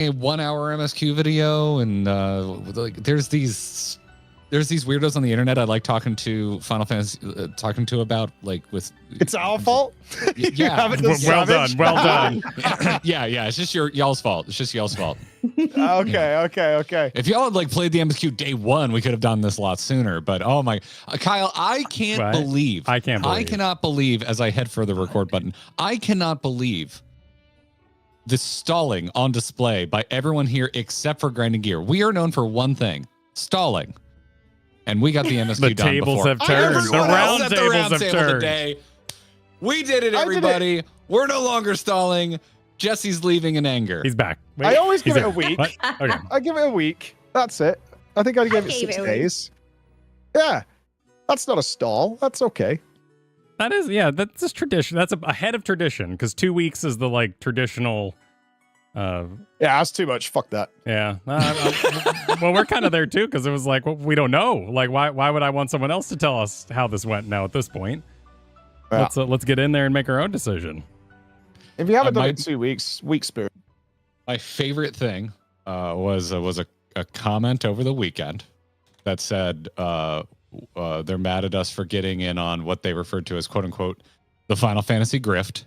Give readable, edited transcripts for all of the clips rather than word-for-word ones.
a 1 hour MSQ video, and like there's these weirdos on the internet I like talking to Final Fantasy, talking to about like with. It's our fault. Yeah, well done. yeah. It's just y'all's fault. It's just y'all's fault. Okay. If y'all had like played the MSQ day one, we could have done this a lot sooner. But oh my, Kyle, I cannot believe as I head for the record button. I cannot believe the stalling on display by everyone here except for Grinding Gear. We are known for one thing: stalling. And we got the MSQ the done tables before. have turned. The round tables have turned. Today. We did it, everybody. We're no longer stalling. Jesse's leaving in anger. He's back. Wait, I always give it a week. What? Okay. I give it a week. That's it. I think I'd give it 6 days. Yeah. That's not a stall. That's okay. That is, yeah, that's just tradition. That's ahead of tradition, because 2 weeks is the like traditional. Yeah, that's too much. Fuck that. Yeah. Well, we're kind of there too, because it was like, well, we don't know. Like, why would I want someone else to tell us how this went now at this point? Yeah. Let's get in there and make our own decision. If you haven't done it in 2 weeks, weak spirit. My favorite thing was a comment over the weekend that said they're mad at us for getting in on what they referred to as "quote unquote" the Final Fantasy grift.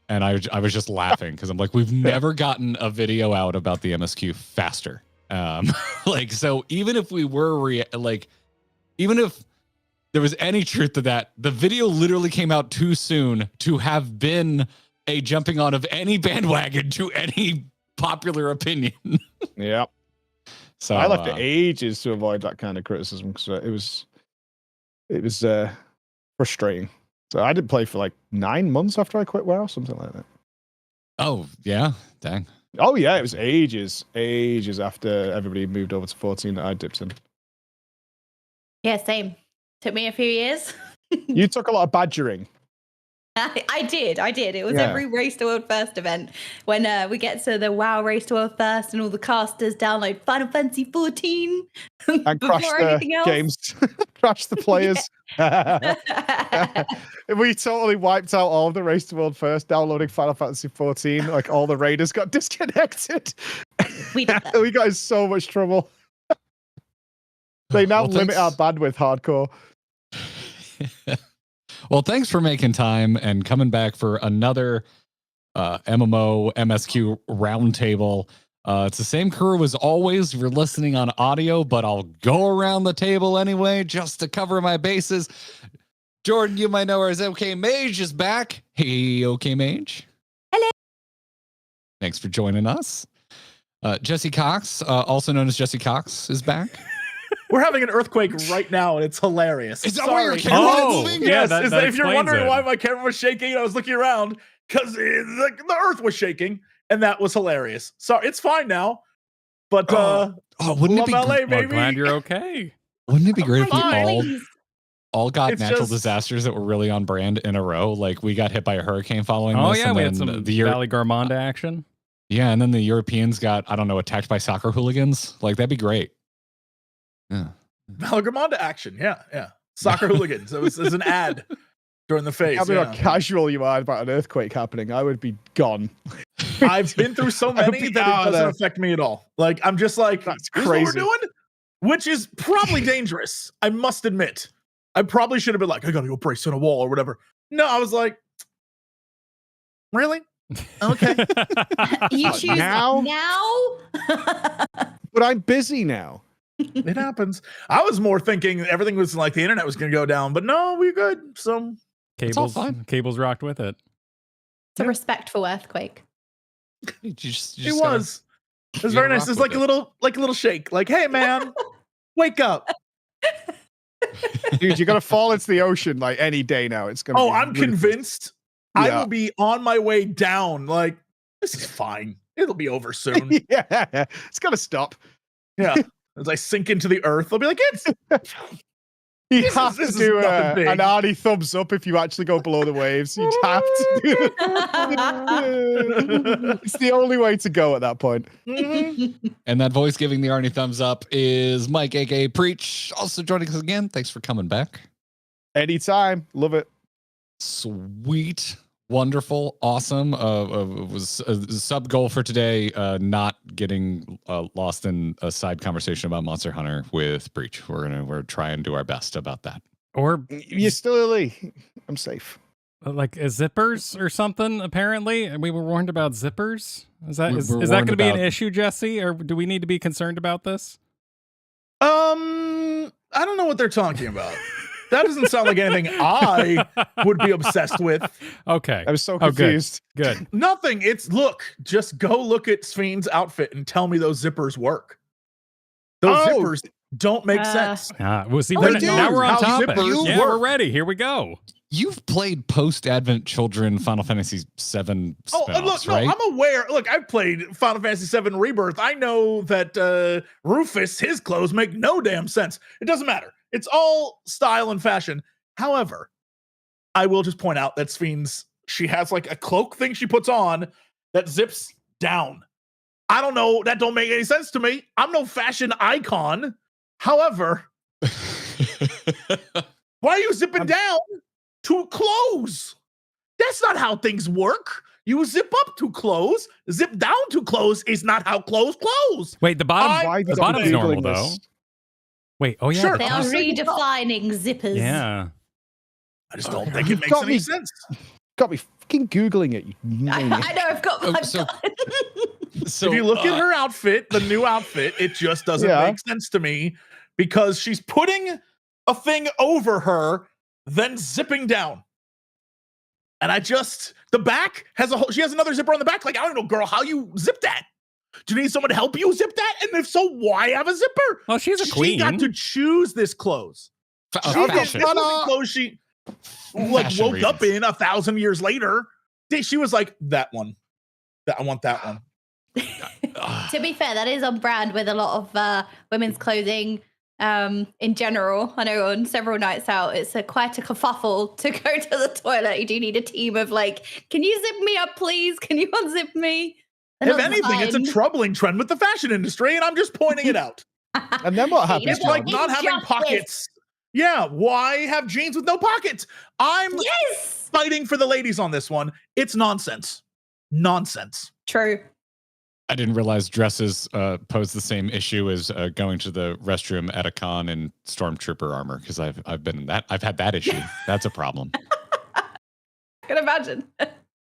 And I was just laughing because I'm like, we've never gotten a video out about the MSQ faster. Like, so even if we were even if there was any truth to that, the video literally came out too soon to have been a jumping on of any bandwagon to any popular opinion. Yeah. So I left it ages to avoid that kind of criticism because it was frustrating. So I didn't play for like 9 months after I quit WoW, something like that. Oh yeah, dang. Oh yeah, it was ages after everybody moved over to 14 that I dipped in. Yeah, same. Took me a few years. You took a lot of badgering. I did. It was every Race to World First event. When we get to the WoW Race to World First and all the casters download Final Fantasy XIV and crash the games, crash the players. We totally wiped out all of the Race to World First downloading Final Fantasy XIV. Like all the raiders got disconnected. We did that. We got in so much trouble. They now limit our bandwidth hardcore. Well, thanks for making time and coming back for another MMO MSQ Roundtable. It's the same crew as always. You're listening on audio, but I'll go around the table anyway just to cover my bases. Jordan, you might know her as OK Mage, is back. Hey, OK Mage. Hello. Thanks for joining us. Jesse Cox, also known as Jesse Cox, is back. We're having an earthquake right now, and it's hilarious. Is that why your camera is moving? Yes. Yeah, If you're wondering why my camera was shaking, I was looking around because the earth was shaking, and that was hilarious. Sorry, it's fine now. But wouldn't it be LA, great? baby. I'm glad you're okay. Wouldn't it be great if fine. we all got It's natural just- disasters that were really on brand in a row? Like we got hit by a hurricane following Oh this. yeah, and we then had some the Valley Garmonda action. Yeah, and then the Europeans got, I don't know, attacked by soccer hooligans. Like that'd be great. Yeah. Malagramonda action. Yeah. Soccer hooligans. It was an ad during the phase. I mean, how casual you are about an earthquake happening. I would be gone. I've been through so many that it doesn't affect me at all. Like, I'm just like, That's this is what we're crazy. doing? Which is probably dangerous. I must admit. I probably should have been like, I gotta go brace on a wall or whatever. No, I was like, really? Okay. You choose Now? But I'm busy now. It happens. I was more thinking everything was like the internet was going to go down, but no, we're good. So Cables rocked with it. It's a respectful earthquake. You just it was very nice. It's like a little shake. Like, hey man, wake up. Dude, you're gonna fall into the ocean like any day now. It's gonna. I'm really convinced. I Yeah. will be on my way down. Like, this is fine. It'll be over soon. Yeah, it's gonna stop. Yeah. As I sink into the earth, I'll be like, it's. You This have is- to this is do nothing big. an Arnie thumbs up if you actually go below the waves. You'd have to do it. It's the only way to go at that point. And that voice giving the Arnie thumbs up is Mike, aka Preach, also joining us again. Thanks for coming back. Anytime. Love it. Sweet. wonderful, awesome. Was a sub goal for today. Not getting lost in a side conversation about Monster Hunter with Breach. We're trying to do our best about that. Or You're still early. I'm safe. like zippers or something. Apparently, we were warned about zippers. Is that We're that warned going to be an about- issue, Jesse? Or do we need to be concerned about this? I don't know what they're talking about. That doesn't sound like anything I would be obsessed with. Okay. I was so Oh, good. confused. Good. Nothing. Just go look at Spheen's outfit and tell me those zippers work. Those Oh. zippers don't make sense. We'll see. Oh, We're, they do. now we're on How topic. zippers Yeah, work. we're ready. Here we go. You've played post-Advent Children Final Fantasy VII Oh, spinoffs, look, right? no, I'm aware. Look, I've played Final Fantasy VII Rebirth. I know that Rufus, his clothes make no damn sense. It doesn't matter. It's all style and fashion. However, I will just point out that Spheen's, she has like a cloak thing she puts on that zips down. I don't know. That don't make any sense to me. I'm no fashion icon. However, why are you zipping down to clothes? That's not how things work. You zip up to close. Zip down to close is not how close close. Wait, the bottom. Why The is bottom's everybody normal Googling though. this? Wait. Oh yeah. Sure. They are redefining zippers. Yeah. I just don't think it makes Got any me. sense. Got me fucking Googling it. You I maniac. know. I've got. So- So If you look at her outfit, the new outfit, it just doesn't Yeah. make sense to me because she's putting a thing over her, then zipping down. And the back has she has another zipper on the back. Like, I don't know, girl, how you zip that? Do you need someone to help you zip that? And if so, why have a zipper? Well, she's a queen. She got to choose this clothes. She didn't- fashion. this wasn't clothes she like Fashion woke up reasons. in 1,000 years later. She was like, that one. I want that one. To be fair, that is on brand with a lot of women's clothing in general. I know on several nights out, it's quite a kerfuffle to go to the toilet. You do need a team of like, can you zip me up, please? Can you unzip me? They're If not anything, it's a designed. troubling trend with the fashion industry, and I'm just pointing it out. And then what happens? know It's what? like not having Injustice. pockets. Yeah, why have jeans with no pockets? I'm Yes, fighting for the ladies on this one. It's nonsense. Nonsense. true. I didn't realize dresses pose the same issue as going to the restroom at a con in stormtrooper armor because I've been in that. I've had that issue. That's a problem. I can imagine.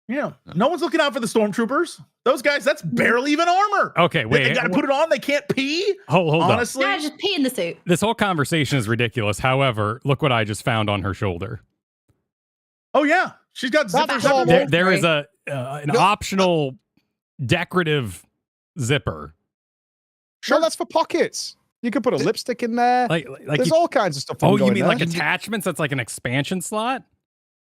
Yeah. No one's looking out for the stormtroopers. Those guys, that's barely even armor. Okay, They wait. got to put it on. They can't pee. Hold on. Honestly. Yeah, just pee in the suit. This whole conversation is ridiculous. However, look what I just found on her shoulder. Oh, yeah. She's got That's zippers normal. everywhere. There is an optional decorative zipper. Sure, that's for pockets. You could put a lipstick in there. Like There's you, all kinds of stuff. oh, you going mean there. like attachments? That's like an expansion slot.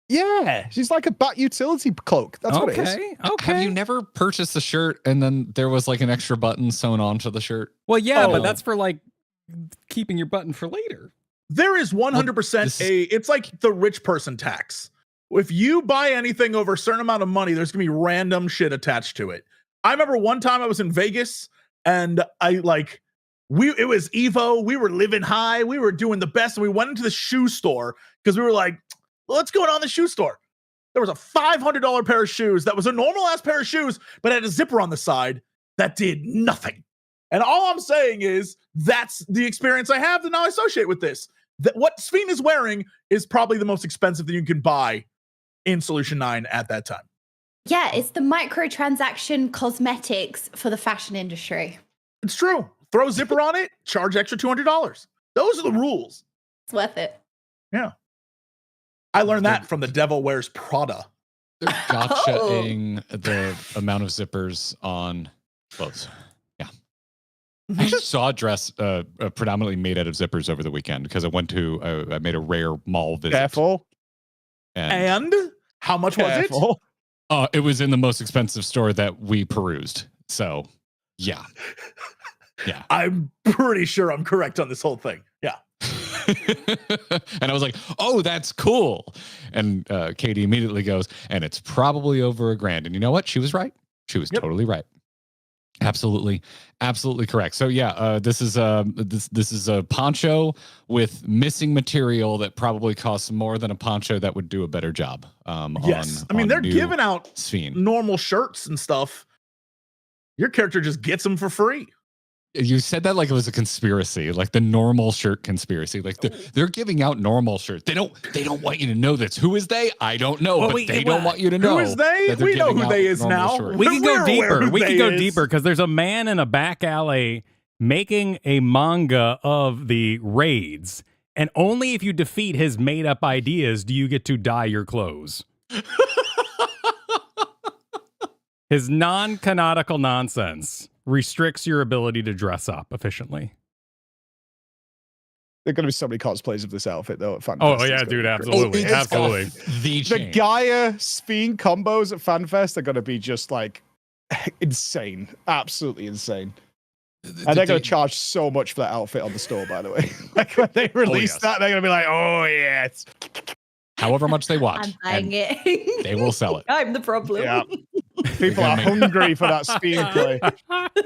Yeah, she's like a bat utility cloak. That's what it is. Okay. Have you never purchased a shirt and then there was like an extra button sewn onto the shirt? Well, yeah, Oh. but that's for like keeping your button for later. There is 100% this it's like the rich person tax. If you buy anything over a certain amount of money, there's gonna be random shit attached to it. I remember one time I was in Vegas and it was Evo. We were living high. We were doing the best. And we went into the shoe store because we were like, let's go down the shoe store. There was a $500 pair of shoes that was a normal ass pair of shoes, but had a zipper on the side that did nothing. And all I'm saying is that's the experience I have to now associate with this. That what Sphene is wearing is probably the most expensive thing you can buy in Solution 9 at that time. Yeah, it's the microtransaction cosmetics for the fashion industry. It's true. Throw a zipper on it, charge extra $200. Those are the rules. It's worth it. I learned that from the Devil Wears Prada. They're gotcha-ing the amount of zippers on clothes. Yeah. I actually saw a dress predominantly made out of zippers over the weekend because I made a rare mall visit. Careful. And how much was it? Careful. It was in the most expensive store that we perused. So, yeah. Yeah. I'm pretty sure I'm correct on this whole thing. Yeah. And I was like, oh, that's cool. And Katie immediately goes, and it's probably over $1,000. And you know what? She was right. She was Yep. totally right. Absolutely correct. So yeah, this is a poncho with missing material that probably costs more than a poncho that would do a better job. Yes, I mean they're giving out Sphene. normal shirts and stuff. Your character just gets them for free. You said that like it was a conspiracy, like the normal shirt conspiracy. Like they're giving out normal shirts. They don't want you to know this. Who is they? I don't know, Well, but they don't want you to know. Who is they? that they're We know giving who out they is normal now. shirts. We can We're go aware deeper. who We can they go is. deeper because there's a man in a back alley making a manga of the raids, and only if you defeat his made-up ideas do you get to dye your clothes. His non-canonical nonsense restricts your ability to dress up efficiently. There are going to be so many cosplays of this outfit, though. At FanFest. Oh, It's yeah, gonna dude, be absolutely. crazy. Absolutely. The The chain. Gaia Sphene combos at FanFest are going to be just like insane. Absolutely insane. And they're going to charge so much for that outfit on the store, by the way. Like when they release yes. that, they're going to be like, oh, yes. However much they want, I'm buying and it. they will sell it. I'm the problem. Yeah. People gonna are make- hungry for that Sphene play.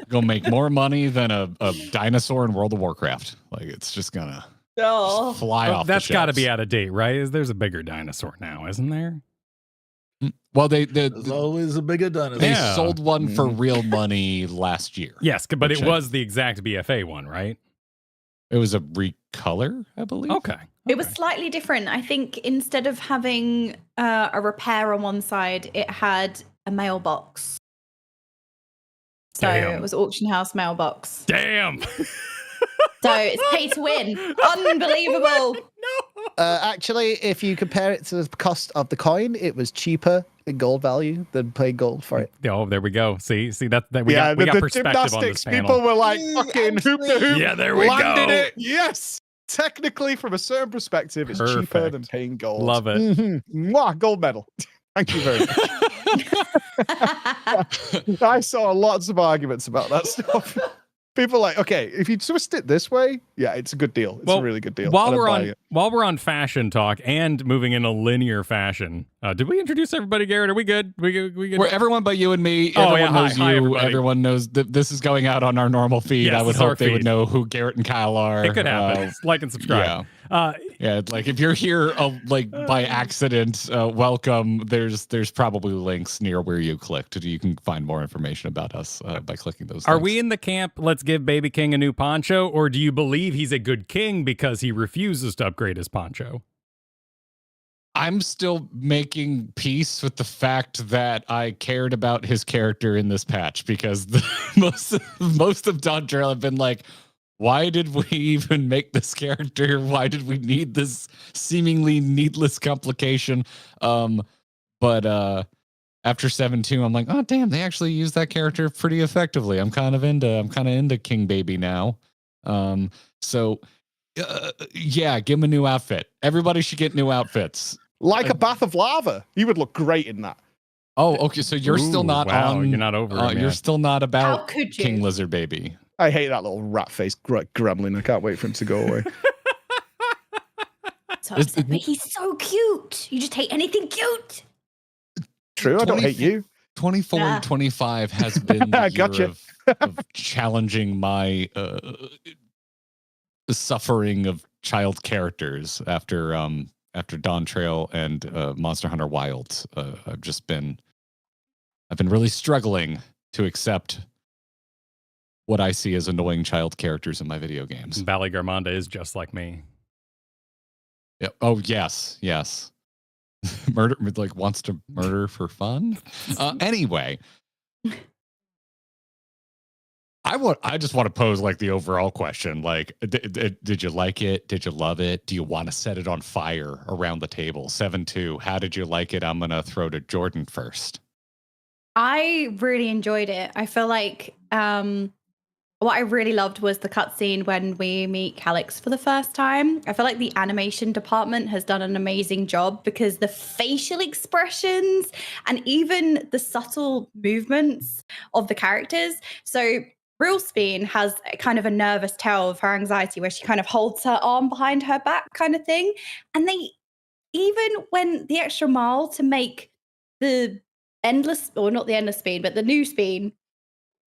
Gonna make more money than a dinosaur in World of Warcraft. Like it's just gonna Oh. fly off. That's got to be shelves. out of date, right? There's a bigger dinosaur now, isn't there? Well, There's always a bigger dinosaur. they Yeah. sold one for Mhm. real money last year. Yes, but Which it I- was the exact BFA one, right? It was a recolor, I believe. Okay. It was slightly different. I think instead of having a repair on one side, it had a mailbox. So Damn. it was auction house mailbox. Damn. So it's pay to win. Unbelievable. Actually, if you compare it to the cost of the coin, it was cheaper in gold value than paying gold for it. Oh, there we go. See that we Yeah, got the perspective on this gymnastics panel. people were like fucking hoop the hoop. Yeah, there we landed go. it. Yes. Technically, from a certain perspective, it's cheaper Perfect. than paying gold. Love it. Mhm. Mwah, gold medal. Thank you very much. I saw lots of arguments about that stuff. People like, okay, if you twist it this way, yeah, it's a good deal. It's a really good deal. While And I'm we're buying on it. while we're on fashion talk and moving in a linear fashion, did we introduce everybody, Garrett? Are we good? We good? Where everyone but you and me, Oh, everyone yeah, knows hi, you. everybody. Everyone knows that this is going out on our normal feed. Yes, I would it's our hope they would feed. know who Garrett and Kyle are. It could happen. Like and subscribe. Yeah, like if you're here like by accident, welcome. There's probably links near where you clicked. You can find more information about us by clicking those. Are links. we in the camp, let's give Baby King a new poncho, or do you believe he's a good king because he refuses to upgrade his poncho? I'm still making peace with the fact that I cared about his character in this patch because most of Dawn Trail have been like, why did we even make this character? Why did we need this seemingly needless complication? But after 7-2, I'm like, oh damn, they actually used that character pretty effectively. I'm kind of into King Baby now. So yeah, give him a new outfit. Everybody should get new outfits. Like a bath of lava. He would look great in that. Oh, okay. So you're still Ooh, not wow, on. you're not over him You're yet. still not How about could you? King Lizard Baby. I hate that little rat-faced gremlin. I can't wait for him to go away. So upset, but he's so cute. You just hate anything cute. True, I don't 20 hate you. 24 Yeah. and 25 has been the year Gotcha. of challenging my suffering of child characters after Dawn Trail and Monster Hunter Wilds. I've been really struggling to accept what I see as annoying child characters in my video games. Valley Garmonda is just like me. Yeah. Oh yes. Murder, like wants to murder for fun. Anyway, I just want to pose like the overall question. Like, did you like it? Did you love it? Do you want to set it on fire around the table? 7-2. How did you like it? I'm gonna throw to Jordan first. I really enjoyed it. I feel like what I really loved was the cutscene when we meet Calyx for the first time. I feel like the animation department has done an amazing job because the facial expressions and even the subtle movements of the characters. So Real Sphene has a kind of a nervous tell of her anxiety where she kind of holds her arm behind her back kind of thing. And they even went the extra mile to make the endless, or not the endless Sphene, but the new Sphene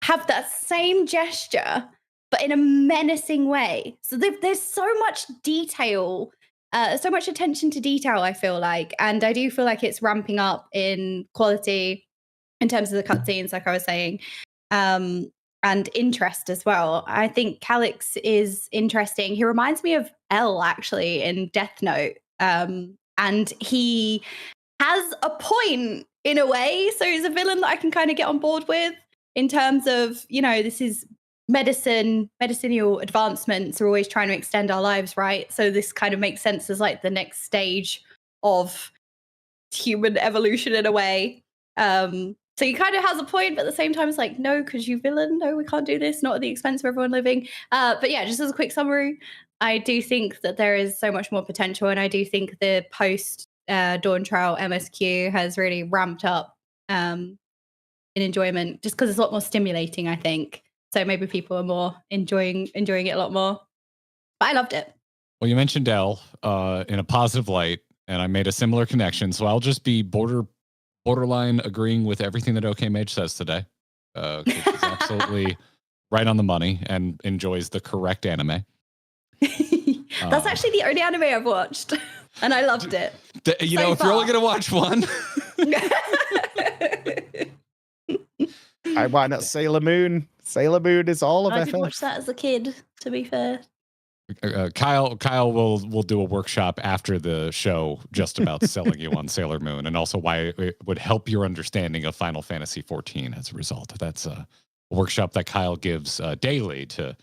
have that same gesture, but in a menacing way. So there's so much detail, so much attention to detail, I feel like. And I do feel like it's ramping up in quality in terms of the cutscenes, like I was saying, and interest as well. I think Calyx is interesting. He reminds me of L, actually, in Death Note. And he has a point in a way. So he's a villain that I can kind of get on board with in terms of, this is medicinal advancements are always trying to extend our lives, right? So this kind of makes sense as like the next stage of human evolution in a way. So he kind of has a point, but at the same time it's like, no, because you villain, no, we can't do this, not at the expense of everyone living. But yeah, just as a quick summary, I do think that there is so much more potential, and I do think the post Dawn Trail MSQ has really ramped up in enjoyment, just because it's a lot more stimulating, I think. So maybe people are more enjoying it a lot more. But I loved it. Well, you mentioned L in a positive light, and I made a similar connection. So I'll just be borderline agreeing with everything that OK Mage says today. She's absolutely right on the money and enjoys the correct anime. That's actually the only anime I've watched, and I loved it. If you're only going to watch one. Why not Sailor Moon? Sailor Moon is all of I FF. did watch that as a kid, to be fair. Kyle will do a workshop after the show just about selling you on Sailor Moon, and also why it would help your understanding of Final Fantasy XIV as a result. That's a workshop that Kyle gives daily to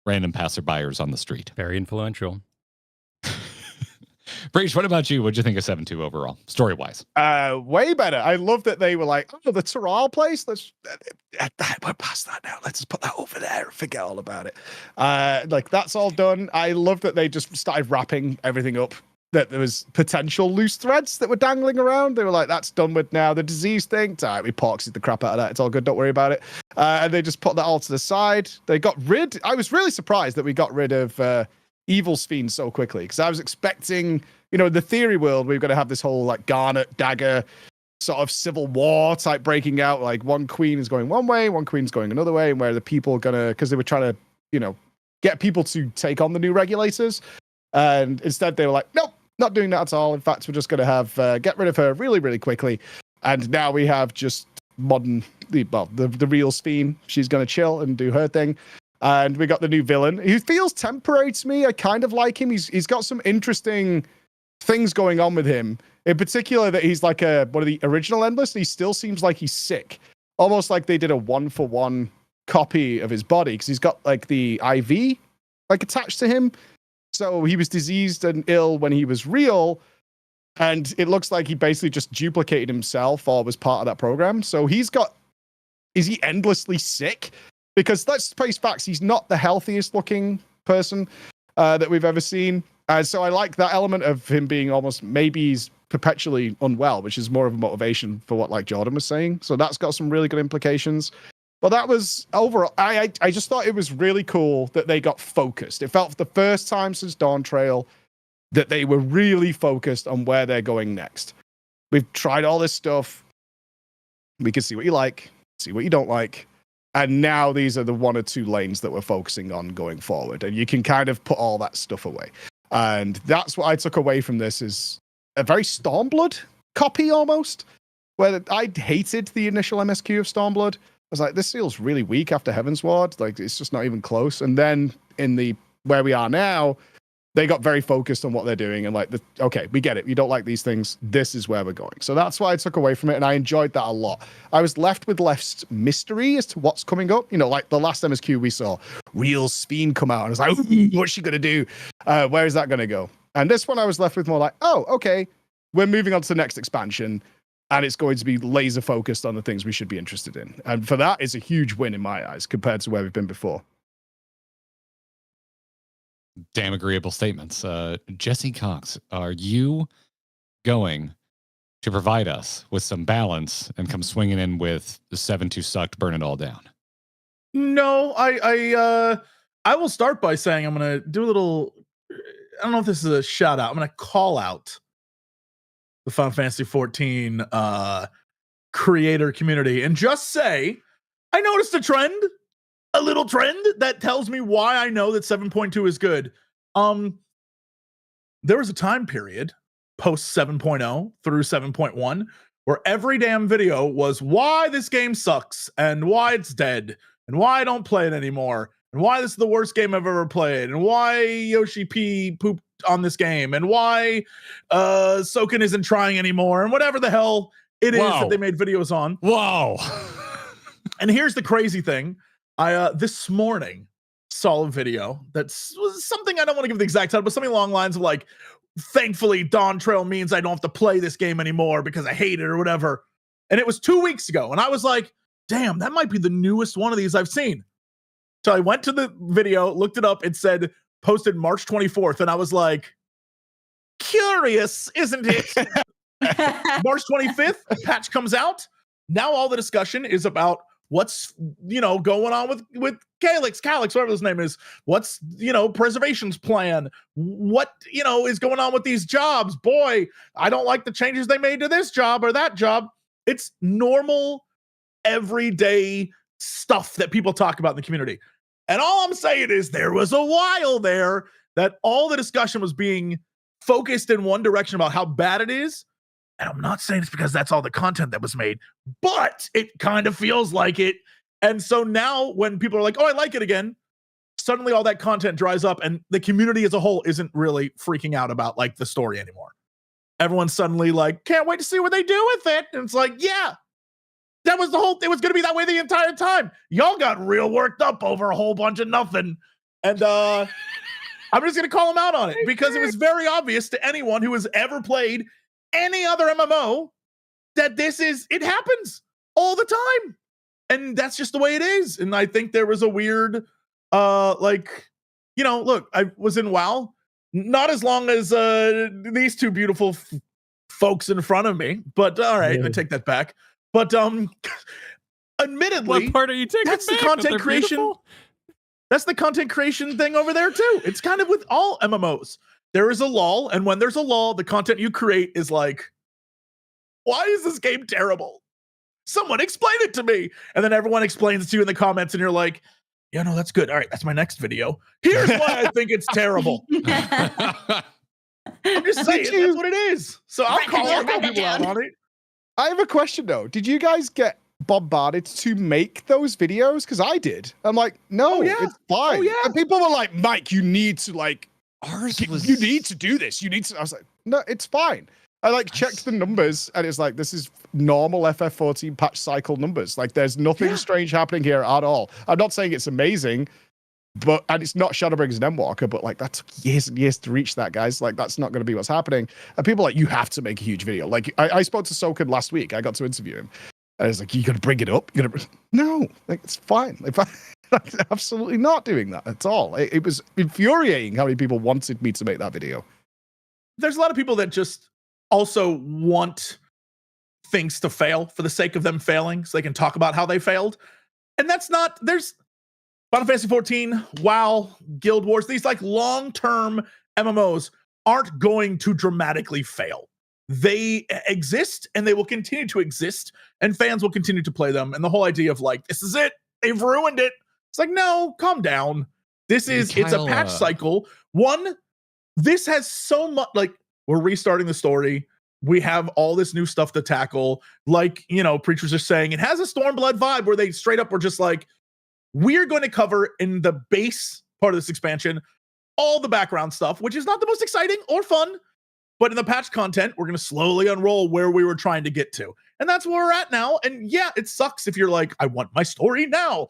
random passerbyers on the street. Very influential. Breach, what about you? What'd you think of 7-2 overall, story-wise? Way better. I love that they were like, oh, the Coeurl place. We're past that now. Let's just put that over there and forget all about it. Like, that's all done. I love that they just started wrapping everything up, that there was potential loose threads that were dangling around. They were like, that's done with now. The disease thing, all right, we poxied the crap out of that. It's all good. Don't worry about it. And they just put that all to the side. They got rid. I was really surprised that we got rid of Evil's Fiend so quickly, because I was expecting, the theory world, we're going to have this whole like Garnet dagger sort of civil war type breaking out. Like one queen is going one way, one queen's going another way, and where the people are going to, because they were trying to, get people to take on the new regulators. And instead they were like, nope, not doing that at all. In fact, we're just going to have get rid of her really, really quickly. And now we have just modern, the real Fiend. She's going to chill and do her thing. And we got the new villain. He feels temporary to me. I kind of like him. He's got some interesting things going on with him. In particular, that he's like one of the original Endless. He still seems like he's sick. Almost like they did a 1-for-1 copy of his body, because he's got like the IV like attached to him. So he was diseased and ill when he was real. And it looks like he basically just duplicated himself or was part of that program. So is he endlessly sick? Because let's face facts, he's not the healthiest looking person that we've ever seen. So I like that element of him being almost, maybe he's perpetually unwell, which is more of a motivation for what like Jordan was saying. So that's got some really good implications. But that was overall, I just thought it was really cool that they got focused. It felt for the first time since Dawn Trail that they were really focused on where they're going next. We've tried all this stuff. We can see what you like, see what you don't like. And now these are the 1 or 2 lanes that we're focusing on going forward. And you can kind of put all that stuff away. And that's what I took away from this, is a very Stormblood copy almost, where I hated the initial MSQ of Stormblood. I was like, this feels really weak after Heavensward. Like, it's just not even close. And then in the where we are now, they got very focused on what they're doing and like, okay, we get it. You don't like these things. This is where we're going. So that's why I took away from it, and I enjoyed that a lot. I was left with less mystery as to what's coming up. Like the last MSQ we saw, real Fiend come out, and I was like, what's she going to do? Where is that going to go? And this one I was left with more like, oh, okay, we're moving on to the next expansion, and it's going to be laser focused on the things we should be interested in. And for that, it's a huge win in my eyes compared to where we've been before. Damn agreeable statements. Jesse Cox, are you going to provide us with some balance and come swinging in with the 7-2 sucked, burn it all down? No, I will start by saying I'm going to do a little, I don't know if this is a shout out. I'm going to call out the Final Fantasy XIV creator community and just say, I noticed a trend a little trend that tells me why I know that 7.2 is good. There was a time period post 7.0 through 7.1 where every damn video was why this game sucks and why it's dead and why I don't play it anymore and why this is the worst game I've ever played and why Yoshi P pooped on this game and why Soken isn't trying anymore and whatever the hell it is that they made videos on. Whoa. And here's the crazy thing. I this morning saw a video was something, I don't want to give the exact title, but something along the lines of like, thankfully Dawn Trail means I don't have to play this game anymore because I hate it or whatever. And it was 2 weeks ago. And I was like, damn, that might be the newest one of these I've seen. So I went to the video, looked it up. It said posted March 24th. And I was like, curious, isn't it? March 25th, patch comes out. Now all the discussion is about what's, going on with Calyx, whatever his name is. What's, preservation's plan? What, is going on with these jobs? Boy, I don't like the changes they made to this job or that job. It's normal, everyday stuff that people talk about in the community. And all I'm saying is there was a while there that all the discussion was being focused in one direction about how bad it is. And I'm not saying it's because that's all the content that was made, but it kind of feels like it. And so now when people are like, oh, I like it again, suddenly all that content dries up and the community as a whole isn't really freaking out about like the story anymore. Everyone's suddenly like, can't wait to see what they do with it. And it's like, yeah, that was it was going to be that way the entire time. Y'all got real worked up over a whole bunch of nothing. And I'm just going to call them out on it because it was very obvious to anyone who has ever played any other MMO that it happens all the time. And that's just the way it is. And I think there was a weird, look, I was in WoW, not as long as these two beautiful folks in front of me, but all right, I take that back. But admittedly, what part are you taking that's back? the content creation. Beautiful? That's the content creation thing over there too. It's kind of with all MMOs. There is a lull, and when there's a lull, the content you create is like, why is this game terrible? Someone explain it to me. And then everyone explains it to you in the comments, and you're like, yeah, no, that's good. All right, that's my next video. Here's why I think it's terrible. I'm just saying, that's what it is. So I'll call people out on it. I have a question though. Did you guys get bombarded to make those videos? Because I did. I'm like, no, it's fine. And people were like, Mike, you need to you need to do this. You need to. I was like, no, it's fine. I checked the numbers and it's like, this is normal FF14 patch cycle numbers. Like there's nothing strange happening here at all. I'm not saying it's amazing, and it's not Shadowbringers and Endwalker, but like that took years and years to reach that, guys. Like that's not going to be what's happening. And people are like, you have to make a huge video. Like I spoke to Soken last week. I got to interview him. And I was like, you got to bring it up. No, like it's fine. I'm absolutely not doing that at all. It was infuriating how many people wanted me to make that video. There's a lot of people that just also want things to fail for the sake of them failing so they can talk about how they failed. And there's Final Fantasy XIV, WoW, Guild Wars, these like long-term MMOs aren't going to dramatically fail. They exist and they will continue to exist and fans will continue to play them. And the whole idea of like, this is it, they've ruined it. It's like, no, calm down. It's a patch cycle. This has so much, like, we're restarting the story. We have all this new stuff to tackle. Like, Preachers are saying, it has a Stormblood vibe where they straight up were just like, we're going to cover in the base part of this expansion all the background stuff, which is not the most exciting or fun. But in the patch content, we're going to slowly unroll where we were trying to get to. And that's where we're at now. And yeah, it sucks if you're like, I want my story now.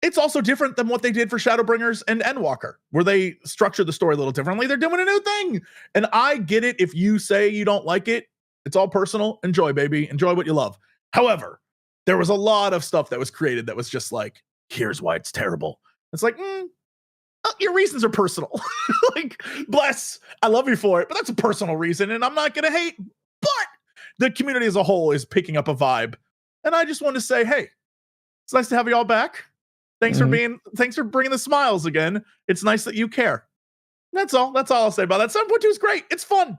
It's also different than what they did for Shadowbringers and Endwalker, where they structured the story a little differently. They're doing a new thing. And I get it. If you say you don't like it, it's all personal. Enjoy, baby. Enjoy what you love. However, there was a lot of stuff that was created that was just like, here's why it's terrible. It's like, your reasons are personal. Like, bless, I love you for it, but that's a personal reason, and I'm not going to hate. But the community as a whole is picking up a vibe. And I just want to say, hey, it's nice to have you all back. Thanks for bringing the smiles again. It's nice that you care. That's all I'll say about that. 7.2 is great. It's fun.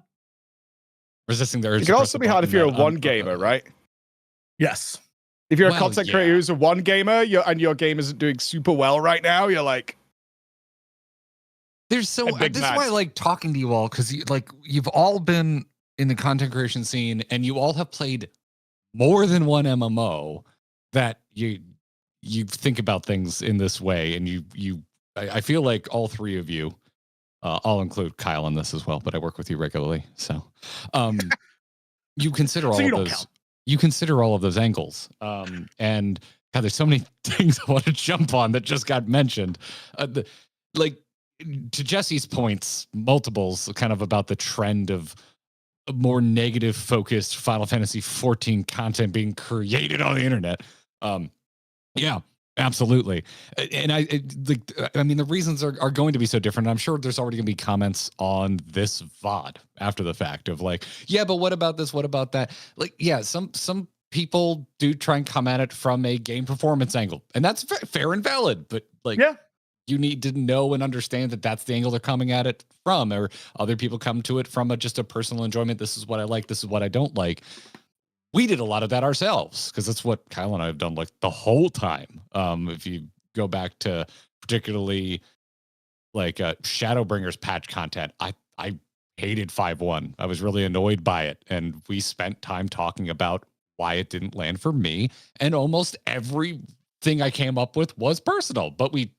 Resisting the urge. It can also be hard if you're a one gamer, right? Yes. If you're a Well, content yeah. creator who's a one gamer, and your game isn't doing super well right now, you're like, There's so a big this is why I mad. like talking to you all, because you've all been in the content creation scene and you all have played more than one MMO, that you think about things in this way, and I feel like all three of you, I'll include Kyle in this as well, but I work with you regularly, so you consider all So you of don't those. count. You consider all of those angles, and God, there's so many things I want to jump on that just got mentioned. To Jesse's points, multiples, kind of about the trend of more negative focused Final Fantasy XIV content being created on the internet. Yeah, absolutely. And I mean, the reasons are going to be so different. I'm sure there's already going to be comments on this VOD after the fact of like, yeah, but what about this? What about that? Like, yeah, some people do try and come at it from a game performance angle, and that's fair and valid. But like, Yeah. you need to know and understand that that's the angle they're coming at it from, or other people come to it from just a personal enjoyment. This is what I like. This is what I don't like. We did a lot of that ourselves, because that's what Kyle and I have done like the whole time. If you go back to particularly like Shadowbringers patch content, I hated 5.1. I was really annoyed by it. And we spent time talking about why it didn't land for me. And almost everything I came up with was personal, but we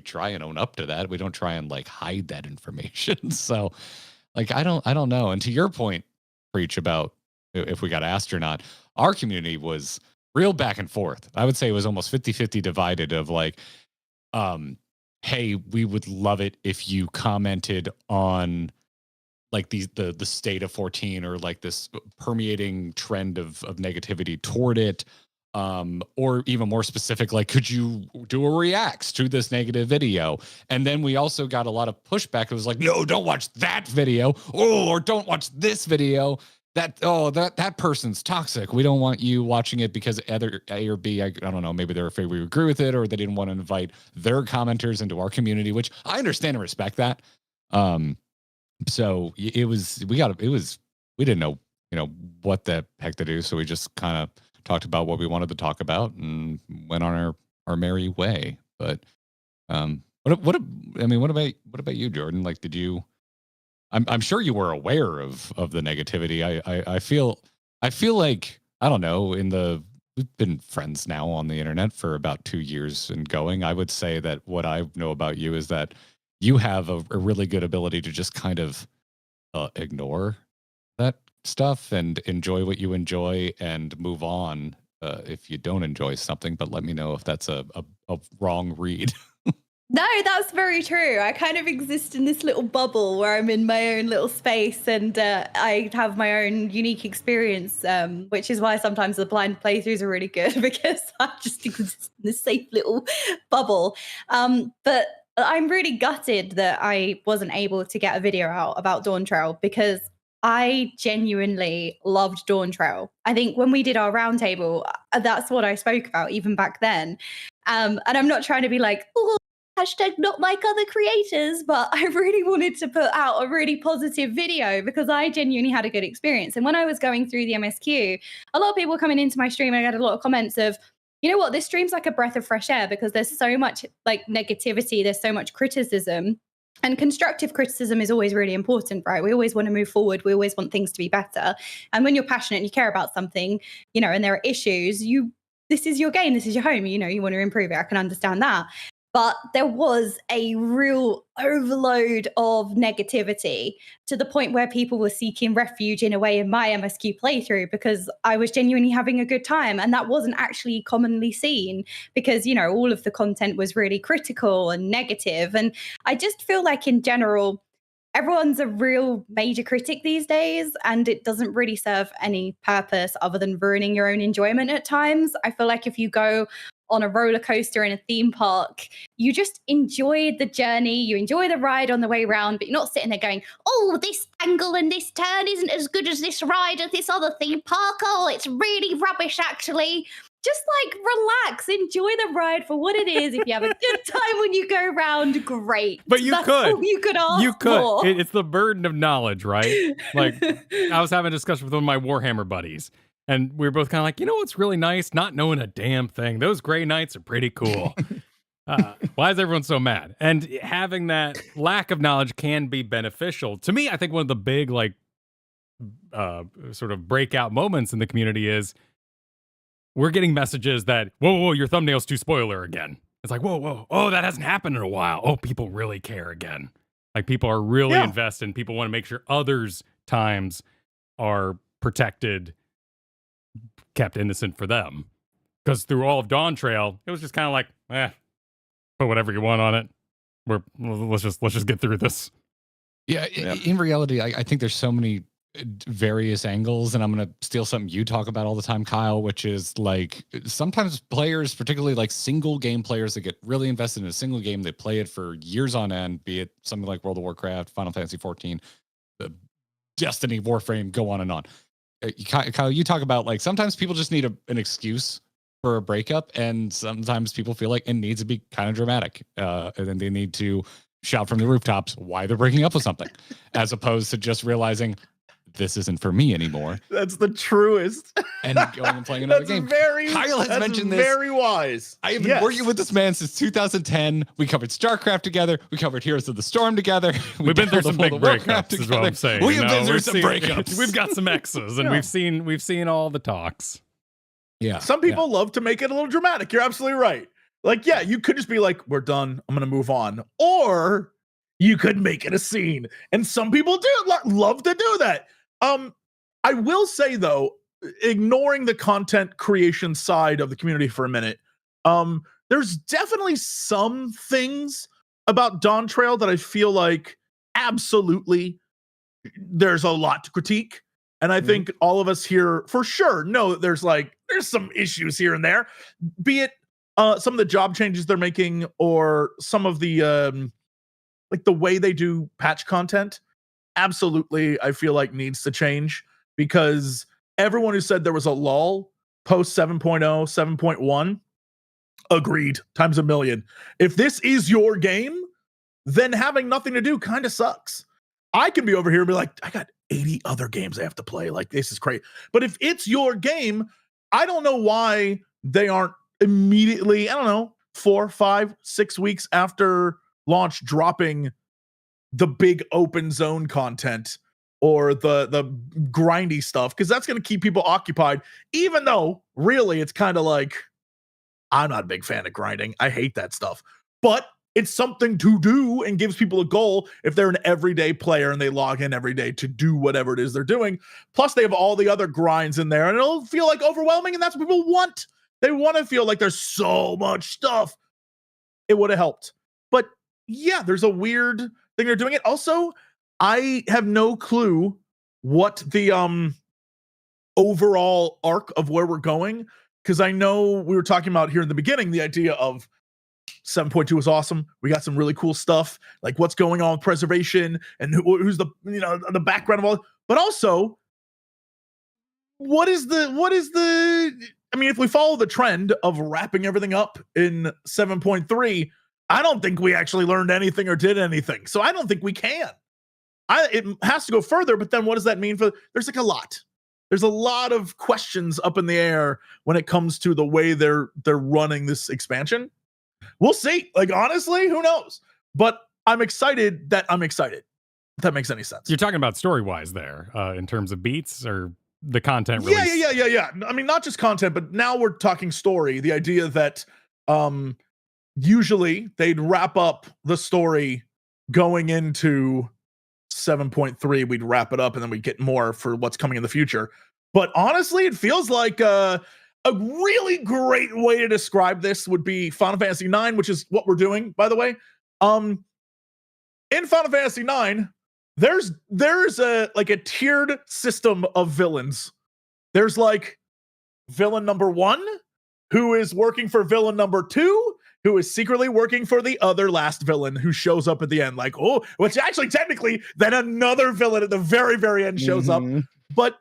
try and own up to that. We don't try and like hide that information. So like, I don't know. And to your point, Preach, about if we got asked or not, our community was real back and forth. I would say it was almost 50-50 divided of like, hey, we would love it if you commented on like the state of 14, or like this permeating trend of negativity toward it. Or even more specific, like, could you do a reacts to this negative video? And then we also got a lot of pushback. It was like, no, don't watch that video. Oh, or don't watch this video. That person's toxic. We don't want you watching it because either A or B, I don't know, maybe they're afraid we agree with it, or they didn't want to invite their commenters into our community, which I understand and respect that. So we didn't know, what the heck to do. So we just kind of talked about what we wanted to talk about and went on our merry way. But what about you, Jordan? Like, did you? I'm sure you were aware of the negativity. I feel like, I don't know, we've been friends now on the internet for about 2 years and going. I would say that what I know about you is that you have a really good ability to just kind of ignore that stuff and enjoy what you enjoy and move on if you don't enjoy something. But let me know if that's a wrong read. No, that's very true. I kind of exist in this little bubble where I'm in my own little space, and I have my own unique experience, which is why sometimes the blind playthroughs are really good, because I just exist in this safe little bubble. But I'm really gutted that I wasn't able to get a video out about Dawn Trail, because I genuinely loved Dawn Trail. I think when we did our roundtable, that's what I spoke about even back then. And I'm not trying to be like, oh, hashtag not like other creators, but I really wanted to put out a really positive video because I genuinely had a good experience. And when I was going through the MSQ, a lot of people coming into my stream, I got a lot of comments of, you know what, this stream's like a breath of fresh air, because there's so much like negativity, there's so much criticism. And constructive criticism is always really important, right? We always want to move forward. We always want things to be better. And when you're passionate and you care about something, and there are issues, this is your game, this is your home, you want to improve it. I can understand that. But there was a real overload of negativity to the point where people were seeking refuge in a way in my MSQ playthrough, because I was genuinely having a good time. And that wasn't actually commonly seen, because, all of the content was really critical and negative. And I just feel like in general, everyone's a real major critic these days, and it doesn't really serve any purpose other than ruining your own enjoyment at times. I feel like if you go on a roller coaster in a theme park, you just enjoy the journey, you enjoy the ride on the way around, but you're not sitting there going, oh, this angle and this turn isn't as good as this ride at this other theme park. Oh, it's really rubbish, actually. Just like relax, enjoy the ride for what it is. If you have a good time when you go around, great. But you That's could. all you could ask You could. for. It's the burden of knowledge, right? Like, I was having a discussion with one of my Warhammer buddies, And we were both kind of like, you know what's really nice? Not knowing a damn thing. Those gray knights are pretty cool. Why is everyone so mad? And having that lack of knowledge can be beneficial. To me, I think one of the big, like, sort of breakout moments in the community is we're getting messages that, whoa, your thumbnail's too spoiler again. It's like, whoa, oh, that hasn't happened in a while. Oh, people really care again. Like, people are really invested, and people want to make sure others' times are protected, kept innocent for them. Because through all of Dawn Trail, it was just kind of like, put whatever you want on it. Let's just get through this. Yeah, in reality, I think there's so many various angles, and I'm going to steal something you talk about all the time, Kyle, which is like sometimes players, particularly like single game players that get really invested in a single game, they play it for years on end, be it something like World of Warcraft, Final Fantasy XIV, Destiny, Warframe, go on and on. Kyle, you talk about like sometimes people just need an excuse for a breakup, and sometimes people feel like it needs to be kind of dramatic, and then they need to shout from the rooftops why they're breaking up with something, as opposed to just realizing this isn't for me anymore. That's the truest. And going and playing another game. Kyle has mentioned this. Very wise. I have been working with this man since 2010. We covered StarCraft together. We covered Heroes of the Storm together. We've been through some big breakups, is what I'm saying. We have been through some breakups. We've got some X's, and we've seen all the talks. Yeah. Some people love to make it a little dramatic. You're absolutely right. Like, yeah, you could just be like, we're done. I'm going to move on. Or you could make it a scene. And some people do love to do that. I will say, though, ignoring the content creation side of the community for a minute, there's definitely some things about Dawn Trail that I feel like absolutely there's a lot to critique. And I think all of us here for sure know that there's some issues here and there, be it some of the job changes they're making or some of the like the way they do patch content. Absolutely, I feel like needs to change, because everyone who said there was a lull post 7.0, 7.1 agreed times a million. If this is your game, then having nothing to do kind of sucks. I can be over here and be like, I got 80 other games I have to play. Like, this is great. But if it's your game, I don't know why they aren't immediately, 4, 5, 6 weeks after launch dropping the big open zone content or the grindy stuff, because that's going to keep people occupied, even though really it's kind of like, I'm not a big fan of grinding. I hate that stuff. But it's something to do and gives people a goal if they're an everyday player and they log in every day to do whatever it is they're doing. Plus, they have all the other grinds in there, and it'll feel like overwhelming, and that's what people want. They want to feel like there's so much stuff. It would have helped. But yeah, there's a weird thing they're doing it. Also, I have no clue what the overall arc of where we're going, because I know we were talking about here in the beginning the idea of 7.2 was awesome. We got some really cool stuff, like what's going on with preservation and who's the the background of all. But also, what is the? I mean, if we follow the trend of wrapping everything up in 7.3, I don't think we actually learned anything or did anything. So I don't think we can. It has to go further. But then, what does that mean for? There's like a lot. There's a lot of questions up in the air when it comes to the way they're running this expansion. We'll see. Like, honestly, who knows? But I'm excited that I'm excited. If that makes any sense. You're talking about story-wise there, in terms of beats or the content release? Yeah. I mean, not just content, but now we're talking story. The idea that usually they'd wrap up the story going into 7.3. We'd wrap it up, and then we'd get more for what's coming in the future. But honestly, it feels like a really great way to describe this would be Final Fantasy IX, which is what we're doing, by the way. In Final Fantasy IX, there's a tiered system of villains. There's like villain number 1, who is working for villain number 2, who is secretly working for the other last villain who shows up at the end. Like, oh, which actually technically then another villain at the very, very end shows up. But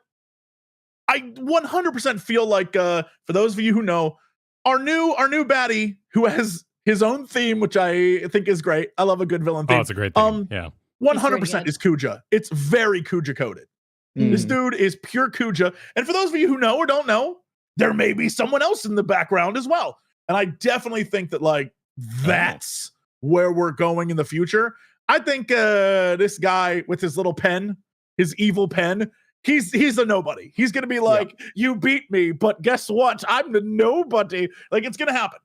I 100% feel like, for those of you who know, our new baddie, who has his own theme, which I think is great. I love a good villain theme. Oh, it's a great theme. Yeah. 100% is Kuja. It's very Kuja coded. This dude is pure Kuja. And for those of you who know or don't know, there may be someone else in the background as well. And I definitely think that like that's where we're going in the future. I think this guy with his little pen, his evil pen, he's a nobody. He's gonna be like, you beat me, but guess what? I'm the nobody. Like it's gonna happen.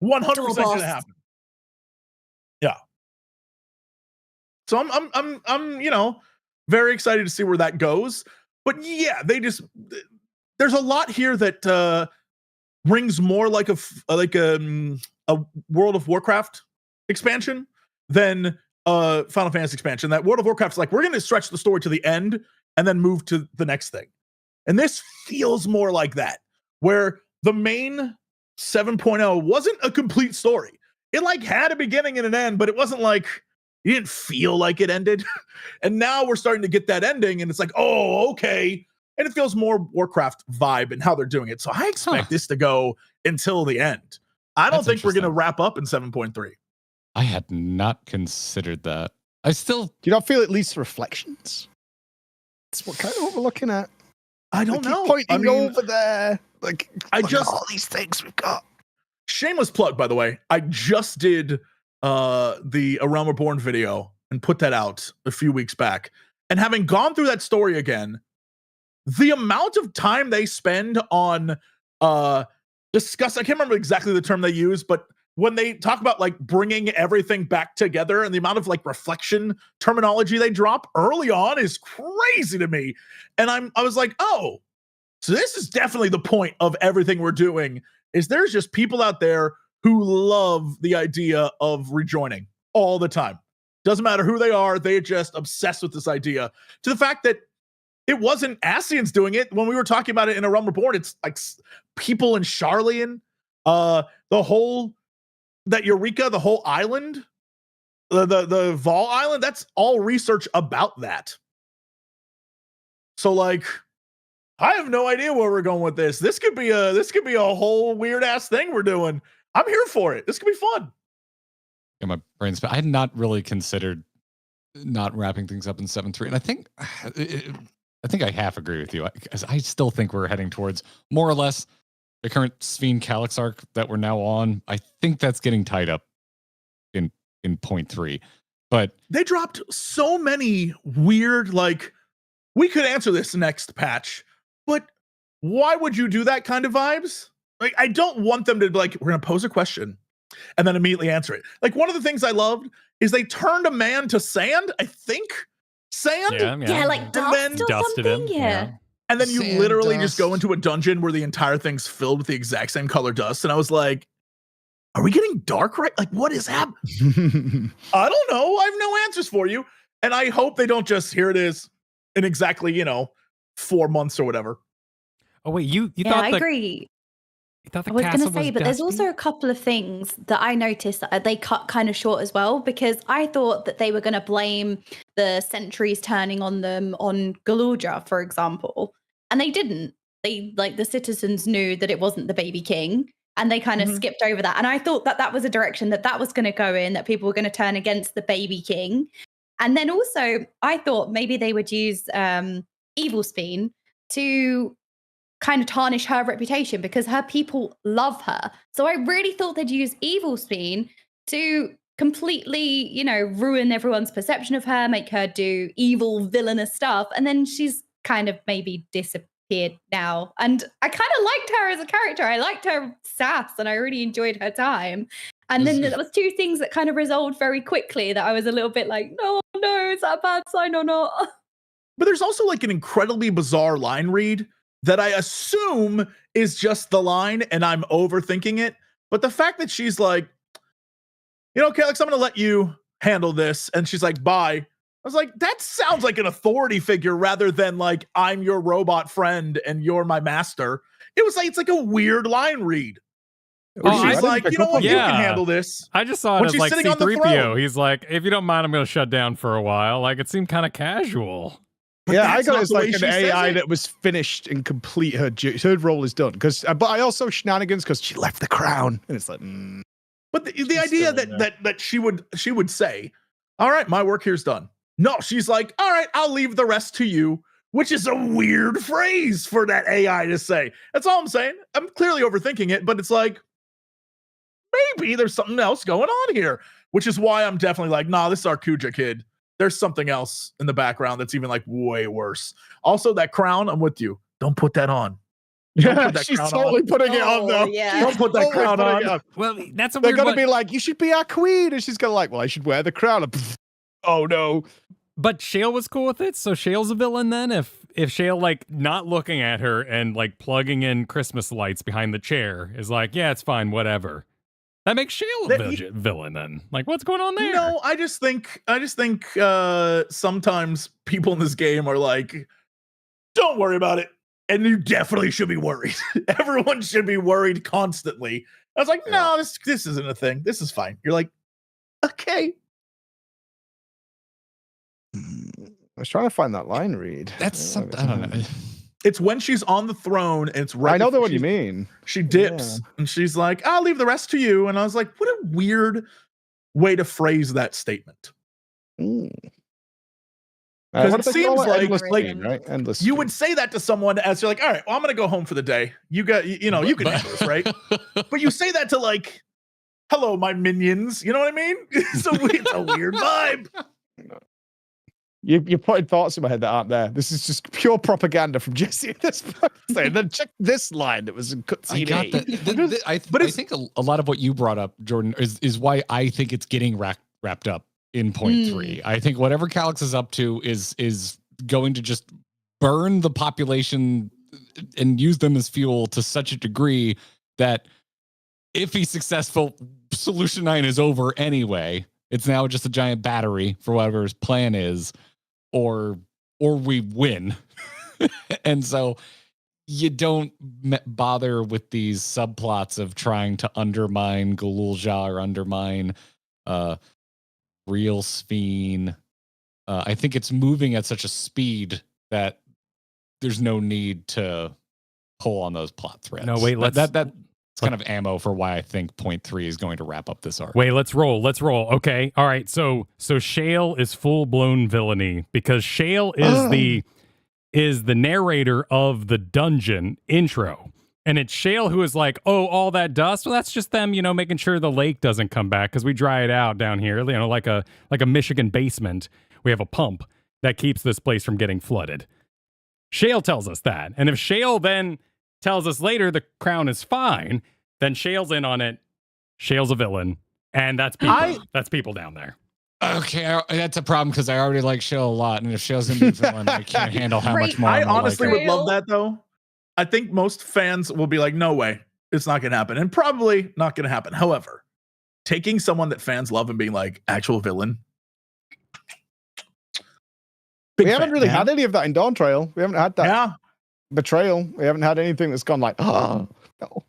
100% gonna happen. Yeah. So I'm you know, very excited to see where that goes. But yeah, there's a lot here that rings more like a World of Warcraft expansion than Final Fantasy expansion. That World of Warcraft's like, we're going to stretch the story to the end and then move to the next thing. And this feels more like that, where the main 7.0 wasn't a complete story. It like had a beginning and an end, but it wasn't like, you didn't feel like it ended. And now we're starting to get that ending and it's like, oh, okay. And it feels more Warcraft vibe and how they're doing it. So I expect this to go until the end. I don't think we're going to wrap up in 7.3. I had not considered that. I still... Do you not feel at least reflections? That's what kind of what we're looking at. I don't know. Pointing over there. Like, all these things we've got. Shameless plug, by the way. I just did the A Realm Reborn video and put that out a few weeks back. And having gone through that story again, the amount of time they spend on discuss, I can't remember exactly the term they use, but when they talk about like bringing everything back together and the amount of like reflection terminology they drop early on is crazy to me. And I was like, oh, so this is definitely the point of everything we're doing, is there's just people out there who love the idea of rejoining all the time. Doesn't matter who they are, they're just obsessed with this idea, to the fact that it wasn't Ascians doing it. When we were talking about it in A Realm Reborn, it's like people in Charlian, the whole, that Eureka, the whole island, the Vol Island, that's all research about that. So like, I have no idea where we're going with this. This could be a whole weird ass thing we're doing. I'm here for it. This could be fun. Yeah, my brain's. I had not really considered not wrapping things up in 7.3, and I think I half agree with you, because I still think we're heading towards more or less the current Sphene Calyx arc that we're now on. I think that's getting tied up in 0.3, but they dropped so many weird, like, we could answer this next patch, but why would you do that kind of vibes? Like, I don't want them to be like, we're going to pose a question and then immediately answer it. Like, one of the things I loved is they turned a man to sand, I think. Sand? Yeah, like dust or dusted something. him. Yeah. And then you Sand, literally dust. just go into a dungeon where the entire thing's filled with the exact same color dust. And I was like, are we getting dark right? Like, what is happening? I don't know. I have no answers for you. And I hope they don't just, here it is in exactly, 4 months or whatever. Oh, wait, you Yeah, thought I the, agree. you thought the I was going castle to say, but there's also a couple of things that I noticed that they cut kind of short as well, because I thought that they were going to blame the sentries turning on them on Galudra, for example, and they didn't. They, like, the citizens knew that it wasn't the baby king, and they kind of skipped over that. And I thought that that was a direction that was going to go in, that people were going to turn against the baby king. And then also, I thought maybe they would use Evil Sphene to kind of tarnish her reputation, because her people love her. So I really thought they'd use Evil Sphene to completely, ruin everyone's perception of her, make her do evil, villainous stuff. And then she's kind of maybe disappeared now. And I kind of liked her as a character. I liked her sass and I really enjoyed her time. And then there was two things that kind of resolved very quickly that I was a little bit like, no, is that a bad sign or not? But there's also like an incredibly bizarre line read that I assume is just the line and I'm overthinking it. But the fact that she's like, Calyx, I'm going to let you handle this. And she's like, bye. I was like, that sounds like an authority figure rather than like, I'm your robot friend and you're my master. It was like, it's like a weird line read. She's like, you know what, you can handle this. I just saw it When as she's like sitting on the C-3PO. throne. He's like, if you don't mind, I'm going to shut down for a while. Like, it seemed kind of casual. But yeah, I that's got not it as the way like an she says AI it. that was finished and complete her her role is done. But I also shenanigans because she left the crown, and it's like. But the idea that she would say, all right, my work here's done. No, she's like, all right, I'll leave the rest to you. which is a weird phrase for that AI to say. That's all I'm saying. I'm clearly overthinking it, but it's like, maybe there's something else going on here, which is why I'm definitely like, nah, this is our Kuja kid. There's something else in the background that's even like way worse. Also, that crown, I'm with you. Don't put that on. Yeah, she's totally putting it on though. Yeah. Don't put that crown on. Well, that's a They're weird gonna one. be like, you should be our queen, and she's gonna like, well, I should wear the crown. Oh no. But Shale was cool with it, so Shale's a villain then? If Shale, like, not looking at her and, like, plugging in Christmas lights behind the chair is like, yeah, it's fine, whatever. That makes Shale a villain then. Like, what's going on there? No, I just think sometimes people in this game are like, don't worry about it. And you definitely should be worried. Everyone should be worried constantly. I was like, no, this isn't a thing. This is fine. You're like, okay. I was trying to find that line read. That's something. I don't know. It's when she's on the throne. And it's right. I know the one you mean. She dips and she's like, I'll leave the rest to you. And I was like, what a weird way to phrase that statement. Because it seems like endless screen, right? Endless. You would say that to someone as you're like, all right, well, I'm going to go home for the day. You got, you know, you can handle this, right? But you say that to like, hello, my minions. You know what I mean? It's a weird vibe. You're putting thoughts in my head that aren't there. This is just pure propaganda from Jesse at this point. Then check this line that was in cutscene. I think a lot of what you brought up, Jordan, is why I think it's getting wrapped up in point 3. I think whatever Calyx is up to is going to just burn the population and use them as fuel to such a degree that if he's successful, Solution 9 is over anyway. It's now just a giant battery for whatever his plan is, or we win. And so you don't bother with these subplots of trying to undermine Galulja or undermine Real Sphene. I think it's moving at such a speed that there's no need to pull on those plot threads. No, wait, that's kind of ammo for why I think point 3 is going to wrap up this arc. Wait, let's roll. Okay. All right. So Shale is full-blown villainy because Shale is the narrator of the dungeon intro. And it's Shale who is like, oh, all that dust? Well, that's just them, making sure the lake doesn't come back because we dry it out down here. Like a Michigan basement. We have a pump that keeps this place from getting flooded. Shale tells us that. And if Shale then tells us later the crown is fine, then Shale's in on it. Shale's a villain. And that's people. That's people down there. Okay, that's a problem because I already like Shale a lot. And if Shale's going to be a villain, I can't handle how much more. I honestly would love that, though. I think most fans will be like, no way, it's not going to happen. And probably not going to happen. However, taking someone that fans love and being like, actual villain. We haven't really had any of that in Dawn Trail. We haven't had that betrayal. We haven't had anything that's gone like, oh, no.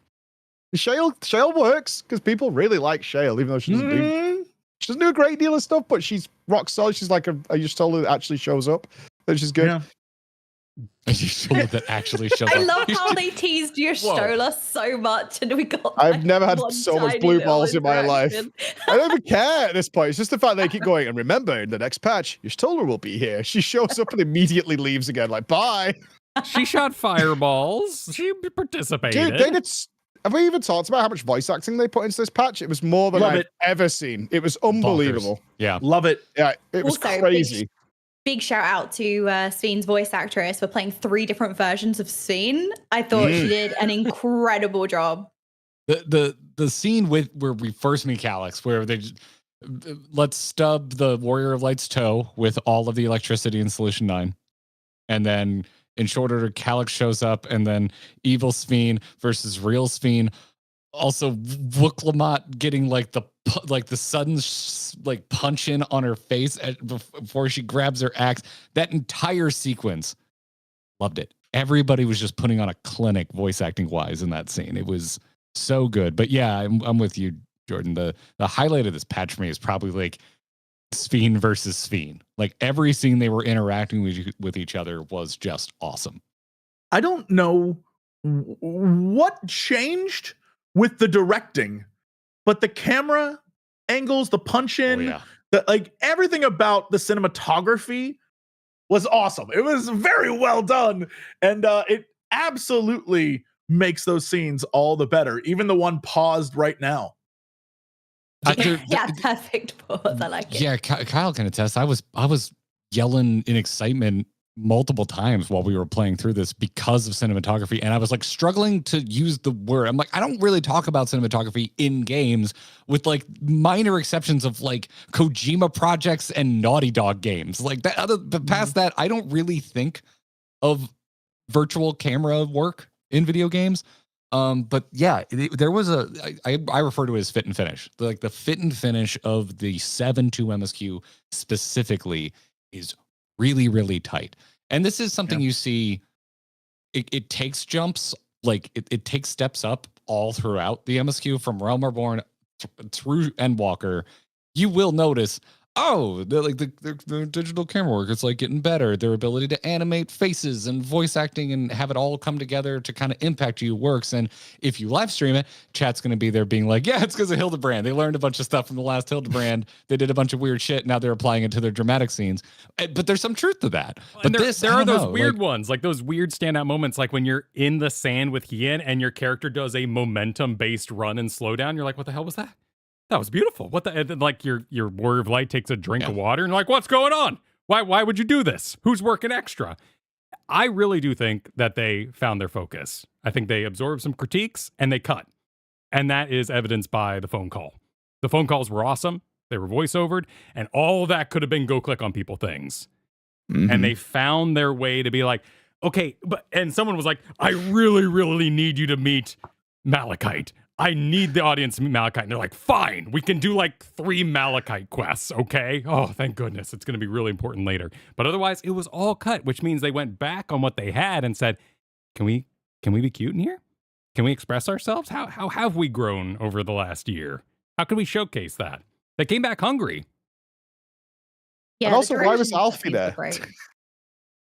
Shale works because people really like Shale, even though she doesn't do a great deal of stuff, but she's rock solid. She's like I just told her that actually shows up. That she's good. Yeah. That actually shows I up. love how they teased Y'shtola so much, and we got. I've never had so much blue balls in my life. I don't even care at this point. It's just the fact they keep going. And remember, in the next patch, Y'shtola will be here. She shows up and immediately leaves again. Like, bye. She shot fireballs. She participated. Dude, have we even talked about how much voice acting they put into this patch? It was more than I've ever seen. It was unbelievable. Bonkers. Yeah, love it. Yeah, it was Also, crazy. Big shout out to Sphene's voice actress for playing 3 different versions of Sphene. I thought she did an incredible job. The scene where we first meet Calyx, where they let's stub the Warrior of Light's toe with all of the electricity in Solution 9, and then in short order, Calyx shows up, and then Evil Sphene versus Real Sphene. Also, Vuklamat getting like the sudden punch in on her face before she grabs her axe. That entire sequence, loved it. Everybody was just putting on a clinic voice acting wise in that scene. It was so good. But yeah, I'm with you, Jordan. The highlight of this patch for me is probably like Sphene versus Sphene. Like every scene they were interacting with each other was just awesome. I don't know what changed with the directing, but the camera angles, the punch in, everything about the cinematography was awesome. It was very well done, and it absolutely makes those scenes all the better. Even the one paused right now. Yeah, perfect pause. I like it. Yeah, Kyle can attest. I was yelling in excitement multiple times while we were playing through this because of cinematography, and I was like struggling to use the word. I'm like, I don't really talk about cinematography in games, with like minor exceptions of like Kojima projects and Naughty Dog games. Like that, but past that, I don't really think of virtual camera work in video games. But yeah, there was I refer to it as fit and finish. Like the fit and finish of the 7.2 MSQ specifically is really, really tight. And this is something you see, it takes jumps, like it takes steps up all throughout the MSQ from Realm Reborn through Endwalker. You will notice, their digital camera work is like getting better. Their ability to animate faces and voice acting and have it all come together to kind of impact you works. And if you live stream it, chat's going to be there being like, yeah, it's because of Hildebrand. They learned a bunch of stuff from the last Hildebrand. They did a bunch of weird shit. Now they're applying it to their dramatic scenes. But there's some truth to that. But there are those weird ones, like those weird standout moments, like when you're in the sand with Hien and your character does a momentum-based run and slow down. You're like, what the hell was that? That was beautiful. What the, like your Warrior of Light takes a drink of water and you're like, what's going on? Why would you do this? Who's working extra? I really do think that they found their focus. I think they absorbed some critiques and they cut. And that is evidenced by the phone call. The phone calls were awesome. They were voice-overed, and all of that could have been go click on people things. Mm-hmm. And they found their way to be like, okay, and someone was like, I really, really need you to meet Malachite. I need the audience to meet Malachite. And they're like, fine, we can do like 3 Malachite quests, okay? Oh, thank goodness. It's going to be really important later. But otherwise, it was all cut, which means they went back on what they had and said, can we be cute in here? Can we express ourselves? How have we grown over the last year? How can we showcase that? They came back hungry. Yeah, and also, why was Alfie there?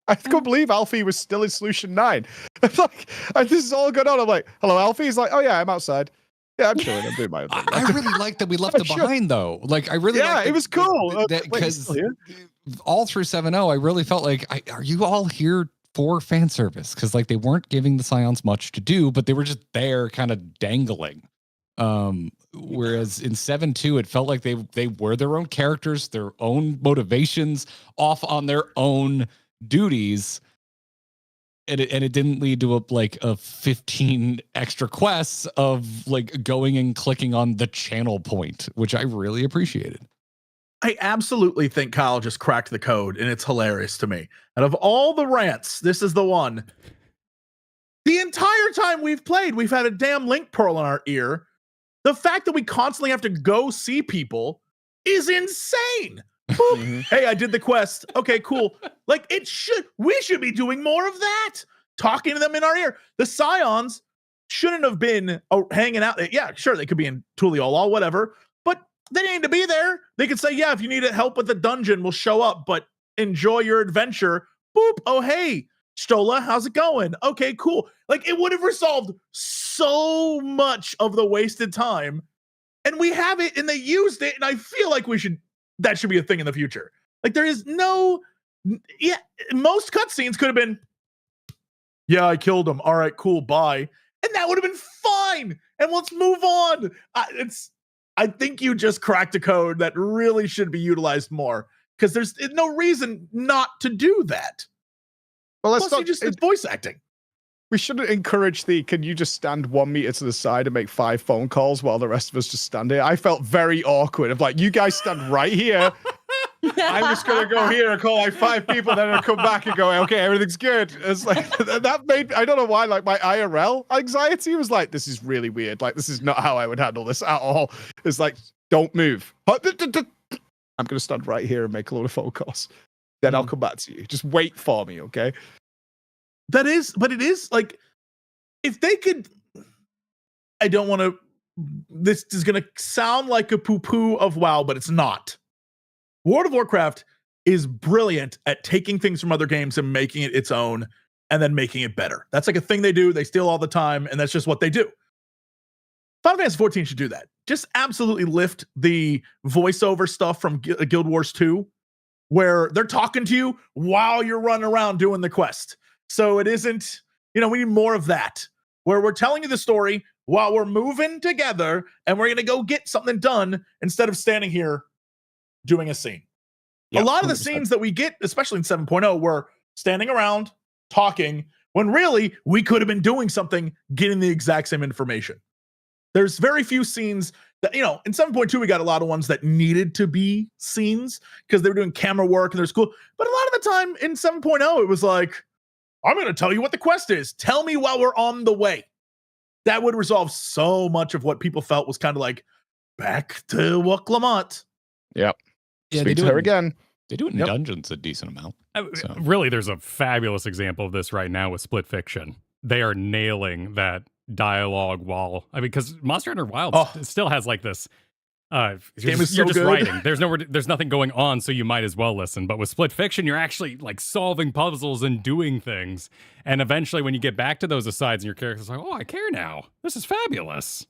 I couldn't believe Alfie was still in Solution 9. I'm like, this is all going on. I'm like, hello, Alfie? He's like, oh yeah, I'm outside. Yeah, I'm chilling. I'm doing my own thing. I really like that we left it behind, though. Like, I really it was cool. Because all through 7.0, I really felt like, are you all here for fan service? Because like they weren't giving the Scions much to do, but they were just there kind of dangling. Whereas in 7.2, it felt like they were their own characters, their own motivations, off on their own duties, and it didn't lead to a 15 extra quests of like going and clicking on the channel point, which I really appreciated. I absolutely think Kyle just cracked the code, and it's hilarious to me. Out of all the rants, this is the one. The entire time we've played, we've had a damn link pearl in our ear. The fact that we constantly have to go see people is insane. Hey, I did the quest. Okay, cool. Like we should be doing more of that. Talking to them in our ear. The Scions shouldn't have been hanging out. Yeah, sure, they could be in Tuliol, whatever, but they didn't need to be there. They could say, yeah, if you need help with the dungeon, we'll show up, but enjoy your adventure. Boop. Oh, hey, Stola, how's it going? Okay, cool. Like, it would have resolved so much of the wasted time, and we have it, and they used it, and I feel like that should be a thing in the future. Like, there is most cutscenes could have been, yeah, I killed him. All right, cool, bye. And that would have been fine. And let's move on. I think you just cracked a code that really should be utilized more, because there's no reason not to do that. Well, it's voice acting. We shouldn't encourage can you just stand 1 meter to the side and make 5 phone calls while the rest of us just stand here? I felt very awkward of like, you guys stand right here. I'm just going to go here and call like 5 people, then I'll come back and go, okay, everything's good. It's like, that made, I don't know why, like my IRL anxiety was like, this is really weird. Like, this is not how I would handle this at all. It's like, don't move. I'm going to stand right here and make a load of phone calls. Then I'll come back to you. Just wait for me, okay? But it is like, if they could, I don't want to, this is going to sound like a poo-poo of WoW, but it's not. World of Warcraft is brilliant at taking things from other games and making it its own, and then making it better. That's like a thing they do. They steal all the time, and that's just what they do. Final Fantasy XIV should do that. Just absolutely lift the voiceover stuff from Guild Wars 2, where they're talking to you while you're running around doing the quest. So it isn't, we need more of that, where we're telling you the story while we're moving together and we're going to go get something done instead of standing here doing a scene. Yep, a lot of the 100%. scenes that we get, especially in 7.0, we're standing around talking when really we could have been doing something, getting the exact same information. There's very few scenes that, in 7.2, we got a lot of ones that needed to be scenes because they were doing camera work and there's cool. But a lot of the time in 7.0, it was like, I'm going to tell you what the quest is. Tell me while we're on the way. That would resolve so much of what people felt was kind of like back to Wuklamont. Yep. Yeah, Speak to her again. They do it in Yep. dungeons a decent amount. So. Really, there's a fabulous example of this right now with Split Fiction. They are nailing that dialogue wall. Because Monster Hunter Wilds still has like this. You're just good. writing. There's nothing going on, so you might as well listen. But with Split Fiction, you're actually like solving puzzles and doing things. And eventually, when you get back to those asides, and your character's like, "Oh, I care now. This is fabulous."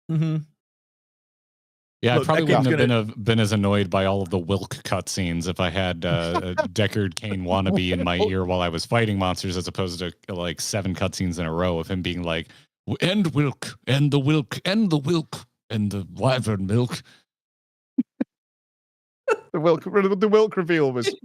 Mm-hmm. Yeah, Look, I probably that wouldn't game's have been as annoyed by all of the Wilk cutscenes if I had a Deckard Cain wannabe in my ear while I was fighting monsters, as opposed to like 7 cutscenes in a row of him being like, "And Wilk, and the Wilk, and the Wilk, and the wyvern milk." The Wilk reveal was.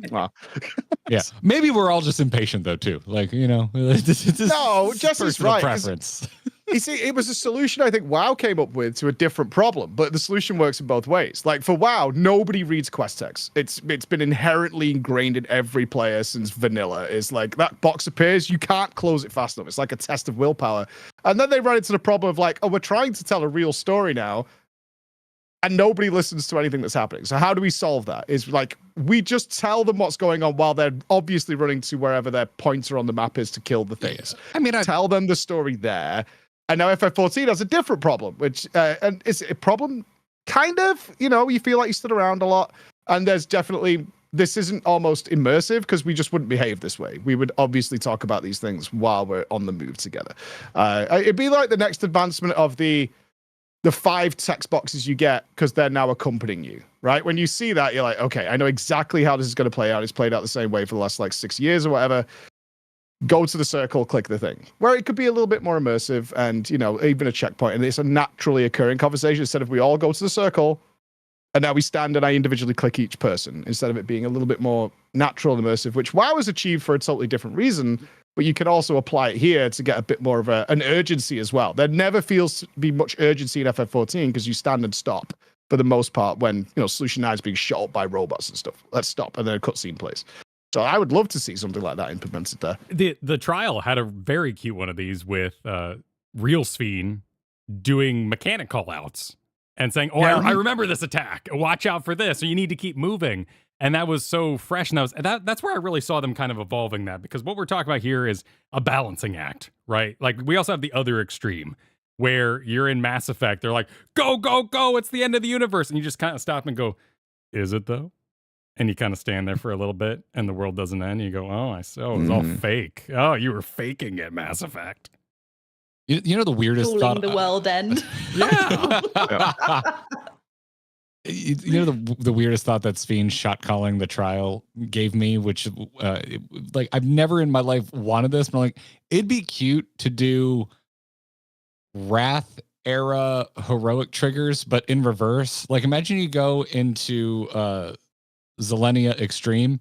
Yeah, maybe we're all just impatient though too. Like No, Jesse's personal right, 'cause- preference. You see, it was a solution I think WoW came up with to a different problem, but the solution works in both ways. Like for WoW, nobody reads quest text. It's been inherently ingrained in every player since vanilla. It's like that box appears, you can't close it fast enough. It's like a test of willpower. And then they run into the problem of like, oh, we're trying to tell a real story now, and nobody listens to anything that's happening. So how do we solve that? Is like we just tell them what's going on while they're obviously running to wherever their pointer on the map is to kill the things. Yeah. I mean, tell them the story there. And now FF14 has a different problem, which and is it a problem? Kind of, you feel like you stood around a lot, and there's definitely this isn't almost immersive because we just wouldn't behave this way. We would obviously talk about these things while we're on the move together. It'd be like the next advancement of the 5 text boxes you get because they're now accompanying you, right? When you see that, you're like, okay, I know exactly how this is going to play out. It's played out the same way for the last like 6 years or whatever. Go to the circle, click the thing. Where it could be a little bit more immersive and, even a checkpoint. And it's a naturally occurring conversation instead of we all go to the circle and now we stand and I individually click each person instead of it being a little bit more natural and immersive, which WoW has achieved for a totally different reason. But you can also apply it here to get a bit more of an urgency as well. There never feels to be much urgency in FF14 because you stand and stop for the most part when, Solution 9 is being shot up by robots and stuff. Let's stop. And then a cutscene plays. So I would love to see something like that implemented there. The trial had a very cute one of these with Real Sphene doing mechanic callouts and saying, "Oh, I remember this attack. Watch out for this. Or you need to keep moving." And that was so fresh. And that's where I really saw them kind of evolving that, because what we're talking about here is a balancing act, right? Like we also have the other extreme where you're in Mass Effect. They're like, "Go, go, go. It's the end of the universe." And you just kind of stop and go, "Is it though?" And you kind of stand there for a little bit and the world doesn't end. You go, "Oh, I saw it was all fake. Oh, you were faking it, Mass Effect." The weirdest Calling thought. the world end. Yeah. The weirdest thought that Sphene shot calling the trial gave me, which I've never in my life wanted this, but it'd be cute to do Wrath era heroic triggers, but in reverse. Like imagine you go into Zelenia Extreme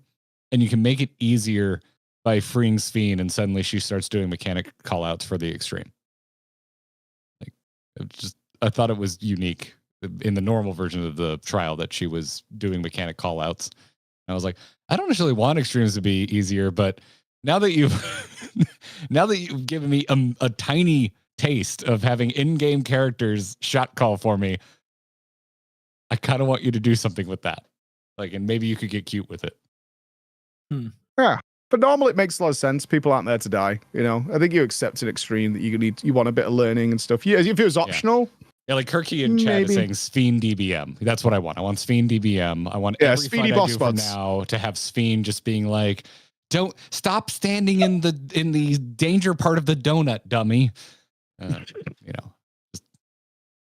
and you can make it easier by freeing Sphene and suddenly she starts doing mechanic callouts for the Extreme. I thought it was unique in the normal version of the trial that she was doing mechanic callouts. I was like, I don't actually want Extremes to be easier, but now that you've given me a tiny taste of having in-game characters shot call for me, I kind of want you to do something with that. And maybe you could get cute with it. Yeah. But normally it makes a lot of sense. People aren't there to die. I think you accept an extreme that you want a bit of learning and stuff. Yeah, if it was optional. Yeah, like Kirky in chat is saying Sphene DBM. That's what I want. I want Sphene DBM. I want every fight I do from now to have Sphene just being like, "Don't stop standing in the danger part of the donut, dummy."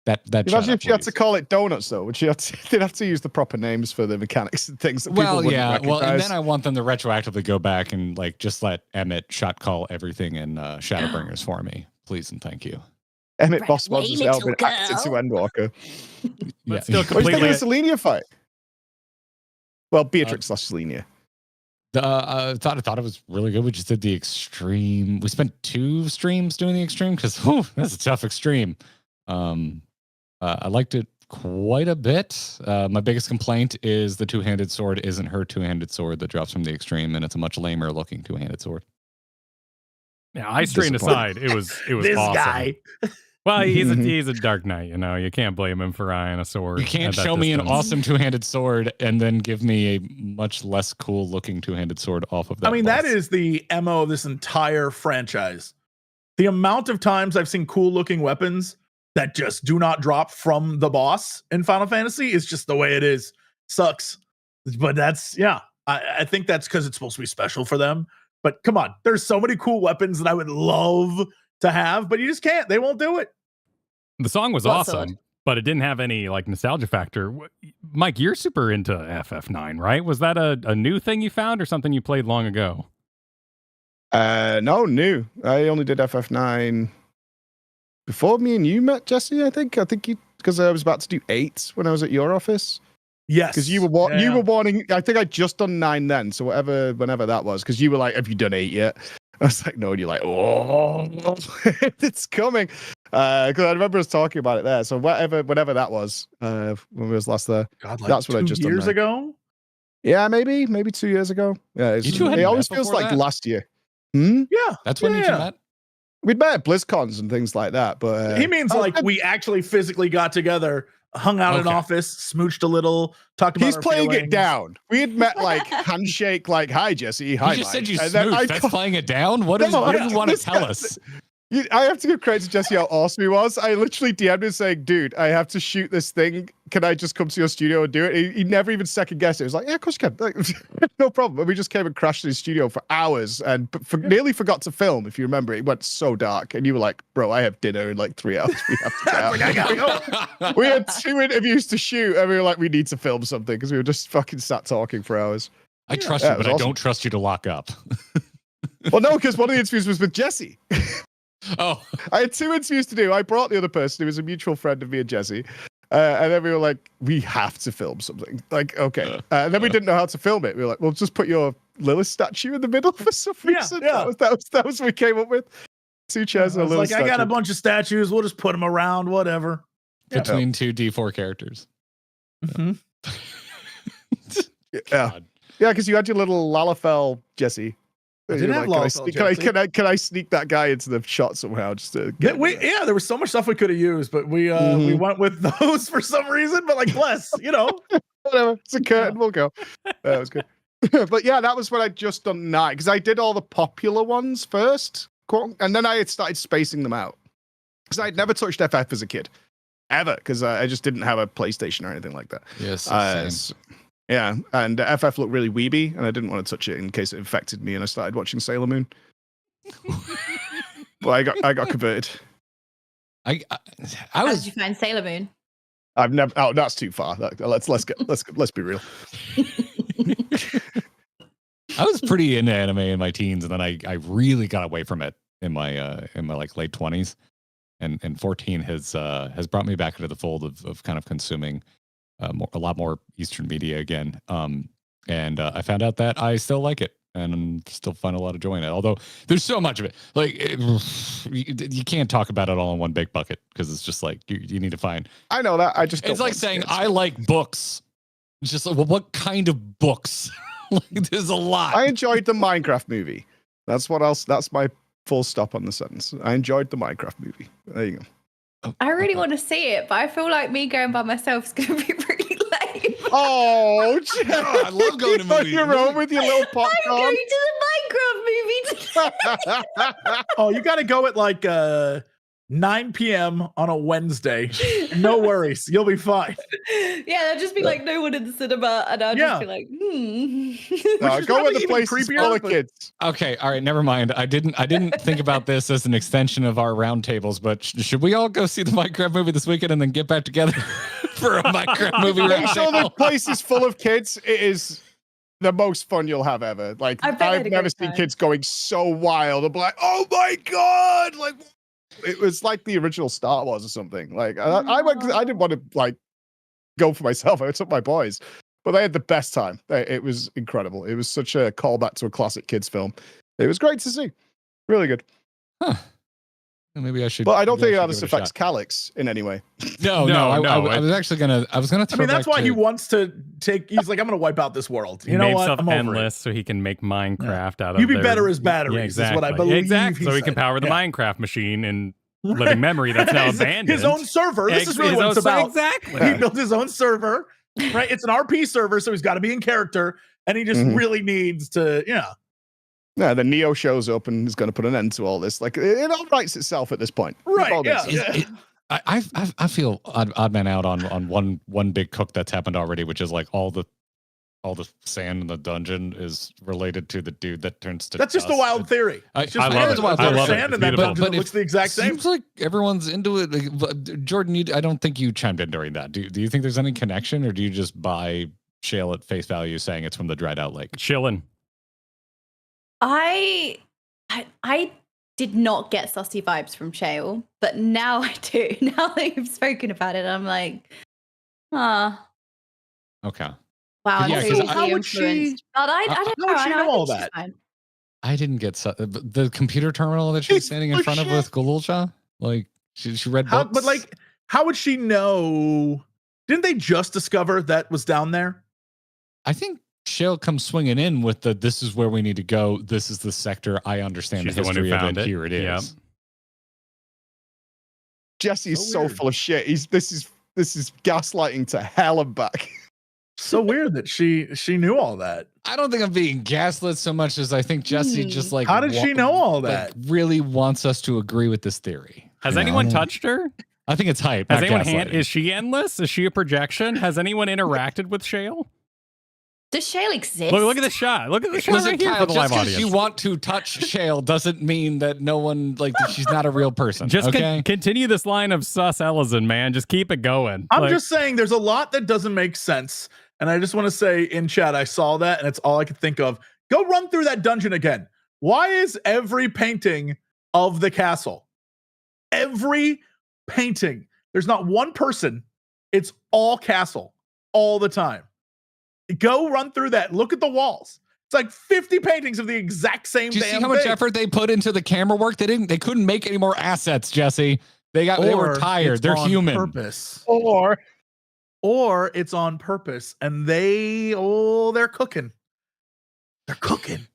Imagine if you had to call it donuts, though. Would you have to, they'd have to use the proper names for the mechanics and things that people wouldn't recognize. Well, and then I want them to retroactively go back and like just let Emmett shot call everything in Shadowbringers for me, please and thank you. Emmett Boss Mods has now been acted to Endwalker. Yeah. Still What do you think completely. of the Selenia fight? Well, Beatrix / Selenia. I thought it was really good. We just did the extreme. We spent 2 streams doing the extreme because that's a tough extreme. I liked it quite a bit. My biggest complaint is the two-handed sword isn't her two-handed sword that drops from the extreme, and it's a much lamer looking two-handed sword. Yeah, I straightened aside. It was This awesome. guy. Well, he's a Dark Knight. You know, you can't blame him for eyeing a sword. You can't at that show me an distance. awesome two-handed sword and then give me a much less cool looking two-handed sword off of that. I mean, boss. that is the MO of this entire franchise. The amount of times I've seen cool looking weapons that just do not drop from the boss in Final Fantasy is just the way it is. Sucks. But that's, yeah, I think that's because it's supposed to be special for them. But come on, there's so many cool weapons that I would love to have, but you just can't. They won't do it. The song was What awesome, sword? but it didn't have any like nostalgia factor. Mike, you're super into FF9, right? Was that a new thing you found or something you played long ago? No, new. I only did FF9 before me and you met, Jesse. I think you, because I was about to do 8 when I was at your office. Yes. Because you were warning. I think I just done 9 then. So whenever that was, because you were like, "Have you done 8 yet?" I was like, "No," and you're like, "Oh, it's coming." Because I remember us talking about it there. So whenever that was, when we was last there. God, like That's what I 2 just done years now. ago. Yeah, maybe 2 years ago. Yeah, You two hadn't it always met feels before like that? last year. Hmm? Yeah, That's when you two yeah. met? We'd met at BlizzCons and things like that, but He means like we actually physically got together, hung out in Okay. office, smooched a little, talked about he's our playing feelings. it down. We had met like handshake, like "Hi Jesse, hi." You just said Mike." you And then smooched. That's playing it down? What do you want to tell us? I have to give credit to Jesse how awesome he was. I literally DM'd him saying, "Dude, I have to shoot this thing. Can I just come to your studio and do it?" He never even second guessed it. He was like, "Yeah, of course you can." Like, no problem. And we just came and crashed in his studio for hours and nearly forgot to film. If you remember, it went so dark, and you were like, "Bro, I have dinner in like 3 hours. We have to get out." Like, I gotta go. We had 2 interviews to shoot, and we were like, "We need to film something," because we were just fucking sat talking for hours. I trust Yeah, you, it but was I awesome. don't trust you to lock up. Well, no, because one of the interviews was with Jesse. Oh, I had 2 interviews to do. I brought the other person who was a mutual friend of me and Jesse. And then we were like, "We have to film something." Like, okay. And then we didn't know how to film it. We were like, "Well, just put your Lilith statue in the middle for some Yeah, reason." yeah. That was what we came up with. 2 chairs I and a was Lilith like, I got a statue. bunch of statues. We'll just put them around, whatever. between 2 D4 characters. Mhm. Yeah, God. yeah, because you had your little Lalafell Jesse. I And did you're have like, Lalafell can I Jesse. can I sneak that guy into the shot somehow? Just to get him in there? Yeah, there was so much stuff we could have used, but we Mhm. went with those for some reason. But like, bless, you know. Whatever. It's a curtain. We'll go. That was good. But yeah, that was when I just done 9 because I did all the popular ones first, and then I had started spacing them out because I'd never touched FF as a kid, ever, because I just didn't have a PlayStation or anything like that. Yes. Yeah, and FF looked really weeby, and I didn't want to touch it in case it infected me, and I started watching Sailor Moon. But I got converted. I How was did you find Sailor Moon? I've never. Oh, that's too far. Let's be real. I was pretty into anime in my teens, and then I really got away from it in my like late 20s, and 14 has brought me back into the fold of kind of consuming a lot more Eastern media again. And I found out that I still like it and still find a lot of joy in it. Although there's so much of it, like you can't talk about it all in one big bucket because it's just like you need to find. I know that. I just. It's don't like want saying kids. I like books. It's just like, well, what kind of books? Like, there's a lot. I enjoyed the Minecraft movie. That's what else. That's my full stop on the sentence. I enjoyed the Minecraft movie. There you go. I really want to see it, but I feel like me going by myself is going to be really lame. Oh, I love going to movies. You're home with your little I'm popcorn. going to the Minecraft movie today. Oh, you got to go at like 9 p.m. on a Wednesday. No worries. You'll be fine. Yeah, there'd just be like no one in the cinema, and I'd just be like, Go with the place full of kids. Okay, all right, never mind. I didn't think about this as an extension of our roundtables, but should we all go see the Minecraft movie this weekend and then get back together for a Minecraft movie Make sure the roundtable? place is full of kids. It is the most fun you'll have ever. Like I've never seen kids going so wild. I'm like, oh my god! Like it was like the original Star Wars or something. Like I didn't want to like go for myself. I took my boys, but they had the best time. It was incredible. It was such a callback to a classic kids film. It was great to see. Really good. Huh. Maybe I should. But I don't think maybe I this should give it a affects Calyx in any way. No. I was actually gonna. I was gonna throw. I mean, that's back why to, he wants to take. He's like, I'm gonna wipe out this world. You know made what? stuff I'm over endless it. so he can make Minecraft out of. You be their- better as batteries. Yeah, exactly. Is what I believe. Exactly. So he can said. power the Minecraft machine and living memory that's now abandoned. His own server. This is really His what own it's about. Exactly. He built his own server, right? It's an RP server, so he's got to be in character, and he just really needs to, Yeah, the Neo shows up and is going to put an end to all this. Like it all writes itself at this point. Right? All Yeah. this. I feel odd man out on one big cook that's happened already, which is like all the sand in the dungeon is related to the dude that turns to. That's just a dust. wild theory. I Just love there's it. I there's love it. sand It's in that beautiful. dungeon that looks the exact same. Seems like everyone's into it. Like, Jordan, I don't think you chimed in during that. Do you think there's any connection, or do you just buy shale at face value, saying it's from the dried out lake? Chilling. I did not get sussy vibes from Shale, but now I do. Now that you've spoken about it, I'm like, Okay. wow, But yeah, I'm 'cause totally how would she- influenced. But I don't how know. would she know all think she's that? fine. I didn't get the computer terminal that she was standing in front of with Golulcha. Like she read books. But like, how would she know? Didn't they just discover that was down there? I think Shale comes swinging in with this is where we need to go. This is the sector. I understand She's the the one who history of found it. it. Here it is. Yep. Jesse is so weird. full of shit. This is gaslighting to hell and back. So weird that she knew all that. I don't think I'm being gaslit so much as I think Jesse just like. How did she know all that? Really wants us to agree with this theory. Has anyone touched her? I think it's hype. Has not anyone gaslighting. is she endless? Is she a projection? Has anyone interacted with Shale? Does Shale exist? Look at the shot. Look at the shot Listen, right here Kyle, for the just live because audience. you want to touch Shale doesn't mean that no one like that she's not a real person. Just okay. continue this line of sus Ellison, man. Just keep it going. I'm Like, just saying there's a lot that doesn't make sense. And I just want to say in chat, I saw that and it's all I could think of. Go run through that dungeon again. Why is every painting of the castle? Every painting. There's not one person. It's all castle all the time. Go run through that. Look at the walls. It's like 50 paintings of the exact same Do you damn see how much thing. effort they put into the camera work? They couldn't make any more assets, Jesse. They were Or tired. it's They're on human. Purpose. Or It's on purpose. And they're cooking. They're cooking.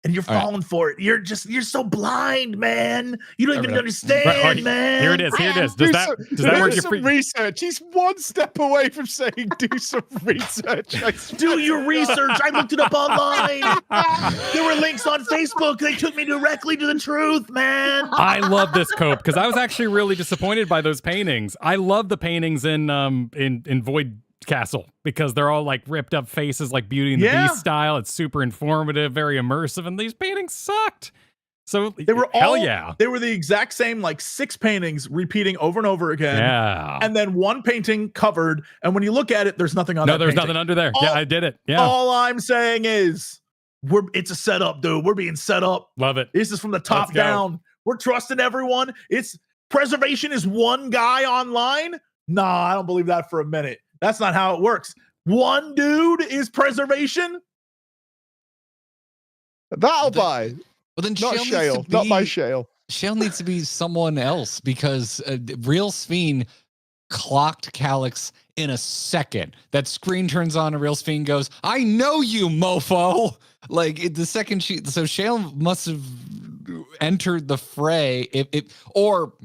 And you're All right. falling for it. You're so blind, man. You don't even Right. understand, Right, man. here it is. Here it is. Does that work? Your some research? He's one step away from saying do some research. Do your research. I looked it up online. There were links on Facebook. They took me directly to the truth, man. I love this cope because I was actually really disappointed by those paintings. I love the paintings in Void Castle because they're all like ripped up faces, like Beauty and the Yeah. Beast style. It's super informative, very immersive, and these paintings sucked. So They were hell all yeah, They were the exact same, like 6 paintings repeating over and over again. yeah. And then one painting covered. And when you look at it, there's nothing on No, that there's painting. nothing under there. All- Yeah, I did it. Yeah, All I'm saying is it's a setup, dude. We're being set up. love it. This is from the top Let's go. down. We're trusting everyone. It's preservation is one guy online. Nah, I don't believe that for a minute. That's not how it works. One dude is preservation. that'll buy. Well, then Not Shale needs Shale. to Not my be- Shale. Shale needs to be someone else because Real Sphene clocked Calyx in a second. That screen turns on and Real Sphene goes, "I know you, mofo." Like the second so Shale must have entered the fray.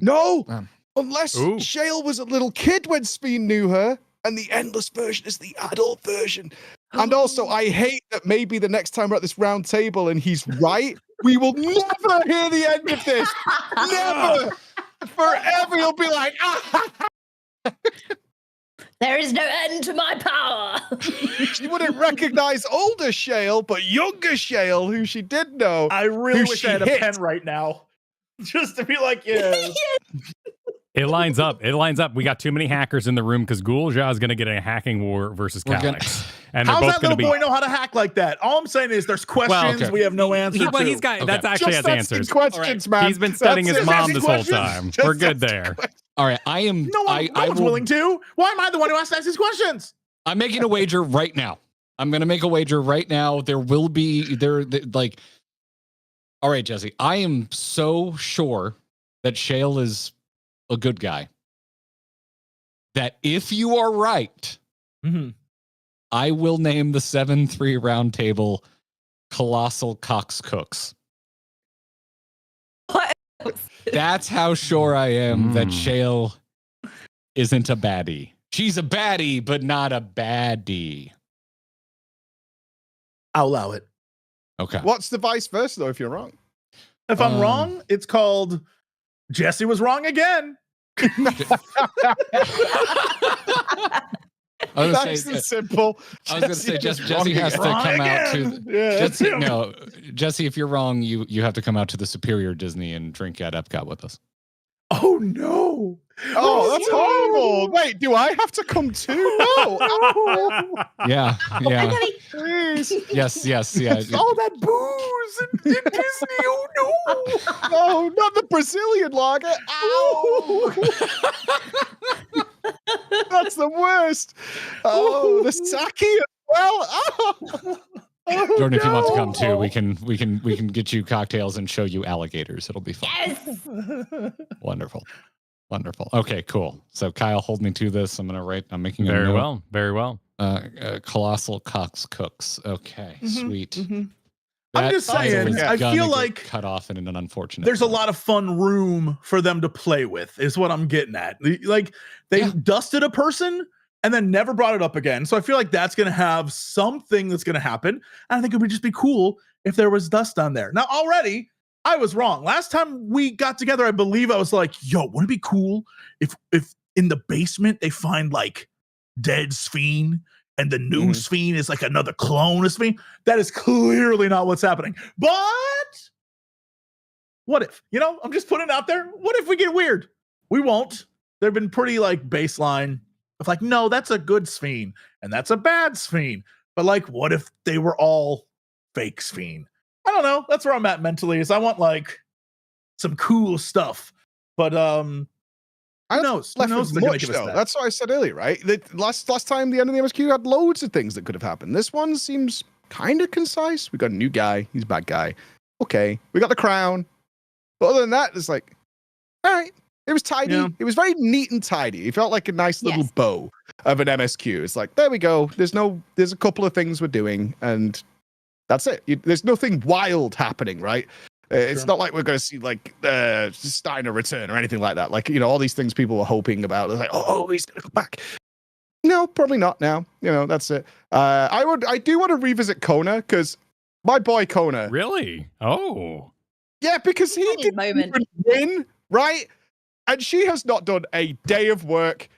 No, Um, unless Ooh. Shale was a little kid when Speen knew her, and the endless version is the adult version. And also, I hate that maybe the next time we're at this round table and he's right, we will never hear the end of this. Never. Forever you'll be like, There is no end to my power. She wouldn't recognize older Shale, but younger Shale, who she did know. I really Who wish she I had a hit. pen right now. Just to be like, yeah. It lines up. It lines up. We got too many hackers in the room because Ghoul-Ja is going to get a hacking war versus Calyx. And they're How's both that going little to be. boy know how to hack like that? All I'm saying is there's questions okay. we have no answer Well, to. he's got. Okay. That's actually Just has asking answers. questions, man. He's been studying That's his it. mom Asking this whole questions? time. Just We're good asking there. questions. All right, I am. no one, no one's willing to. Why am I the one who has to ask these questions? I'm making a wager right now. I'm going to make a wager right now. There will be like. All right, Jesse. I am so sure that Shale is a good guy. That if you are right, I will name the 7-3 Roundtable Colossal Cox Cooks. What? That's how sure I am that Shale isn't a baddie. She's a baddie, but not a baddie. I'll allow it. Okay. What's the vice versa, though, if you're wrong? If I'm wrong, it's called Jesse was wrong again. I was Nice gonna and say, simple. I was going to say Jesse has to Wrong come out to. again. Yeah, that's Jesse, him. no, Jesse, if you're wrong, you have to come out to the Superior Disney and drink at Epcot with us. Oh no. Oh, that's horrible. Wait, do I have to come too? No. Oh, Yeah, yeah, please. yes, yeah. All that booze in Disney. Oh no. No, not the Brazilian lager. Ow. That's the worst. Oh, the sake as well. Oh. Jordan, if you want to come too, we can get you cocktails and show you alligators. It'll be fun. Yes. Wonderful. Okay, cool. So Kyle, hold me to this. I'm making a Very note. well. Colossal Cox Cooks. Okay, sweet. I'm just That saying, is I gonna feel get like cut off in an unfortunate. there's a way. lot of fun room for them to play with, is what I'm getting at. Like they dusted a person and then never brought it up again. So I feel like that's going to have something that's going to happen. And I think it would just be cool if there was dust on there. Now, already, I was wrong. Last time we got together, I believe I was like, yo, wouldn't it be cool if in the basement they find like dead Sphene and the new Sphene is like another clone of Sphene? That is clearly not what's happening. But what if? You know, I'm just putting it out there. What if we get weird? We won't. They've been pretty like baseline of like, no, that's a good Sphene and that's a bad Sphene. But like, what if they were all fake Sphene? I don't know. That's where I'm at mentally. Is I want like some cool stuff. But who knows? Who Left knows? with They're gonna much, give us though. that. That's what I said earlier, right? Last time the end of the MSQ had loads of things that could have happened. This one seems kind of concise. We got a new guy. He's a bad guy. Okay. We got the crown. But other than that, it's like, all right. It was tidy. Yeah. It was very neat and tidy. It felt like a nice little Yes. bow of an MSQ. It's like, there we go. There's a couple of things we're doing, and that's it. There's nothing wild happening, right? It's Sure. not like we're going to see like Steiner return or anything like that. Like, you know, all these things people were hoping about. They're like, oh, he's going to come back. No, probably not now. You know, that's it. I do want to revisit Kona, because my boy Kona. Really? Oh. Yeah, because he Funny didn't moment. even win, right? And she has not done a day of work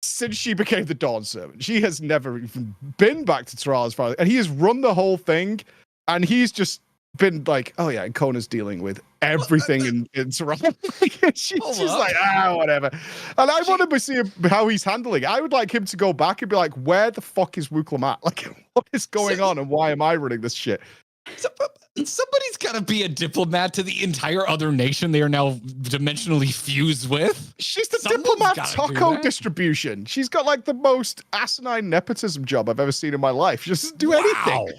since she became the Dawn Servant. She has never even been back to Tral as far as, and he has run the whole thing, and he's just been like, oh yeah, and Kona's dealing with everything in Tral. She's just like, whatever. And I want to see how he's handling it. I would like him to go back and be like, where the fuck is Wuklamat? Like, what is going on, and why am I running this shit? Somebody's got to be a diplomat to the entire other nation they are now dimensionally fused with. She's the Someone's diplomat gotta do taco that. distribution. She's got like the most asinine nepotism job I've ever seen in my life. She doesn't do anything.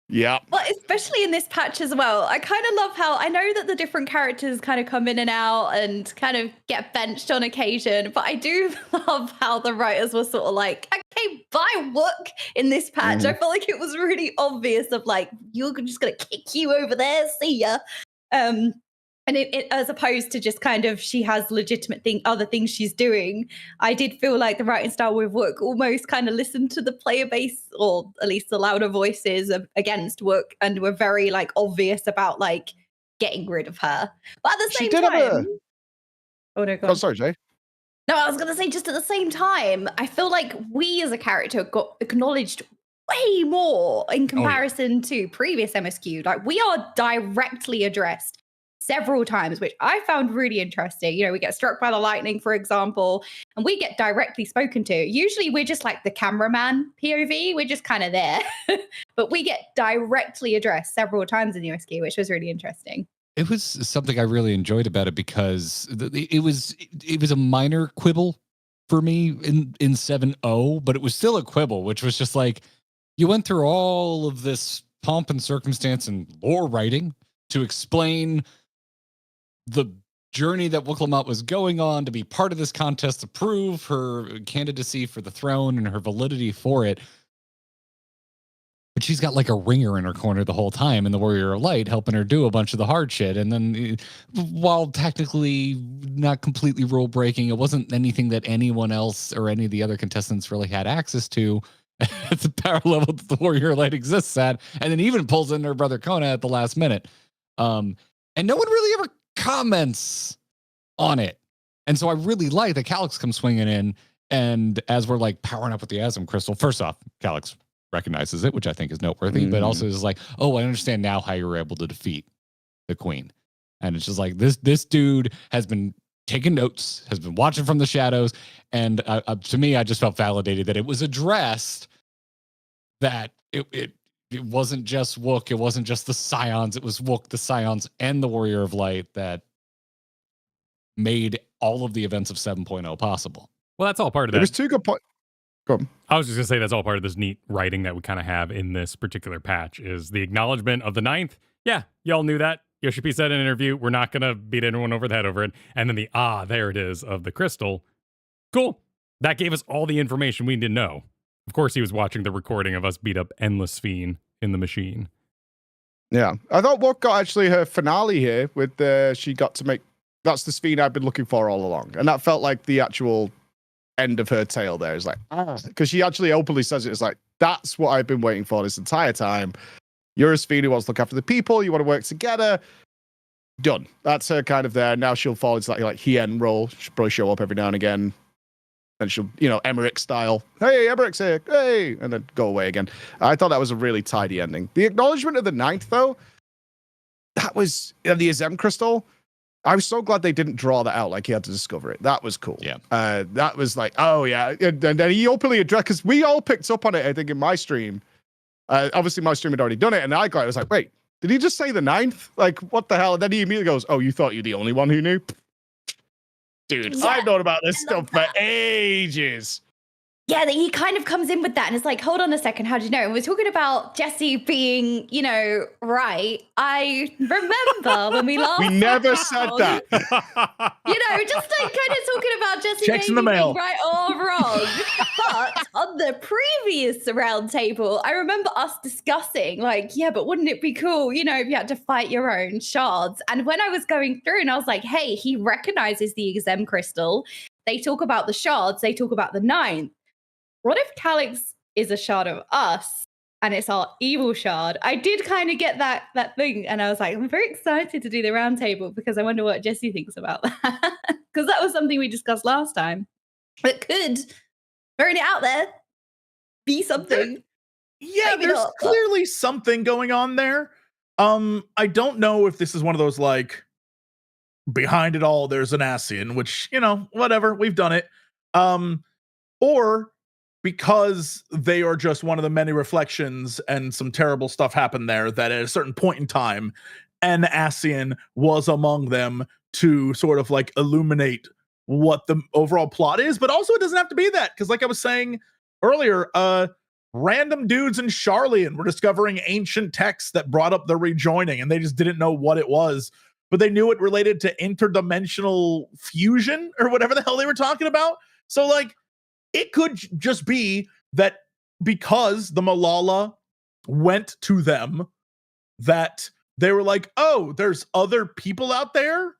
Yeah. Well, especially in this patch as well. I kind of love how I know that the different characters kind of come in and out and kind of get benched on occasion, but I do love how the writers were sort of like, okay, bye, Wook, in this patch. I felt like it was really obvious of like, you're just going to kick you over there, see ya. And it as opposed to just kind of she has legitimate other things she's doing. I did feel like the writing style with Wook almost kind of listened to the player base, or at least the louder voices against Wook, and were very like obvious about like getting rid of her. But at the She same did have time, Oh no, go Oh, on. sorry, Jay. No, I was going to say, just at the same time, I feel like we as a character got acknowledged way more in comparison to previous MSQ. Like, we are directly addressed several times, which I found really interesting. You know, we get struck by the lightning, for example, and we get directly spoken to. Usually we're just like the cameraman POV. We're just kind of there. But we get directly addressed several times in the MSQ, which was really interesting. It was something I really enjoyed about it because it was a minor quibble for me in 7.0, but it was still a quibble, which was just like, you went through all of this pomp and circumstance and lore writing to explain the journey that Wicklemont was going on to be part of this contest to prove her candidacy for the throne and her validity for it. But she's got like a ringer in her corner the whole time in the Warrior of Light, helping her do a bunch of the hard shit. And then while technically not completely rule breaking, it wasn't anything that anyone else or any of the other contestants really had access to at the power level that the Warrior of Light exists at. And then even pulls in her brother Kona at the last minute. And no one really ever comments on it. And so I really like that Calyx comes swinging in. And as we're like powering up with the Asm Crystal, first off, Calyx recognizes it, which I think is noteworthy, but also is like, oh, I understand now how you were able to defeat the queen. And it's just like, this dude has been taking notes, has been watching from the shadows. And to me, I just felt validated that it was addressed, that it wasn't just Wook, it wasn't just the Scions, it was Wook, the Scions, and the Warrior of Light that made all of the events of 7.0 possible. Well, that's all part of that. There was two good points. I was just going to say that's all part of this neat writing that we kind of have in this particular patch is the acknowledgement of the 9th. Yeah, y'all knew that. Yoshi P said in an interview, we're not going to beat anyone over the head over it. And then the, there it is, of the crystal. Cool. That gave us all the information we need to know. Of course, he was watching the recording of us beat up Endless Fiend in the machine. Yeah. I thought what got actually her finale here with she got to make, that's the Sphene I've been looking for all along. And that felt like the actual end of her tale there. Is like, because she actually openly says it. It's like, that's what I've been waiting for this entire time. You're a Sphene who wants to look after the people. You want to work together. Done. That's her kind of there. Now she'll fall into that like Hien role. She'll probably show up every now and again. And she'll, Emmerich style. Hey, Emmerich's here. Hey. And then go away again. I thought that was a really tidy ending. The acknowledgement of the 9th, though, that was the Asm Crystal. I was so glad they didn't draw that out like he had to discover it. That was cool. Yeah. That was like, oh, yeah. And then he openly addressed, because we all picked up on it, I think, in my stream. Obviously, my stream had already done it, and I was like, wait, did he just say the 9th? Like, what the hell? And then he immediately goes, oh, you thought you're the only one who knew? Dude, yeah, I've known about this stuff for ages. Yeah, he kind of comes in with that, and it's like, hold on a second, how do you know? And we're talking about Jesse being, right. I remember when we last we never said that. Just like kind of talking about Jesse Checks in the mail. being right or wrong. But on the previous roundtable, I remember us discussing, like, yeah, but wouldn't it be cool, if you had to fight your own shards? And when I was going through, and I was like, hey, he recognizes the Asm Crystal. They talk about the shards. They talk about the 9th. What if Calyx is a shard of us and it's our evil shard? I did kind of get that thing, and I was like, I'm very excited to do the roundtable because I wonder what Jesse thinks about that. Because that was something we discussed last time. It could, throwing it out there, be something. Yeah, Maybe there's not, but clearly something going on there. I don't know if this is one of those like behind it all there's an Ascian, which, whatever, we've done it. Or because they are just one of the many reflections and some terrible stuff happened there, that at a certain point in time, an Ascian was among them to sort of like illuminate what the overall plot is. But also it doesn't have to be that, because like I was saying earlier, random dudes in Charlian were discovering ancient texts that brought up the rejoining, and they just didn't know what it was, but they knew it related to interdimensional fusion or whatever the hell they were talking about. So like, it could just be that because the Malala went to them, that they were like, oh, there's other people out there?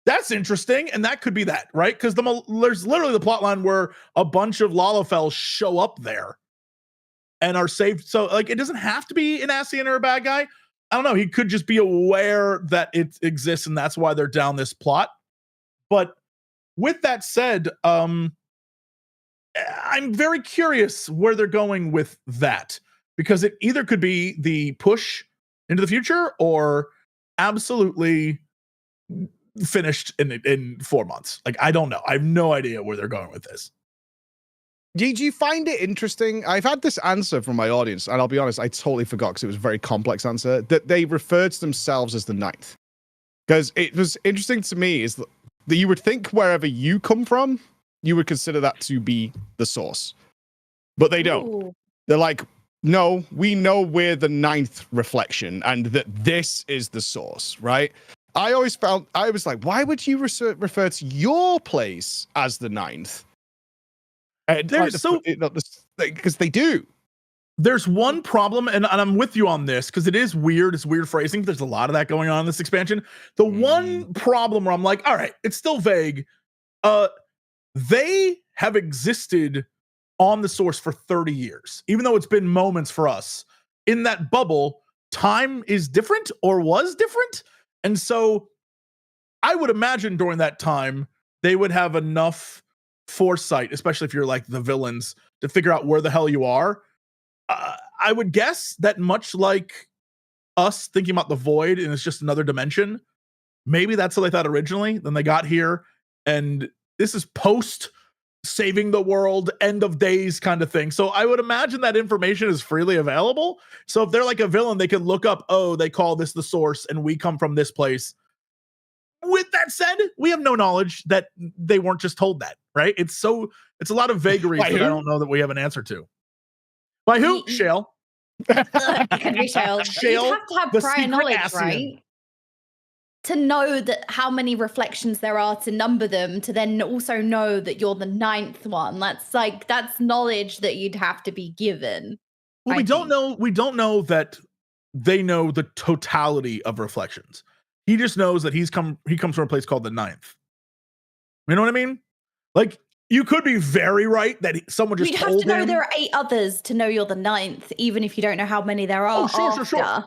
That's interesting. And that could be that, right? Because there's literally the plot line where a bunch of Lalafell show up there and are saved. So like, it doesn't have to be an Ascian or a bad guy. I don't know. He could just be aware that it exists, and that's why they're down this plot. But with that said, I'm very curious where they're going with that, because it either could be the push into the future or absolutely finished in 4 months. Like, I don't know. I have no idea where they're going with this. Do you find it interesting? I've had this answer from my audience, and I'll be honest, I totally forgot because it was a very complex answer, that they referred to themselves as the ninth. Because it was interesting to me is that you would think wherever you come from, you would consider that to be the source. But they don't. Ooh. They're like, no, we know we're the ninth reflection and that this is the source, right? I always felt, I was like, why would you refer to your place as the ninth? Because they do. There's one problem, and I'm with you on this, because it is weird. It's weird phrasing. There's a lot of that going on in this expansion. The one problem where I'm like, all right, it's still vague. They have existed on the source for 30 years, even though it's been moments for us. In that bubble, time is different or was different. And so I would imagine during that time, they would have enough foresight, especially if you're like the villains, to figure out where the hell you are. I would guess that much like us thinking about the void and it's just another dimension, maybe that's what they thought originally. Then they got here, and this is post saving the world, end of days kind of thing. So I would imagine that information is freely available. So if they're like a villain, they can look up, oh, they call this the source and we come from this place. With that said, we have no knowledge that they weren't just told that, right? It's a lot of vagaries that I don't know that we have an answer to. By who? Shale. It could be Shale. Shale, You have to have the prior secret knowledge, Ascian. right? To know that how many reflections there are, to number them, to then also know that you're the ninth one. That's knowledge that you'd have to be given. Well, we don't know that they know the totality of reflections. He just knows that he comes from a place called the ninth. You know what I mean? Like, you could be very right that someone just You'd told have to know him. there are 8 others to know you're the ninth, even if you don't know how many there are. Oh, sure.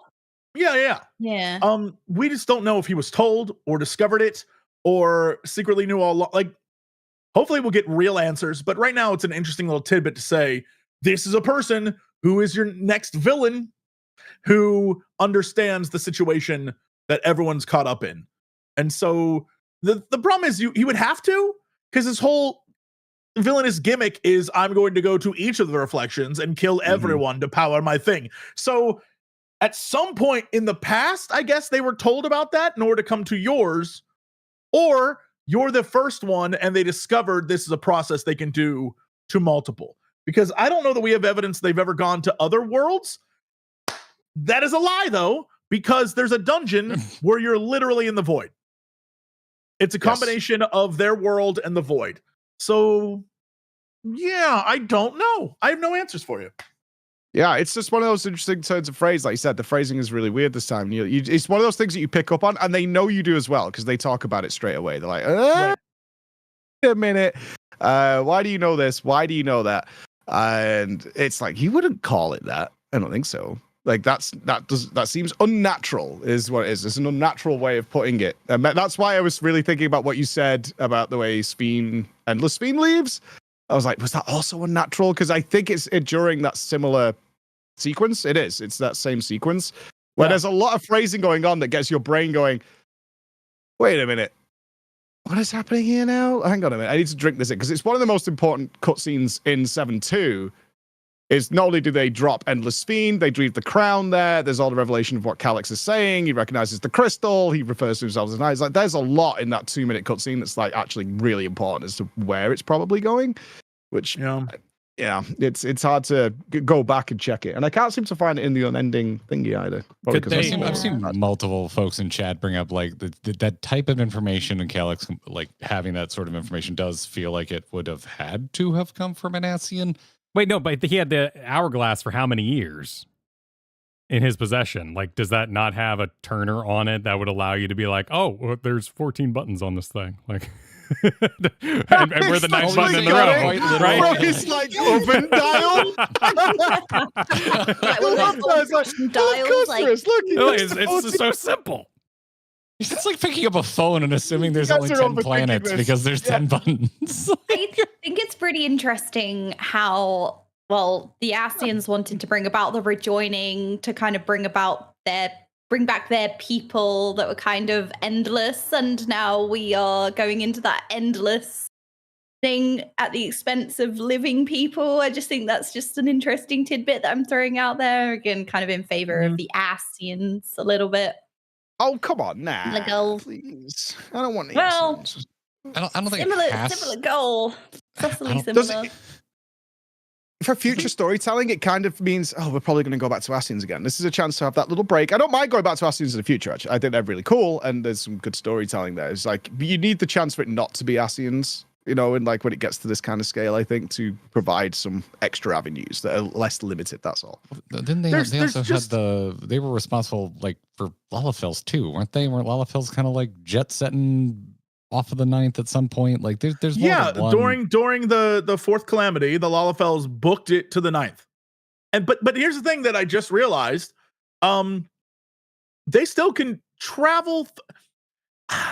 Yeah. We just don't know if he was told or discovered it or secretly knew all along. Like, hopefully we'll get real answers. But right now it's an interesting little tidbit to say, this is a person who is your next villain who understands the situation that everyone's caught up in. And so the problem is he would have to, because his whole villainous gimmick is, I'm going to go to each of the reflections and kill everyone to power my thing. So at some point in the past, I guess they were told about that in order to come to yours, or you're the first one and they discovered this is a process they can do to multiple. Because I don't know that we have evidence they've ever gone to other worlds. That is a lie, though, because there's a dungeon where you're literally in the void. It's a combination of their world and the void. So, yeah, I don't know. I have no answers for you. Yeah, it's just one of those interesting turns of phrase. Like you said, the phrasing is really weird this time. It's one of those things that you pick up on, and they know you do as well, because they talk about it straight away. They're like, wait a minute. Why do you know this? Why do you know that? And it's like, you wouldn't call it that. I don't think so. Like, that seems unnatural is what it is. It's an unnatural way of putting it. And that's why I was really thinking about what you said about the way Endless Fiend leaves. I was like, was that also unnatural? Because I think it's during that similar sequence. It is. It's that same sequence where there's a lot of phrasing going on that gets your brain going, wait a minute. What is happening here now? Hang on a minute. I need to drink this in, because it's one of the most important cutscenes in 7.2. Is not only do they drop Endless Fiend, they leave the crown there. There's all the revelation of what Calyx is saying. He recognizes the crystal. He refers to himself as an eye. It's like, there's a lot in that 2-minute cutscene that's like actually really important as to where it's probably going. Which, it's hard to go back and check it, and I can't seem to find it in the unending thingy either. I've seen multiple folks in chat bring up like that type of information in Calyx, like having that sort of information does feel like it would have had to have come from an Ascian. Wait, no, but he had the hourglass for how many years in his possession? Like, does that not have a turner on it that would allow you to be like, oh, well, there's 14 buttons on this thing? Like, and we're the ninth button in the row, right? It's like open dial. Dials, Look, It's so simple. It's like picking up a phone and assuming there's guys only are 10 overthinking planets this. because there's 10 buttons. I think it's pretty interesting how, well, the Ascians wanted to bring about the rejoining to kind of bring back their people that were kind of endless, and now we are going into that endless thing at the expense of living people. I just think that's just an interesting tidbit that I'm throwing out there. Again, kind of in favor of the Ascians a little bit. Oh, come on, nah. The goal. Please. I don't want the Well, Ascians. I don't think Similar goal. Subtly don't- similar. For future storytelling, it kind of means, we're probably going to go back to Ascians again. This is a chance to have that little break. I don't mind going back to Ascians in the future, actually. I think they're really cool, and there's some good storytelling there. It's like, you need the chance for it not to be Ascians, and like when it gets to this kind of scale, I think, to provide some extra avenues that are less limited, that's all. Then they also had they were responsible like for Lalafels too, weren't they? Weren't Lalafels kind of like jet setting off of the 9th at some point? Like there's more than one. during the fourth calamity, the Lalafels booked it to the 9th. And but here's the thing that I just realized. They still can travel.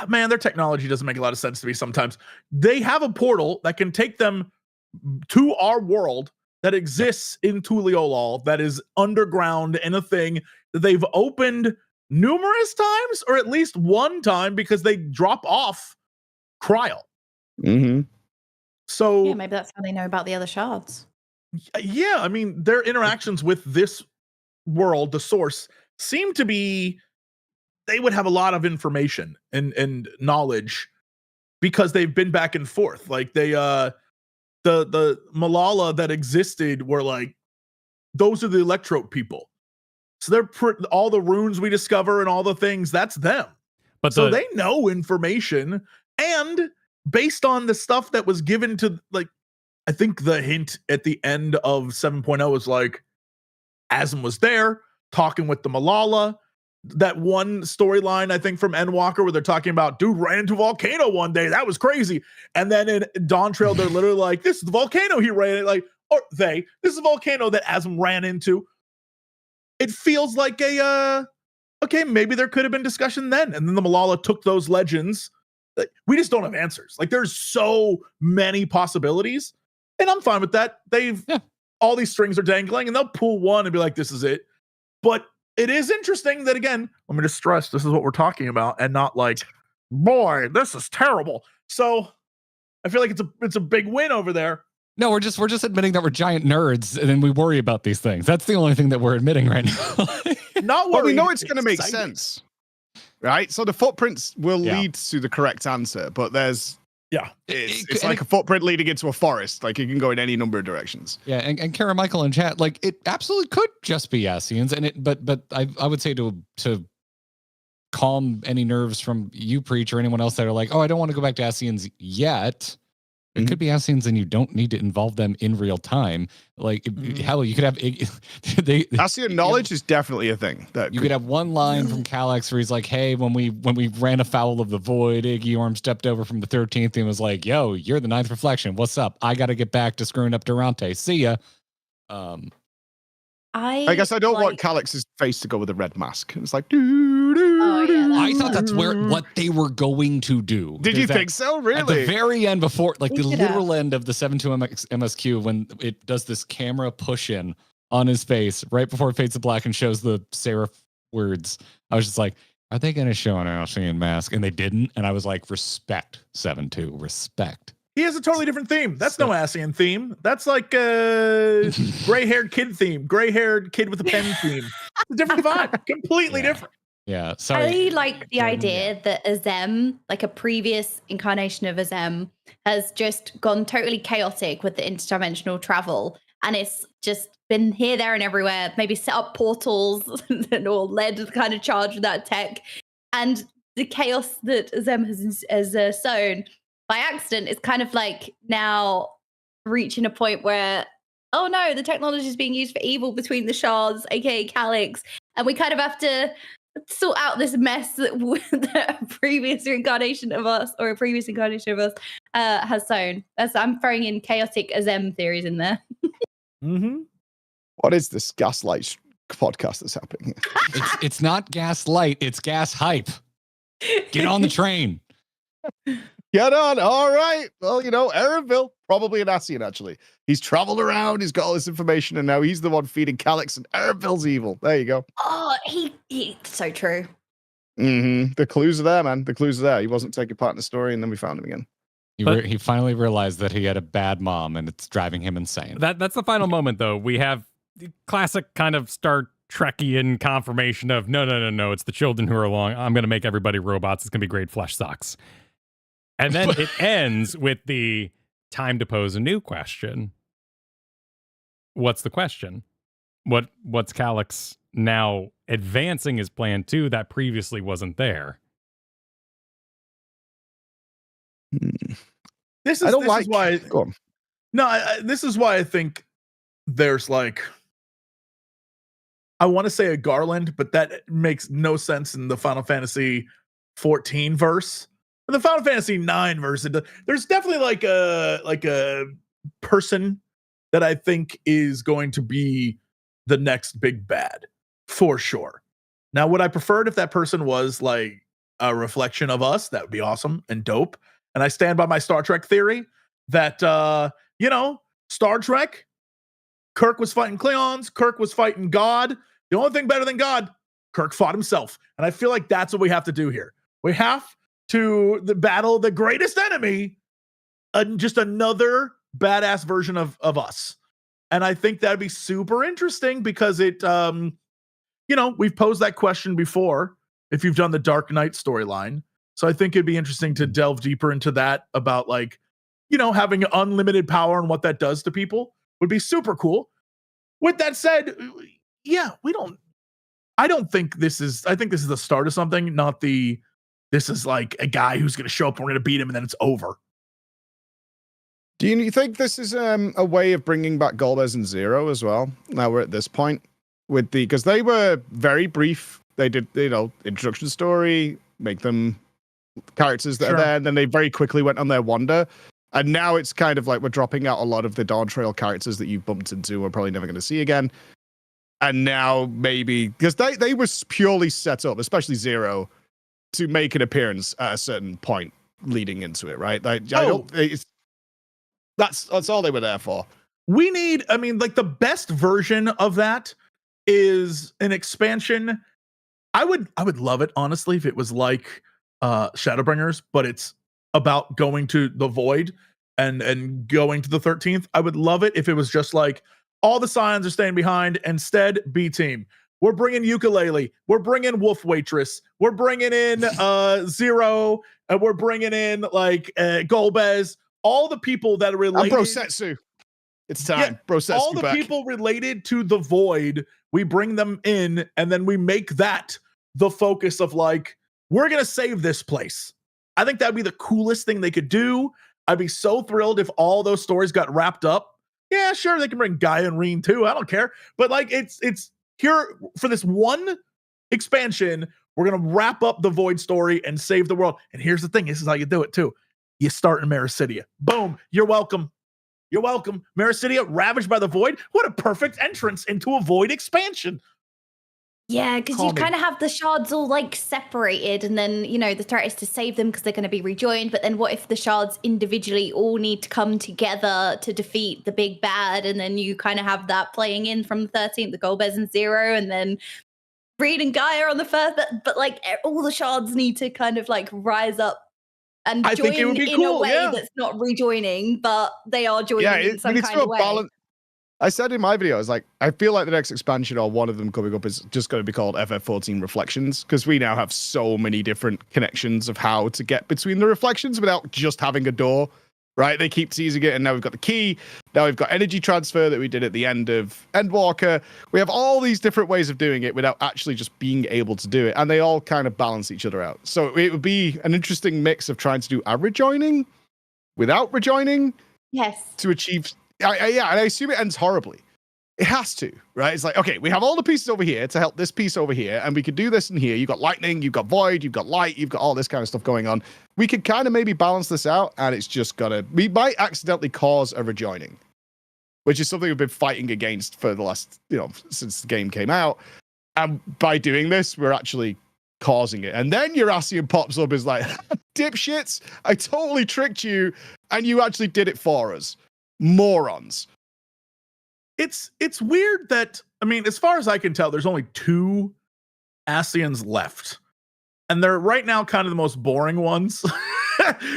Man, their technology doesn't make a lot of sense to me sometimes. They have a portal that can take them to our world that exists in Tuliolol, that is underground in a thing that they've opened numerous times, or at least one time, because they drop off Cryol. Mm-hmm. So Yeah, maybe that's how they know about the other shards. yeah, I mean, their interactions with this world, the source, seem to be, they would have a lot of information and knowledge because they've been back and forth. Like they the Malala that existed were like, those are the Electrope people. So they're all the runes we discover and all the things, that's them. But so they know information, and based on the stuff that was given to, like, I think the hint at the end of 7.0 was like, Asm was there talking with the Malala. That one storyline, I think, from Endwalker, where they're talking about, dude ran into a volcano one day. That was crazy. And then in Dawn Trail, they're literally like, this is the volcano he ran, like, or this is a volcano that Asm ran into. It feels like okay, maybe there could have been discussion then. And then the Malala took those legends. Like, we just don't have answers. Like, there's so many possibilities. And I'm fine with that. All these strings are dangling, and they'll pull one and be like, this is it. But it is interesting that, again, let me just stress, this is what we're talking about, and not like, boy, this is terrible. So I feel like it's a big win over there. No, we're just admitting that we're giant nerds, and then we worry about these things. That's the only thing that we're admitting right now. Not worried. Well, we know it's going to make exciting. sense, right? So the footprints will lead to the correct answer, but there's it's like a footprint leading into a forest. Like, it can go in any number of directions. Yeah, and Kara Michael in chat, like, it absolutely could just be Ascians, and but I would say to calm any nerves from you, Preach, or anyone else that are like, oh, I don't want to go back to Ascians yet. It could be Ascians, and you don't need to involve them in real time. Like, hell, you could have Ascian knowledge is definitely a thing. That you could have one line from Calyx where he's like, "Hey, when we ran afoul of the void, Iggy stepped over from the 13th and was like, yo, you're the 9th reflection. What's up? I got to get back to screwing up Durante. See ya." I guess I don't want Calyx's face to go with a red mask. It's like, I thought that's what they were going to do. Did you think so? Really? At the very end, before, like, the literal end of the 7.2 MSQ, when it does this camera push in on his face right before it fades to black and shows the serif words, I was just like, are they going to show an Ascian mask? And they didn't. And I was like, respect 7.2, respect. He has a totally different theme. That's no Ascian theme. That's like a gray-haired kid theme. Gray-haired kid with a pen theme. It's a different vibe. Completely different. Yeah, sorry. I like the idea that Azem, like a previous incarnation of Azem, has just gone totally chaotic with the interdimensional travel. And it's just been here, there, and everywhere. Maybe set up portals and all led the kind of charge of that tech. And the chaos that Azem has sown by accident is kind of like now reaching a point where, oh no, the technology is being used for evil between the shards, aka Calyx, and we kind of have to sort out this mess that a previous incarnation of us has sown. As I'm throwing in chaotic Azem theories in there. What is this gaslight podcast that's happening here? It's not gaslight, it's gas hype. Get on the train. Get on. All right. Well, Erenville, probably an Ascian, actually. He's traveled around. He's got all this information, and now he's the one feeding Calyx, and Erenville's evil. There you go. Oh, he so true. Mm-hmm. The clues are there, man. The clues are there. He wasn't taking part in the story, and then we found him again. He finally realized that he had a bad mom, and it's driving him insane. That's the final moment, though. We have the classic kind of Star Trekian confirmation of no, it's the children who are along. I'm going to make everybody robots. It's going to be great. Flesh sucks. And then it ends with the time to pose a new question. What's the question? What's Calyx now advancing his plan to that previously wasn't there? This is why. Go on. No, this is why I think there's like, I want to say a Garland, but that makes no sense in the Final Fantasy XIV verse. In the Final Fantasy IX verse, there's definitely like a person that I think is going to be the next big bad for sure. Now, would I prefer it if that person was like a reflection of us? That would be awesome and dope. And I stand by my Star Trek theory that, Star Trek, Kirk was fighting Klingons, Kirk was fighting God. The only thing better than God, Kirk fought himself. And I feel like that's what we have to do here. We have to battle the greatest enemy, just another badass version of us. And I think that'd be super interesting because it, we've posed that question before if you've done the Dark Knight storyline. So I think it'd be interesting to delve deeper into that about having unlimited power and what that does to people would be super cool. With that said, yeah, I think this is the start of something, not this is like a guy who's going to show up and we're going to beat him and then it's over. Do you think this is a way of bringing back Golbez and Zero as well? Now we're at this point because they were very brief. They did, introduction story, make them characters that are there, and then they very quickly went on their wander. And now it's kind of like we're dropping out a lot of the Dawn Trail characters that you bumped into we're probably never going to see again. And now maybe, because they were purely set up, especially Zero, to make an appearance at a certain point leading into it, right? That's all they were there for. We need, the best version of that is an expansion. I would love it, honestly, if it was like Shadowbringers, but it's about going to the Void and going to the 13th. I would love it if it was just like all the Scions are staying behind. Instead, B team. We're bringing Ukulele. We're bringing Wolf Waitress. We're bringing in Zero. And we're bringing in Golbez. All the people that are related. Brosetsu. It's time. Yeah, Brosetsu all the back. people related to the Void, we bring them in, and then we make that the focus of we're going to save this place. I think that'd be the coolest thing they could do. I'd be so thrilled if all those stories got wrapped up. Yeah, sure, they can bring Gaia and Reen too. I don't care. But it's here for this one expansion. We're going to wrap up the Void story and save the world. And here's the thing. This is how you do it too. You start in Maricidia. Boom. You're welcome. You're welcome. Maricidia, ravaged by the Void. What a perfect entrance into a Void expansion. Yeah, because you kind of have the shards all separated, and then the threat is to save them because they're going to be rejoined. But then what if the shards individually all need to come together to defeat the big bad? And then you kind of have that playing in from the 13th, the Golbez and Zero, and then Reed and Gaia on the first. But all the shards need to kind of rise up and join in a way that's not rejoining, but they are joining in some kind of way. I said in my video, I was like, I feel like the next expansion or one of them coming up is just going to be called FF14 Reflections, because we now have so many different connections of how to get between the reflections without just having a door, right? They keep teasing it, and now we've got the key. Now we've got energy transfer that we did at the end of Endwalker. We have all these different ways of doing it without actually just being able to do it, and they all kind of balance each other out. So it would be an interesting mix of trying to do a rejoining without rejoining. Yes. To achieve... and I assume it ends horribly. It has to, right? It's like, okay, we have all the pieces over here to help this piece over here, and we could do this in here. You've got lightning, you've got void, you've got light, you've got all this kind of stuff going on. We could kind of maybe balance this out, and it's just we might accidentally cause a rejoining, which is something we've been fighting against for the last, since the game came out. And by doing this, we're actually causing it. And then Urassian pops up is like, dipshits, I totally tricked you, and you actually did it for us. Morons. It's weird that, I mean, as far as I can tell, there's only 2 Ascians left. And they're right now kind of the most boring ones,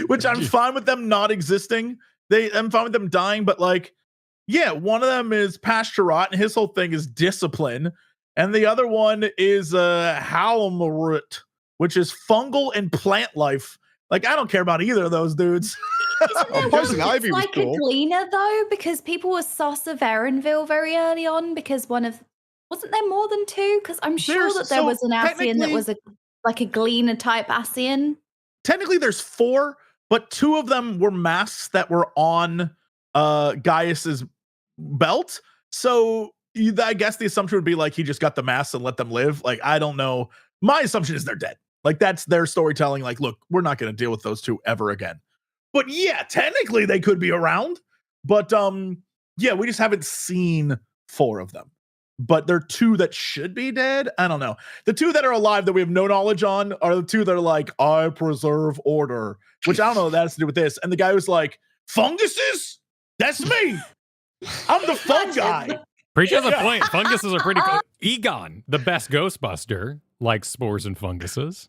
which I'm fine with them not existing. I'm fine with them dying, but like, yeah, one of them is Pasturat, and his whole thing is discipline. And the other one is Halmrut, which is fungal and plant life. Like, I don't care about either of those dudes. Poison Ivy was like cool. a gleaner though, because people were sus of Erenville very early on because wasn't there more than 2? Because I'm sure that there was an Ascian that was like a gleaner type Ascian. Technically, there's 4, but 2 of them were masks that were on Gaius's belt. So I guess the assumption would be like he just got the masks and let them live. Like, I don't know. My assumption is they're dead. Like, that's their storytelling. Like, look, we're not going to deal with those 2 ever again. But yeah, technically they could be around. But yeah, we just haven't seen 4 of them. But there are 2 that should be dead. I don't know. The 2 that are alive that we have no knowledge on are the 2 that are like, I preserve order, which I don't know what that has to do with this. And the guy was like, funguses? That's me. I'm the fun guy. Preach has a point. Funguses are pretty cool. Egon, the best Ghostbuster, likes spores and funguses.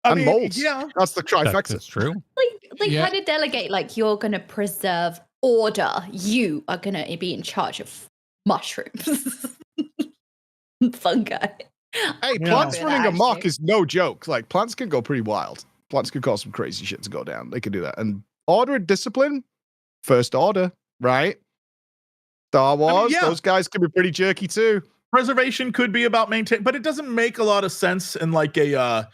I And mean, molds. yeah. That's the trifecta. That's true. Like Yeah. kind of delegate, like you're gonna preserve order. You are gonna be in charge of mushrooms. Fungi. Hey, plants running amok is no joke. Like, plants can go pretty wild. Plants can cause some crazy shit to go down. They can do that. And order and discipline, first order, right? Star Wars, yeah. those guys can be pretty jerky too. Preservation could be about maintaining, but it doesn't make a lot of sense in like a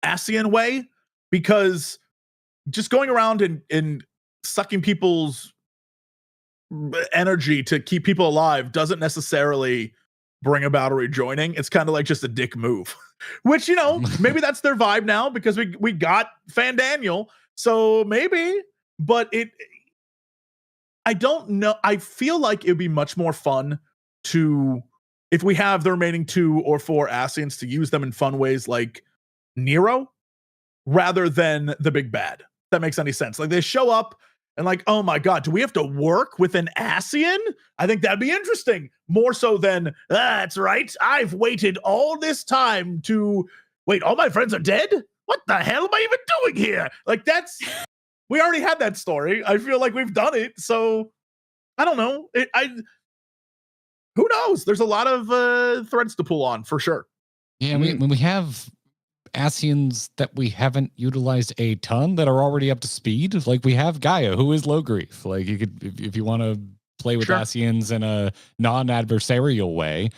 Ascian way, because just going around and sucking people's energy to keep people alive doesn't necessarily bring about a rejoining. It's kind of like just a dick move, which, you know, maybe that's their vibe now because we got Fandaniel, so maybe. But I don't know. I feel like it would be much more fun to, if we have the remaining 2 or 4 Ascians, to use them in fun ways like Nero rather than the big bad. If that makes any sense. Like, they show up and like, oh my God, do we have to work with an Ascian? I think that'd be interesting. More so than, that's right, I've waited all this time to wait, all my friends are dead? What the hell am I even doing here? Like, we already had that story. I feel like we've done it. So I don't know. Who knows? There's a lot of threads to pull on for sure. Yeah, when we have Ascians that we haven't utilized a ton that are already up to speed, like we have Gaia, who is low grief. Like, you could, if you want to play with Ascians in a non-adversarial way,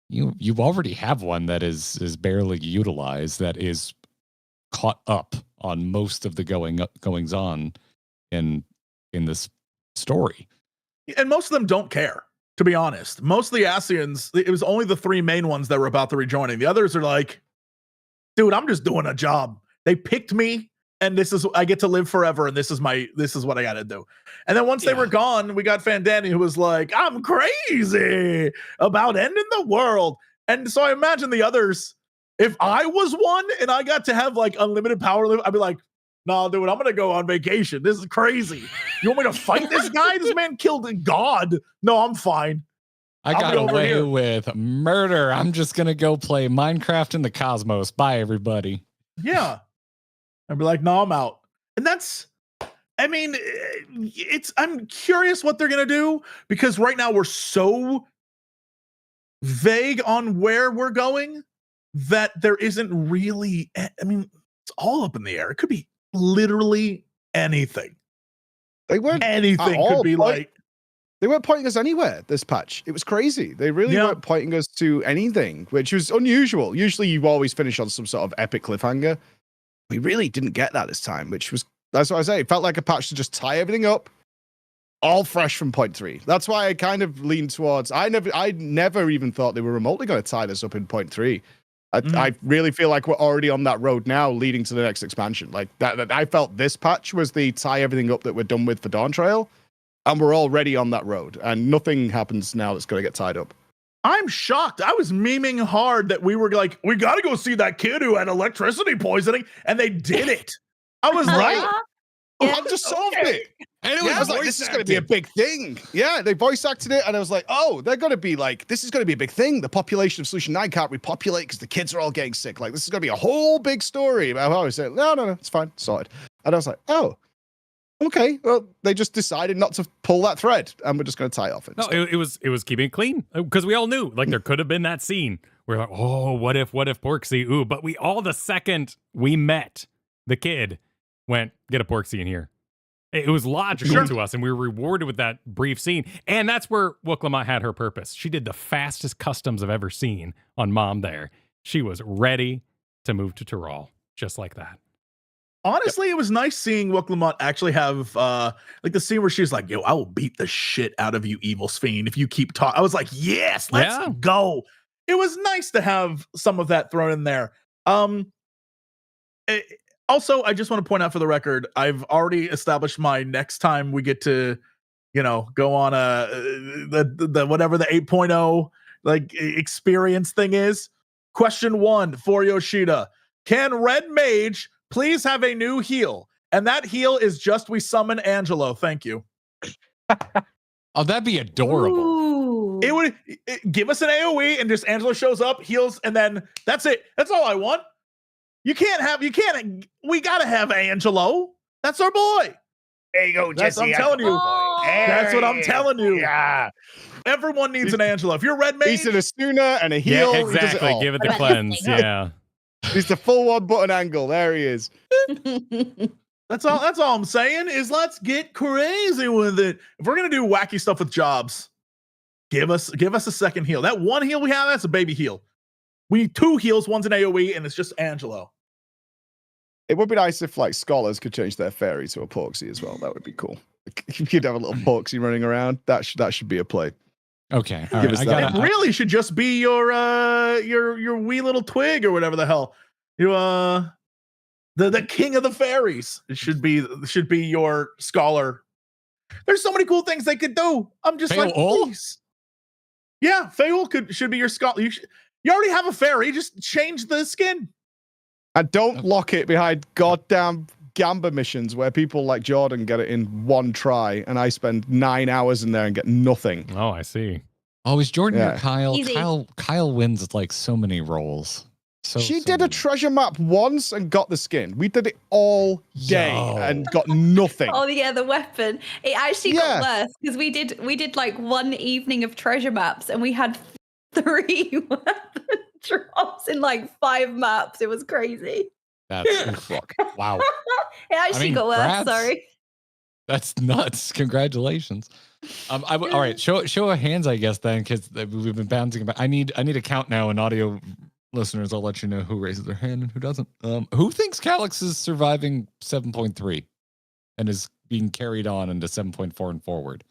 you already have one that is barely utilized, that is caught up on most of the goings on in this story. And most of them don't care, to be honest. Most of the Ascians, it was only the 3 main ones that were about the rejoining. The others are like, dude, I'm just doing a job. They picked me, and I get to live forever, and this is what I gotta do. And then once they were gone, we got Fandani, who was like, I'm crazy about ending the world. And so I imagine the others, if I was one and I got to have like unlimited power, I'd be like, nah, dude, I'm gonna go on vacation. This is crazy. You want me to fight this guy? This man killed a god. No, I'm fine. I got away with murder. I'm just going to go play Minecraft in the cosmos. Bye, everybody. Yeah. I'd be like, no, I'm out. And that's, I mean, I'm curious what they're going to do, because right now we're so vague on where we're going that there isn't really, I mean, it's all up in the air. It could be literally anything. Anything could be like. They weren't pointing us anywhere this patch. It was crazy. They really weren't pointing us to anything, which was unusual. Usually you always finish on some sort of epic cliffhanger. We really didn't get that this time, that's what I say. It felt like a patch to just tie everything up, all fresh from point 3. That's why I kind of leaned towards, I never even thought they were remotely going to tie this up in point 3. I really feel like we're already on that road now, leading to the next expansion. Like that I felt this patch was the tie everything up that we're done with for Dawn Trail. And we're already on that road, and nothing happens now that's going to get tied up. I'm shocked. I was memeing hard that we were like, we got to go see that kid who had electricity poisoning, and they did it. I was like, I just solved it. And it I was like, this is going to be a big thing. Yeah, they voice acted it, and I was like, oh, they're going to be like, this is going to be a big thing. The population of Solution 9 can't repopulate because the kids are all getting sick. Like, this is going to be a whole big story. But I always said, no, it's fine, sorted. And I was like, oh, okay. Well, they just decided not to pull that thread, and we're just going to tie it off. No, it was keeping it clean because we all knew like there could have been that scene where like, oh, what if Porksy? Ooh, but we all the second we met the kid went get a Porksy in here. It was logical to us, and we were rewarded with that brief scene. And that's where Wooklamot had her purpose. She did the fastest customs I've ever seen on Mom there. She was ready to move to Coeurl, just like that. honestly, it was nice seeing Wooklamot actually have like the scene where she's like, yo, I will beat the shit out of you, evil fiend, if you keep talking. I was like, yes, let's go. It was nice to have some of that thrown in there. Also, I just want to point out for the record, I've already established my next time we get to, you know, go on the whatever the 8.0 like experience thing is. Question 1 for Yoshida. Can Red Mage please have a new heal? And that heal is just we summon Angelo. Thank you. Oh, that'd be adorable. Ooh. It would give us an AoE and just Angelo shows up, heals, and then that's it. That's all I want. We gotta have Angelo. That's our boy. There you go, That's Jesse. what I'm telling you. Oh. That's what I'm telling you. Yeah. Everyone needs an Angelo. If you're Red Mage, He's an Asuna and a heal. Yeah, He does it exactly. all. Give it the What about cleanse. this thing? Yeah. He's the full one button angle. There he is. that's all I'm saying is let's get crazy with it. If we're gonna do wacky stuff with jobs, give us a second heal. That one heal we have, that's a baby heal. We need 2 heals, one's an AoE, and it's just Angelo. It would be nice if like scholars could change their fairy to a Porksy as well. That would be cool. If you could have a little Porksy running around, that should be a play. Okay, all Give right. us I that. gotta, It really should just be your wee little twig or whatever the hell. You the king of the fairies. It should be your scholar. There's so many cool things they could do. I'm just like, Coeurl? please. Yeah, Coeurl should be your scholar. You already have a fairy. Just change the skin. And don't lock it behind goddamn Gamba missions where people like Jordan get it in one try, and I spend 9 hours in there and get nothing. Oh, I see. oh, is Jordan Yeah. or Kyle? Easy. Kyle wins like so many roles. She So did a many. treasure map once and got the skin. We did it all day Yo. and got nothing. Oh yeah, the weapon. It actually Yeah. got worse because we did like one evening of treasure maps and we had 3 weapon drops in like 5 maps. It was crazy. That's Fuck. wow. It actually mean, got worse. brats. Sorry. That's nuts. Congratulations. All right. Show of hands, I guess, then, because we've been bouncing about. I need a count now, and audio listeners, I'll let you know who raises their hand and who doesn't. Who thinks Calyx is surviving 7.3 and is being carried on into 7.4 and forward?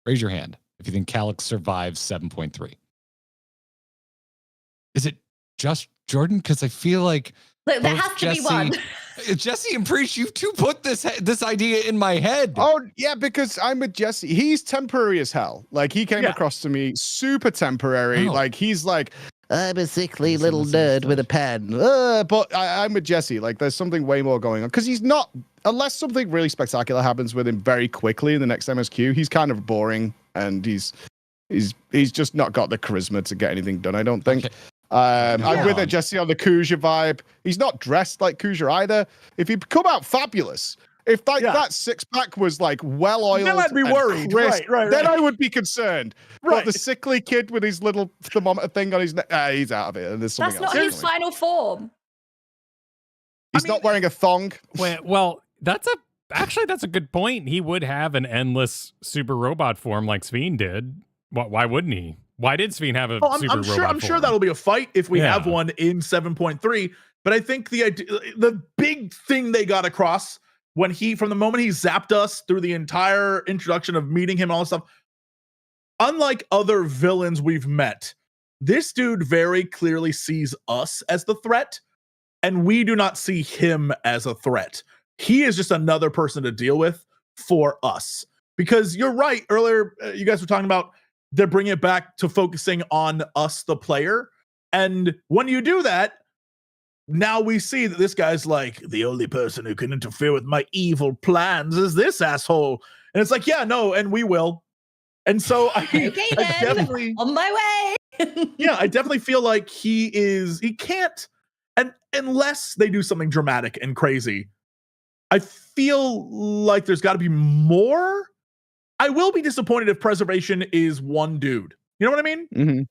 Raise your hand if you think Calyx survives 7.3. Is it just Jordan? Because I feel like Look, there both has to be one. Jesse and Preach, you two put this idea in my head. Oh, yeah, because I'm with Jesse. He's temporary as hell. Like, he came across to me super temporary. Oh. Like, he's like, I'm a sickly Listen, little listen, nerd listen. with a pen. but I'm with Jesse. Like, there's something way more going on. Because he's not, unless something really spectacular happens with him very quickly in the next MSQ, he's kind of boring. And he's just not got the charisma to get anything done, I don't think. Okay. I'm with Yeah. Jesse on the Kuja vibe. He's not dressed like Kuja either. If he come out fabulous, if that 6-pack was like well oiled, Then I'd be and worried. crisp, Right. then I would be concerned. Right. But the sickly kid with his little thermometer thing on his neck, he's out of it. And there's something That's else. not his going. final form. He's not wearing a thong. Well, that's a good point. He would have an endless super robot form like Sveen did. Why wouldn't he? Why did Sveen have a super robot form? I'm sure that'll be a fight if we Yeah. have one in 7.3. But I think the big thing they got across from the moment he zapped us through the entire introduction of meeting him, all this stuff, unlike other villains we've met, this dude very clearly sees us as the threat, and we do not see him as a threat. He is just another person to deal with for us. Because you're right, earlier you guys were talking about they're bringing it back to focusing on us, the player. And when you do that, now we see that this guy's like, the only person who can interfere with my evil plans is this asshole. And it's like, yeah, no, and we will. And so I definitely on my way. yeah, I definitely feel like he can't, and unless they do something dramatic and crazy, I feel like there's got to be more. I will be disappointed if Preservation is one dude. You know what I mean? Mm-hmm.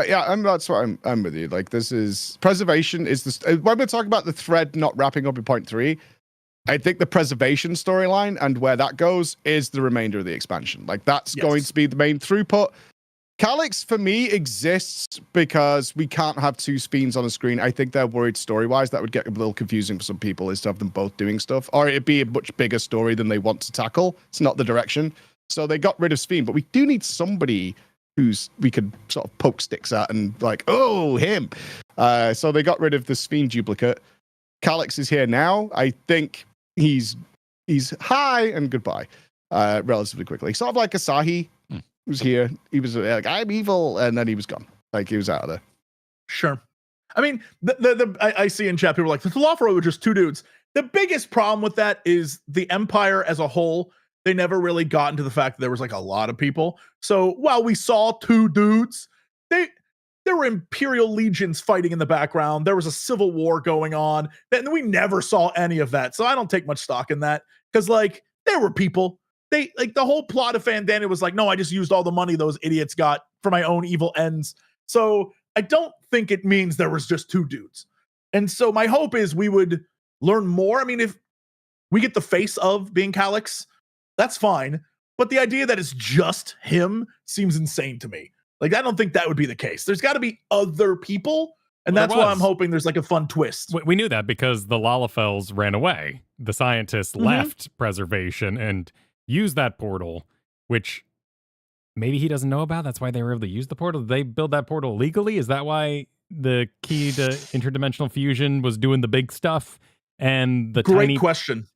Yeah, that's what I'm with you. Like, this is Preservation is this when we're talking about the thread not wrapping up in point 3. I think the Preservation storyline and where that goes is the remainder of the expansion. Like, that's going to be the main throughput. Calyx, for me, exists because we can't have 2 Sphines on a screen. I think they're worried story-wise. That would get a little confusing for some people, is to have them both doing stuff. Or it'd be a much bigger story than they want to tackle. It's not the direction. So they got rid of Sphine, but we do need somebody who's we could sort of poke sticks at and like, oh, him. So they got rid of the Sphine duplicate. Calyx is here now. I think he's hi and goodbye relatively quickly. Sort of like Asahi was here. He was like, I'm evil, and then he was gone. Like, he was out of there. Sure. I mean, I see in chat people are like, the Thalafro were just 2 dudes. The biggest problem with that is the Empire as a whole. They never really got into the fact that there was like a lot of people. So while we saw 2 dudes, there were Imperial legions fighting in the background. There was a civil war going on. And we never saw any of that. So I don't take much stock in that, because like there were people. They like the whole plot of Fandania was like, no, I just used all the money those idiots got for my own evil ends. So I don't think it means there was just 2 dudes. And so my hope is we would learn more. I mean, if we get the face of being Calyx, that's fine. But the idea that it's just him seems insane to me. Like, I don't think that would be the case. There's got to be other people. And that's why I'm hoping there's like a fun twist. We knew that because the Lalafels ran away. The scientists left Preservation and used that portal, which maybe he doesn't know about. That's why they were able to use the portal. Did they build that portal legally? Is that why the key to interdimensional fusion was doing the big stuff? And the Great question.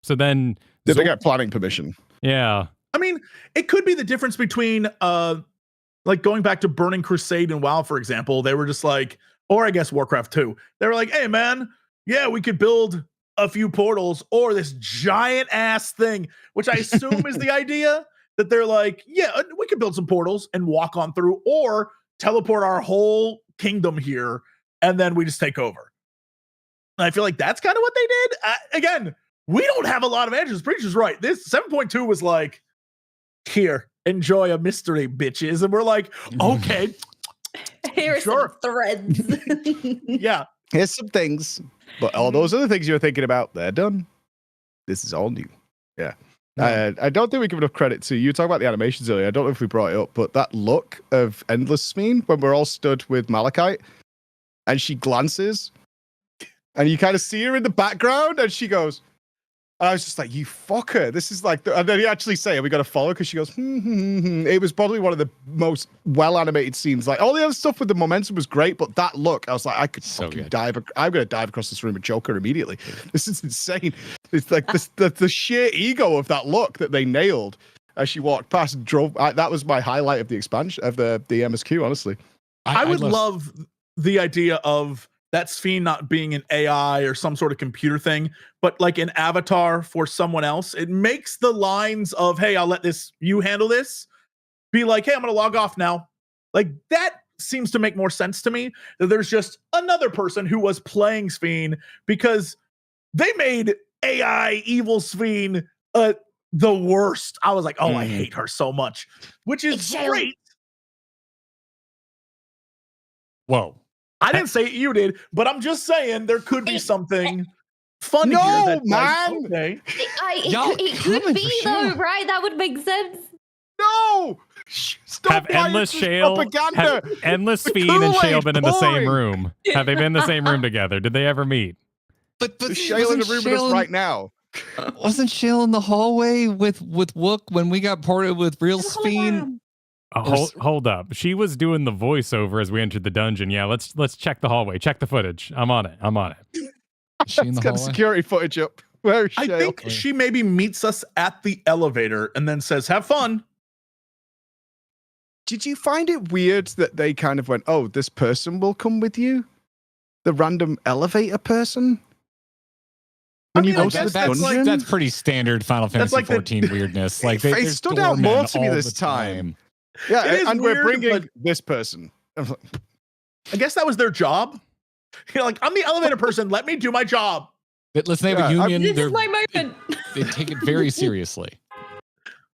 So then did they get planning permission? Yeah. I mean, it could be the difference between like going back to Burning Crusade and WoW, for example. They were just like, or I guess Warcraft 2. They were like, hey man, yeah, we could build a few portals or this giant ass thing, which I assume is the idea, that they're like, yeah, we could build some portals and walk on through, or teleport our whole kingdom here and then we just take over. And I feel like that's kind of what they did. Again, we don't have a lot of answers. Preacher's right. This 7.2 was like, here, enjoy a mystery, bitches. And we're like, okay. Here are some threads. Yeah. Here's some things. But all those other things you're thinking about, they're done. This is all new. Yeah. I don't think we give enough credit to you. Talk about the animations earlier. I don't know if we brought it up, but that look of Endless Sphine when we're all stood with Malachite and she glances and you kind of see her in the background and she goes, and I was just like, you fucker. This is like, and then you actually say, are we going to follow? Because she goes, It was probably one of the most well-animated scenes. Like, all the other stuff with the momentum was great, but that look, I was like, I could fucking dive. I'm going to dive across this room and choke her immediately. This is insane. It's like the sheer ego of that look that they nailed as she walked past and drove. That was my highlight of the expansion, of the MSQ, honestly. I would love the idea of that Sphine not being an AI or some sort of computer thing, but like an avatar for someone else. It makes the lines of, hey, I'll let you handle this, be like, hey, I'm going to log off now. Like, that seems to make more sense to me, that there's just another person who was playing Sphine, because they made AI evil Sphine the worst. I was like, oh, I hate her so much, which is great. Whoa. I didn't say it, you did, but I'm just saying there could be something fun here. No, man. Like, okay. It could be though, right? That would make sense. No. Stop. Have Endless Shale, have Endless Sphine and Shale been in the same room? Have they been in the same room together? Did they ever meet? But Shale in the room with us right now. Wasn't Shale in the hallway with Wook when we got ported with real Sphine? Hold up. She was doing the voiceover as we entered the dungeon. Yeah, let's check the hallway. Check the footage. I'm on it. She in the got the security footage up. Where is Shale? I think she maybe meets us at the elevator and then says, have fun. did you find it weird that they kind of went, "Oh, this person will come with you," the random elevator person? When you I go to guess the that's dungeon? that's pretty standard Final Fantasy like the- XIV weirdness. Like It there's stood out doormen more to me all this the time. It Yeah, is and weird, we're bringing but- this person. I'm like, I guess that was their job. You're like, I'm the elevator person. Let me do my job. Listen, they have a Yeah, union. This is my moment. They take it very seriously.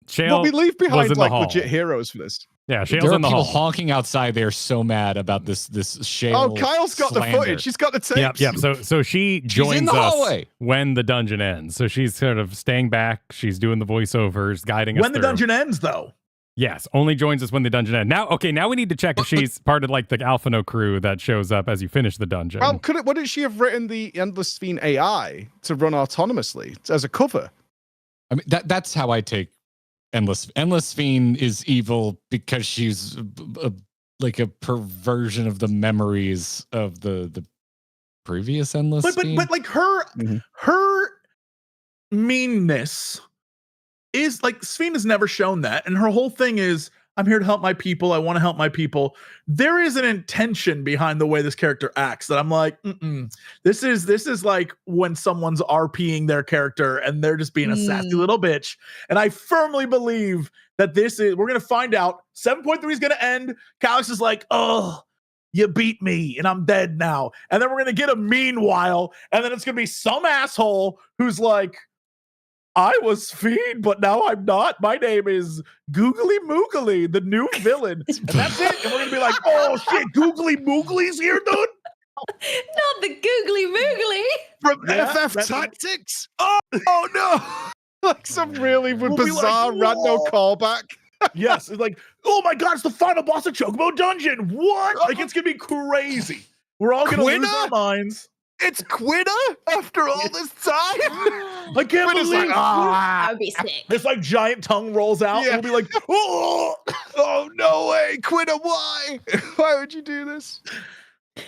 Shale Well, we leave was behind in the like hall. legit heroes for this. Yeah, Shale's There are in the people hall. honking outside. They're so mad about this Shale. Oh, Kyle's got slander. the footage. She's got the tapes. Yep. So she She's joins in the us hallway. when the dungeon ends. So she's sort of staying back. She's doing the voiceovers, guiding us When the through. dungeon ends, though. Yes, only joins us when the dungeon ends. Now we need to check if she's part of like the Alphino crew that shows up as you finish the dungeon. Well, wouldn't she have written the Endless Fiend AI to run autonomously as a cover? I mean, that's how I take Endless Fiend is evil because she's like a perversion of the memories of the previous Endless Fiend. But like her meanness is like Sphene has never shown that, and her whole thing is I'm here to help my people. I want to help my people. There is an intention behind the way this character acts that I'm like, this is like when someone's RPing their character and they're just being a sassy little bitch. And I firmly believe that we're gonna find out 7.3 is gonna end. Calyx is like, oh, you beat me and I'm dead now. And then we're gonna get a meanwhile, and then it's gonna be some asshole who's like, I was Fiend, but now I'm not. My name is Googly Moogly, the new villain. And that's it. And we're going to be like, oh shit, Googly Moogly's here, dude. Not the googly moogly. From Yeah, FF that's- Tactics? Oh no! Like some really We'll be bizarre like, random whoa. callback. Yes, it's like, oh my god, it's the final boss of Chocobo Dungeon. What? Like, it's going to be crazy. We're all going to lose Quina? our minds. It's Quina after all this time? I can't Quina's believe like, ah. That would be sick. This like giant tongue rolls out, Yeah. and we'll be like, oh, Oh no way, Quina, why? Why would you do this?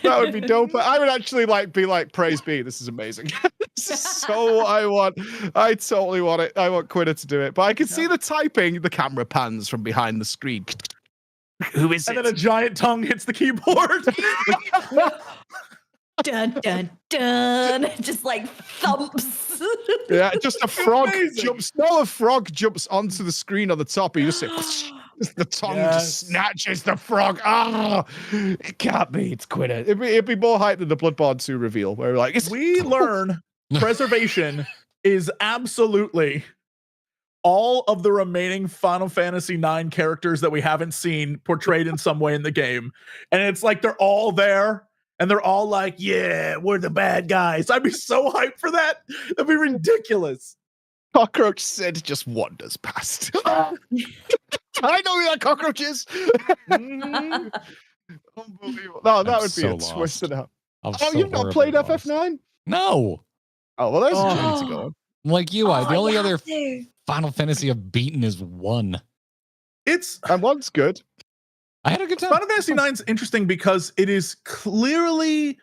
That would be dope. I would actually be like, praise be, this is amazing. This is so what I want. I totally want it. I want Quina to do it. But I can see the typing, the camera pans from behind the screen. Who is and it? then a giant tongue hits the keyboard. Dun dun dun. Just like thumps. Yeah, just a frog amazing. jumps onto the screen on the top. And you just say, just the tongue Yes. just snatches the frog. Ah, it can't be. It's Quina. It'd be more hype than the Bloodborne 2 reveal, where we're like, it's We learn preservation is absolutely all of the remaining Final Fantasy IX characters that we haven't seen portrayed in some way in the game. And it's like they're all there and they're all like, yeah, we're the bad guys. I'd be so hyped for that. That'd be ridiculous. Cockroach Sid just wanders past. I know who that cockroach is. Mhm. Unbelievable. No, that I'm would be so a lost. twisted up. I'm Oh, so you've not horribly played lost. FF9? No, Oh, well, there's Oh. a journey to go on. I'm like you. The Oh, only you other have to. Final Fantasy I've beaten is 1. It's And one's good. I had a good time. Final Fantasy IX is interesting because it is clearly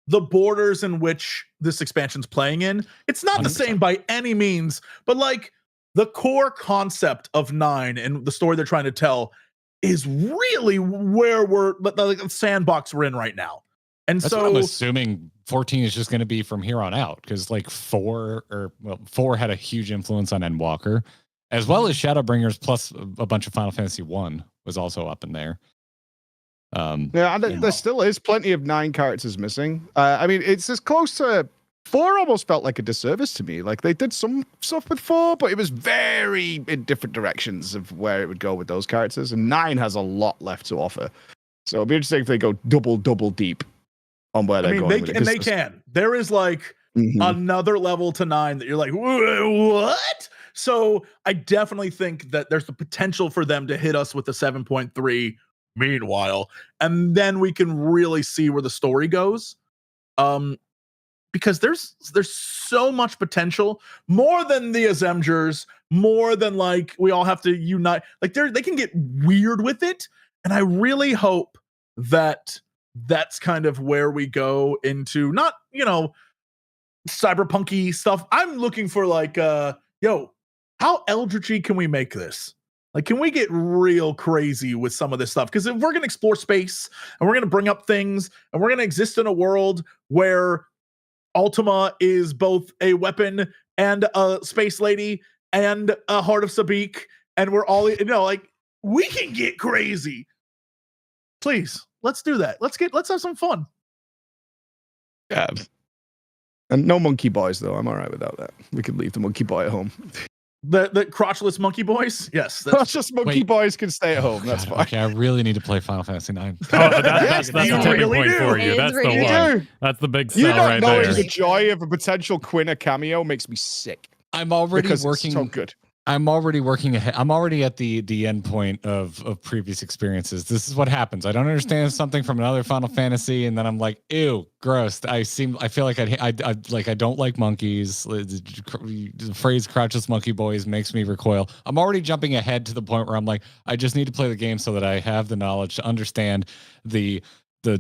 the borders in which this expansion's playing in. It's not the 100%. same by any means, but like the core concept of 9 and the story they're trying to tell is really where we're like the sandbox we're in right now. And That's what I'm so assuming 14 is just going to be from here on out, because like 4 had a huge influence on Endwalker, as well as Shadowbringers, plus a bunch of Final Fantasy 1 was also up in there. Yeah, and Yeah. there still is plenty of 9 characters missing. I mean, it's as close to 4 almost felt like a disservice to me. Like they did some stuff with 4, but it was very in different directions of where it would go with those characters. And 9 has a lot left to offer. So it'll be interesting if they go double deep on where I they're mean going. with it, 'cause they can. There is like Mhm. another level to 9 that you're like, what? So I definitely think that there's the potential for them to hit us with the 7.3 meanwhile, and then we can really see where the story goes. Because there's so much potential, more than the Azemgers, more than like we all have to unite. Like they can get weird with it, and I really hope that that's kind of where we go into, not, cyberpunky stuff. I'm looking for like, how eldritchy can we make this? Like, can we get real crazy with some of this stuff? Because if we're going to explore space and we're going to bring up things and we're going to exist in a world where Ultima is both a weapon and a space lady and a Heart of Sabik, and we're all, like, we can get crazy. Please, let's do that. Let's have some fun. Yeah. And no monkey boys, though. I'm all right without that. We can leave the monkey boy at home. The crotchless monkey boys? Yes. Crotchless monkey boys can stay at home. That's fine. Okay, I really need to play Final Fantasy IX. That's the you tipping really point do. for you. It That's is the really one. do. That's the big You sell not right knowing there. the joy of a potential Quinna cameo makes me sick. I'm already Because working. it's so good. I'm already working ahead. I'm already at the end point of previous experiences. This is what happens. I don't understand something from another Final Fantasy, and then I'm like, ew, gross. I feel like I don't like monkeys. The phrase "crotchless monkey boys" makes me recoil. I'm already jumping ahead to the point where I'm like, I just need to play the game so that I have the knowledge to understand the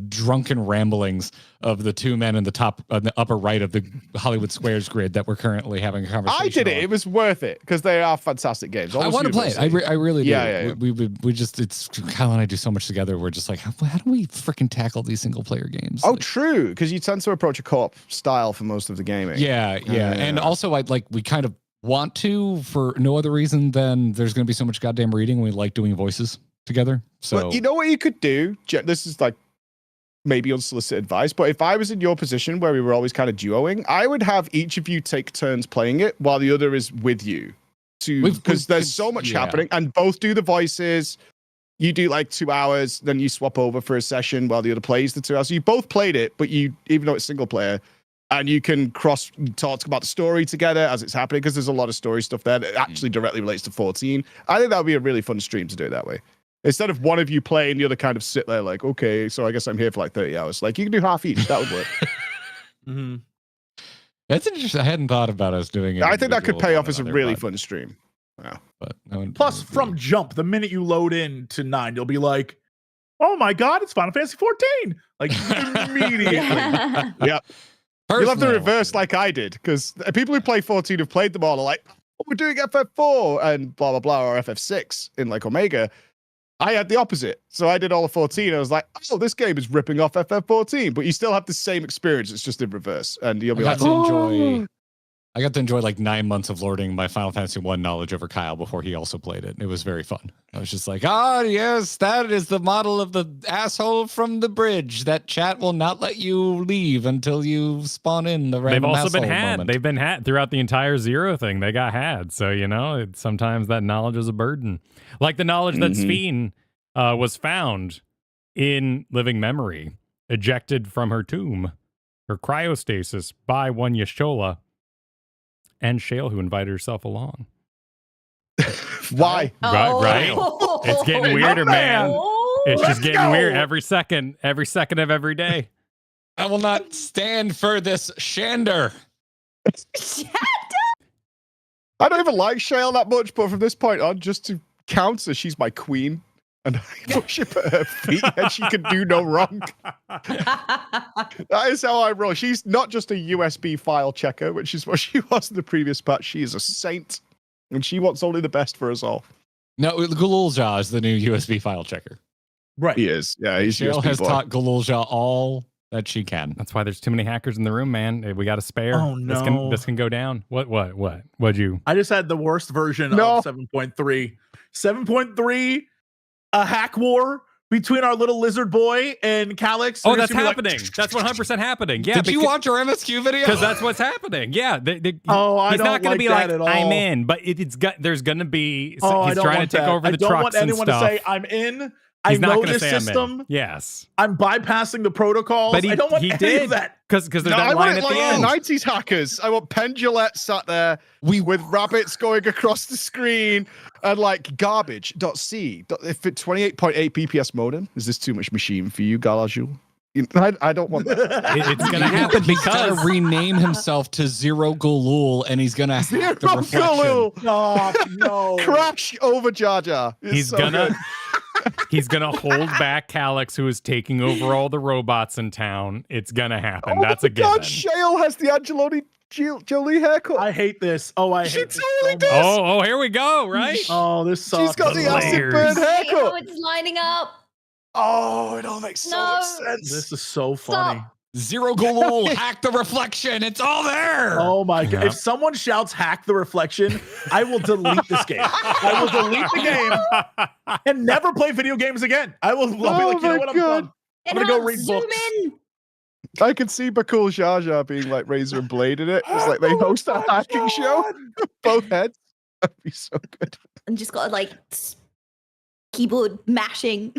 drunken ramblings of the two men in the upper right of the Hollywood Squares grid that we're currently having a conversation. I did it. on. It was worth it because they are fantastic games. I want to play it. I really do. Yeah. We just, it's Kyle and I do so much together. We're just like, how do we freaking tackle these single player games? Oh, Like, true. Because you tend to approach a co-op style for most of the gaming. yeah. And also, we kind of want to for no other reason than there's going to be so much goddamn reading. We like doing voices together. So Well, you know what you could do? This is like maybe unsolicited advice, but if I was in your position where we were always kind of duoing, I would have each of you take turns playing it while the other is with you. Because there's so much happening, and both do the voices. You do like 2 hours, then you swap over for a session while the other plays the 2 hours. So you both played it, but even though it's single player, and you can cross talk about the story together as it's happening, because there's a lot of story stuff there that actually directly relates to 14. I think that would be a really fun stream to do it that way. Instead of one of you playing, the other kind of sit there like, okay, so I guess I'm here for like 30 hours. Like, you can do half each. That would work. Mm-hmm. that's interesting. I hadn't thought about us doing it. I think that could pay off as a really fun stream. Wow. But Plus, from jump, the minute you load into 9, you'll be like, oh my God, it's Final Fantasy 14. Like, immediately. Yeah. You'll have to reverse like I did, because people who play 14 have played them all are like, oh, we're doing FF4 and blah, blah, blah, or FF6 in like Omega. I had the opposite. So I did all of 14. I was like, oh, this game is ripping off FF14, but you still have the same experience. It's just in reverse. And you'll be like, I got to enjoy like 9 months of lording my Final Fantasy 1 knowledge over Kyle before he also played it. It was very fun. I was just like, yes, that is the model of the asshole from the bridge. That chat will not let you leave until you spawn in the random They've also been asshole had. moment. They've been had throughout the entire Zero thing. They got had. So, sometimes that knowledge is a burden. Like the knowledge that Sphene was found in living memory, ejected from her tomb, her cryostasis by one Yashola, and Shale, who invited herself along. why? Right? It's getting weirder, man. It's just getting go. weird every second of every day. I will not stand for this shander. I don't even like Shale that much, but from this point on, just to counter, she's my queen. And I worship at her feet, and she can do no wrong. That is how I roll. She's not just a USB file checker, which is what she was in the previous patch. She is a saint, and she wants only the best for us all. No, Galulja is the new USB file checker. Right. He is. Yeah, he's Shale USB has boy. taught Galulja all that she can. That's why there's too many hackers in the room, man. We got a spare. Oh, no. This can go down. What'd you? I just had the worst version of 7.3. 7.3, a hack war between our little lizard boy and Calyx. Oh, that's happening. That's 100% happening. Yeah. Did you watch our MSQ video? Because that's what's happening. Yeah. I he's don't not going to like be that like, at all. I'm in, but there's going to be. He's I don't trying want to take that. over the I don't trucks want and anyone stuff. to say I'm in. He's I not know going to this say I'm in. system. Yes. I'm bypassing the protocols. But I don't want he any did of that. because there's No, that I line want at it like the end. the 90s hackers. I want Pendulette sat there with rabbits going across the screen and like garbage.c. If it 28.8 BPS modem, is this too much machine for you, Galajul? I don't want that. It's going to happen He's got because to rename himself to Zero Galul, and he's going to have the Zero reflection. Galul. Oh, no. Crash over Jar Jar. It's he's so gonna good. he's gonna hold back Calyx, who is taking over all the robots in town. It's gonna happen. That's a given. God, Shale has the Angeloni Jolie haircut. I hate this. Oh, I She hate this totally so does. much. Oh, here we go, right? Oh, this sucks. She's got the acid layers. burn I hate how haircut. it's lining up. Oh, it all makes so much No. sense. This is so funny. Stop. Zero Goal, hack the reflection. It's all there. Oh my god! Yeah. If someone shouts "hack the reflection," I will delete this game. I will delete the game and never play video games again. I'll be like, you know what? I'm done. I'm gonna go Enhance, read zoom books. in. I can see Bakul Jar Jar being like Razor and Blade in it. It's like they host a hacking show. Both heads. That'd be so good. And just got like keyboard mashing.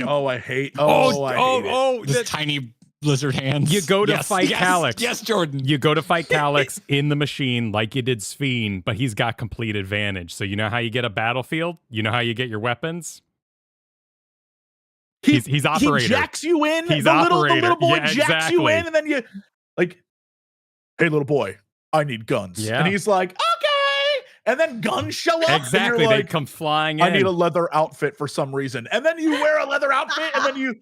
Oh, I hate. Oh, I hate it. Just tiny lizard hands. You go to Yes, fight yes, Calyx. Yes, Jordan. You go to fight Calyx in the machine like you did Sphene, but he's got complete advantage. So you know how you get a battlefield? You know how you get your weapons? He's operator. He jacks you in. He's the little operator. boy Yeah, jacks you exactly. in, and then you like, hey, little boy, I need guns. Yeah. And he's like, okay. And then guns show up. Exactly. And They you're like, come flying in. I need a leather outfit for some reason. And then you wear a leather outfit, and then you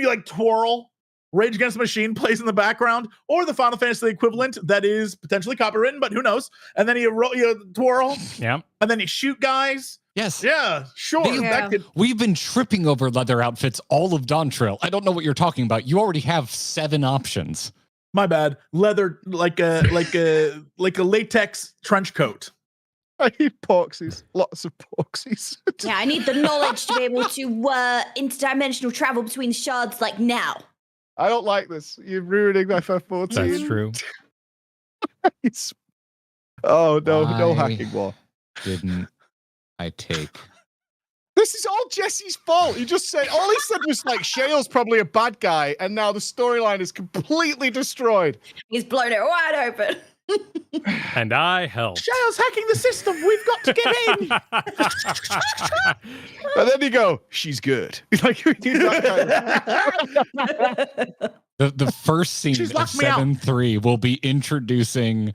like twirl. Rage Against the Machine plays in the background, or the Final Fantasy equivalent that is potentially copywritten, but who knows? And then you twirl, Yeah. and then you shoot guys. Yes. Yeah, sure. Yeah. That could. We've been tripping over leather outfits all of Dawn Trail. I don't know what you're talking about. You already have 7 options. My bad. Leather, like a latex trench coat. I need proxies. Lots of proxies. Yeah, I need the knowledge to be able to interdimensional travel between shards like now. I don't like this. You're ruining my FF14. That's true. Oh, no Why? hacking war. Didn't I take? This is all Jesse's fault. He just said, all he said was like, Shale's probably a bad guy, and now the storyline is completely destroyed. He's blown it wide open. And I helped. Shale's hacking the system. We've got to get in. And then you go, she's good. Like, we need that kind of- The first scene She's of locked me out. 7.3 will be introducing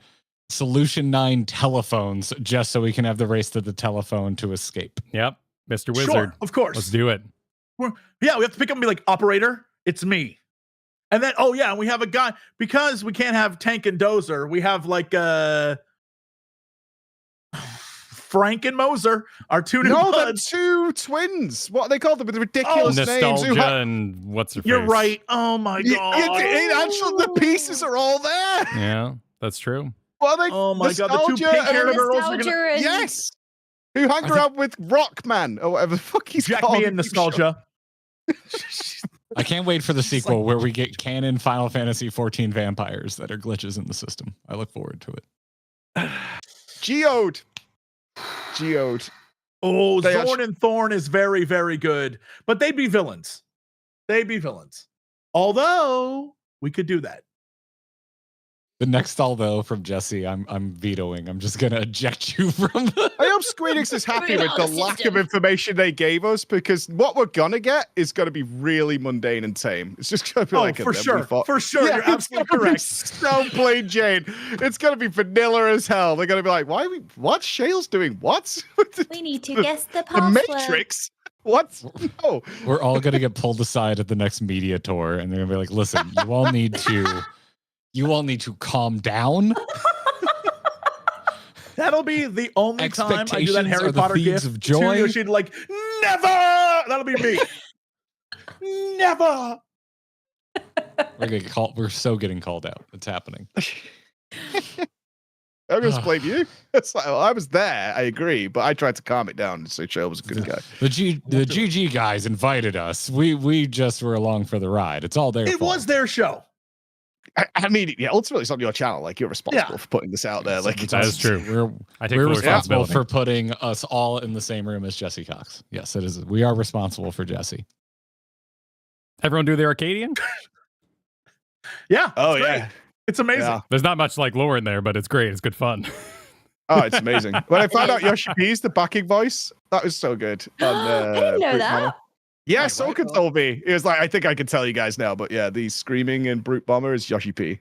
Solution 9 telephones just so we can have the race to the telephone to escape. Yep. Mr. Wizard. Sure, of course. Let's do it. Yeah, we have to pick up and be like, operator, it's me. And then, oh yeah, and we have a guy, because we can't have Tank and Dozer, we have like Frank and Moser, our two new No, they're buds. 2 twins. What are they called? The ridiculous names. Nostalgia and what's her face? You're right. Oh my god. Actually, the pieces are all there. Yeah, that's true. What are they? Oh my god, the 2 Nostalgia pink-haired and- girls are gonna Nostalgia and Yes. Who hung around with Rockman or whatever the fuck he's jack called. me in nostalgia. I can't wait for the sequel where we get canon Final Fantasy XIV vampires that are glitches in the system. I look forward to it. Geode. Oh, They Zorn actu- and Thorn is very, very good. But they'd be villains. Although we could do that. The next although from Jesse, I'm vetoing. I'm just gonna eject you from the I hope Square Enix is happy Put it with the on the lack of system. information they gave us, because what we're gonna get is gonna be really mundane and tame. It's just gonna be Oh, like a for memory sure. font. For sure. Yeah, You're it's absolutely gonna be correct. So plain Jane. It's gonna be vanilla as hell. They're gonna be like, what? Shale's doing what? We need to guess the The password. Matrix? What? No. we're all gonna get pulled aside at the next media tour, and they're gonna be like, "Listen, you all need to calm down. That'll be the only time I do that Expectations Harry are the Potter thieves gift of to joy. Yoshi, like, never! That'll be me. Never! We're gonna get called. We're so getting called out. It's happening." I'm going to blame you. It's like, well, I was there, I agree, but I tried to calm it down and say Shale was a good guy. The GG guys invited us. We just were along for the ride. It's all their It fault. was their show. I mean, yeah, ultimately, it's on your channel. Like, you're responsible for putting this out there. Like, That is true. I take We're full responsible responsibility. for putting us all in the same room as Jesse Cox. Yes, it is. We are responsible for Jesse. Everyone do the Arcadian? Yeah. Oh, it's great. yeah. It's amazing. Yeah. There's not much like lore in there, but it's great. It's good fun. Oh, it's amazing. When I found out Yoshi P's the backing voice, that was so good. On, I didn't know Brute that. Bomber. Yeah, Wait, Soken what? told me. He was like, I think I can tell you guys now, but yeah, the screaming in Brute Bomber is Yoshi P.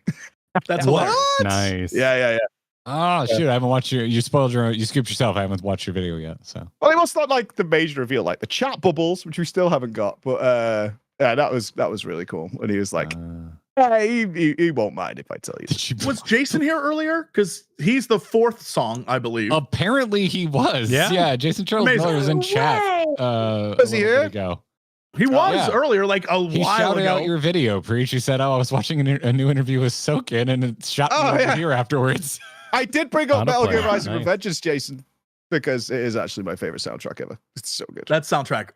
That's What? hilarious. Nice. Yeah. Oh shoot! I haven't watched you. You spoiled your. You scooped yourself. I haven't watched your video yet. So Well, it was not like the major reveal, like the chat bubbles, which we still haven't got. But yeah, that was really cool. And he was like, He won't mind if I tell you. Was Jason here earlier? Because he's the fourth song, I believe. Apparently he was. Yeah. Jason Charles Amazing. Miller was in chat. Was he here? Ago. He was Yeah. earlier, like a He while shouted ago. out your video, Preach. He said, "Oh, I was watching a new interview with Soken, and it shot me over here afterwards." I did bring up Found a Metal Gear player. Rising Nice. Revengeance, Jason, because it is actually my favorite soundtrack ever. It's so good. That soundtrack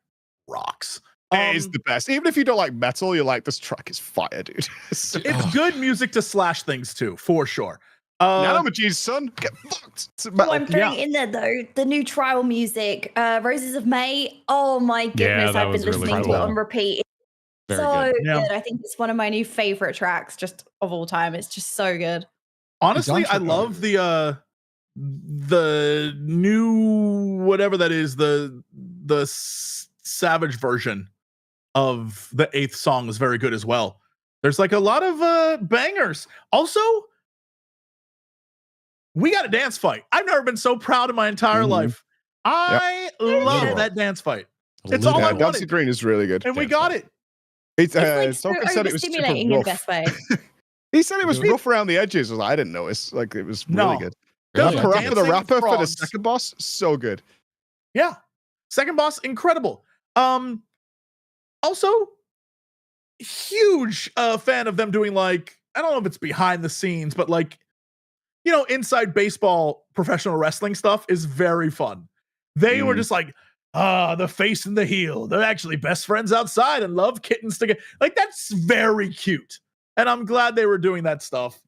rocks. It is the best. Even if you don't like metal, you're like, this track is fire, dude. So- It's good music to slash things to, for sure. Nanomage's son, get fucked. It's Oh, metal. I'm throwing it in there though. The new trial music, Roses of May. Oh my goodness, that I've was been really listening to cool. it on repeat. It's Very so good. Yeah. good. I think it's one of my new favorite tracks just of all time. It's just so good. Honestly, It's I on love the new whatever that is, the Savage version of the 8th song is very good as well. There's like a lot of bangers. Also, we got a dance fight. I've never been so proud in my entire Mhm. life. I love Yeah. that dance fight. It's all I Dancing wanted. Green is really good. And we Dance got fight. it. It's, It's like Soken so said it was super overstimulating in the rough. best way. He said it was Do it. rough around the edges. I didn't notice. Like, it was No. really good. Really? The parappa, the Dancing rapper for the frogs. second boss, so good. Yeah. Second boss, incredible. Also, huge fan of them doing like, I don't know if it's behind the scenes, but like, you know, inside baseball professional wrestling stuff is very fun. They were just like, the face and the heel. They're actually best friends outside and love kittens together. Like, that's very cute. And I'm glad they were doing that stuff.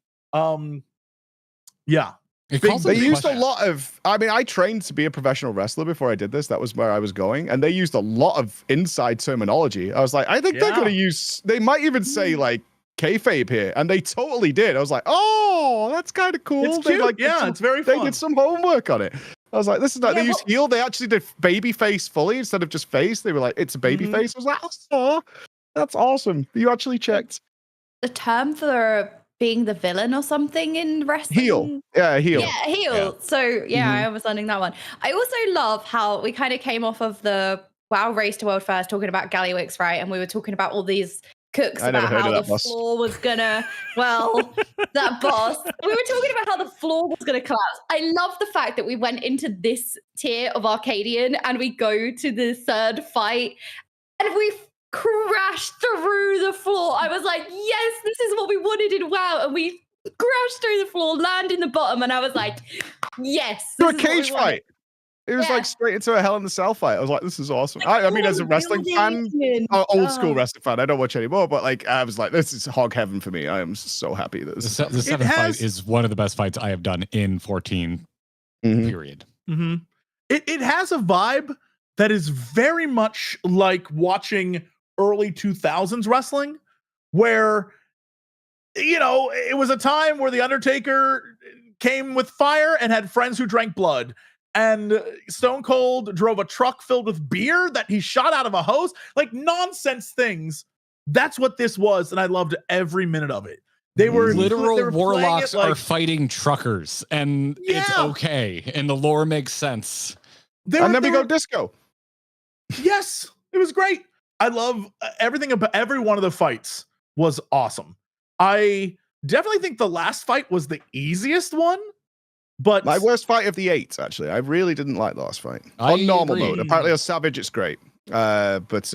Yeah. It Big- calls They into used a question- lot of. I mean, I trained to be a professional wrestler before I did this. That was where I was going, and they used a lot of inside terminology. I was like, I think they're Yeah. going to use. They might even say like kayfabe here, and they totally did. I was like, oh, that's kind of cool. It's They cute. like did Yeah, some- it's very They fun. did some homework on it. I was like, this is not. Yeah, They used heel. They actually did baby face fully instead of just face. They were like, it's a baby Mhm. face. I was like, oh, that's awesome. You actually checked. The term for being the villain or something in wrestling. Heel. Yeah, heel. Yeah, heel. So yeah, I was learning that one. I also love how we kind of came off of the WoW Race to World First talking about Calyx, right? And we were talking about all these cooks I never about heard how of the that boss. floor was gonna, well, that boss. We were talking about how the floor was gonna collapse. I love the fact that we went into this tier of Arcadion and we go to the third fight and we crashed through the floor. I was like, yes, this is what we wanted in WoW. And we crashed through the floor, land in the bottom, and I was like, yes. To a this is what we cage wanted. fight. It was Yeah. like straight into a Hell in the Cell fight. I was like, this is awesome. I mean, as a wrestling fan, old school wrestling fan, I don't watch anymore, but like, I was like, this is hog heaven for me. I am so happy that this is The happening. seventh has- fight is one of the best fights I have done in 14. Mhm. Period. Mm-hmm. It has a vibe that is very much like watching early 2000s wrestling, where, you know, it was a time where The Undertaker came with fire and had friends who drank blood. And Stone Cold drove a truck filled with beer that he shot out of a hose, like nonsense things. That's what this was, and I loved every minute of it. They were Literal they were playing warlocks it like- are fighting truckers, and it's Yeah. okay, and the lore makes sense. they And were- then we they go were- disco. Yes, it was great. I love everything about every one of the fights was awesome. I definitely think the last fight was the easiest one, but My worst fight of the 8, actually. I really didn't like the last fight. I On normal agree. mode. Apparently on Savage, it's great. But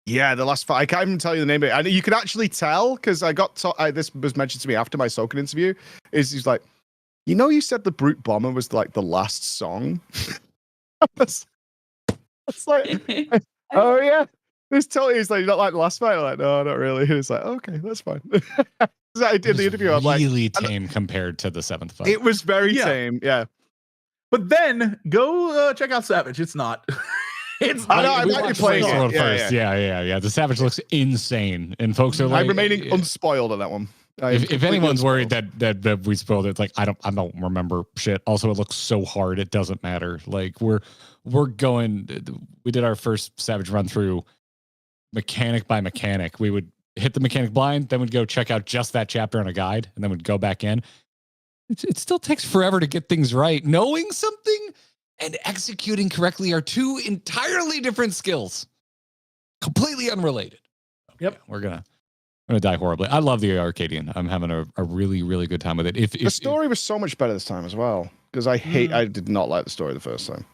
yeah, the last fight, I can't even tell you the name of it. And you can actually tell, because this was mentioned to me after my Soken interview, he's like, you know, you said the Brute Bomber was like the last song? It's like, oh yeah. He's like, you don't like the last fight? I'm like, no, not really. He's like, okay, that's fine. So I did the interview. I'm like, really tame compared to the seventh fight. it was very Yeah. tame. Yeah. But then go check out Savage. It's not. It's I know, not. I We might be watched playing Saints it. Row Yeah, first. Yeah. The Savage looks insane, and folks are like, I'm remaining unspoiled on that one. I am If completely anyone's worried unspoiled. that we spoiled it, it's like I don't remember shit. Also, it looks so hard, it doesn't matter. Like we're going. We did our first Savage run through, mechanic by mechanic. We would hit the mechanic blind, then we'd go check out just that chapter on a guide, and then we'd go back in. It still takes forever to get things right. Knowing something and executing correctly are two entirely different skills, completely unrelated. Yep. We're gonna gonna die horribly. I love the Arcadion. I'm having a really, really good time with it. If The story was so much better this time as well, because I did not like the story the first time.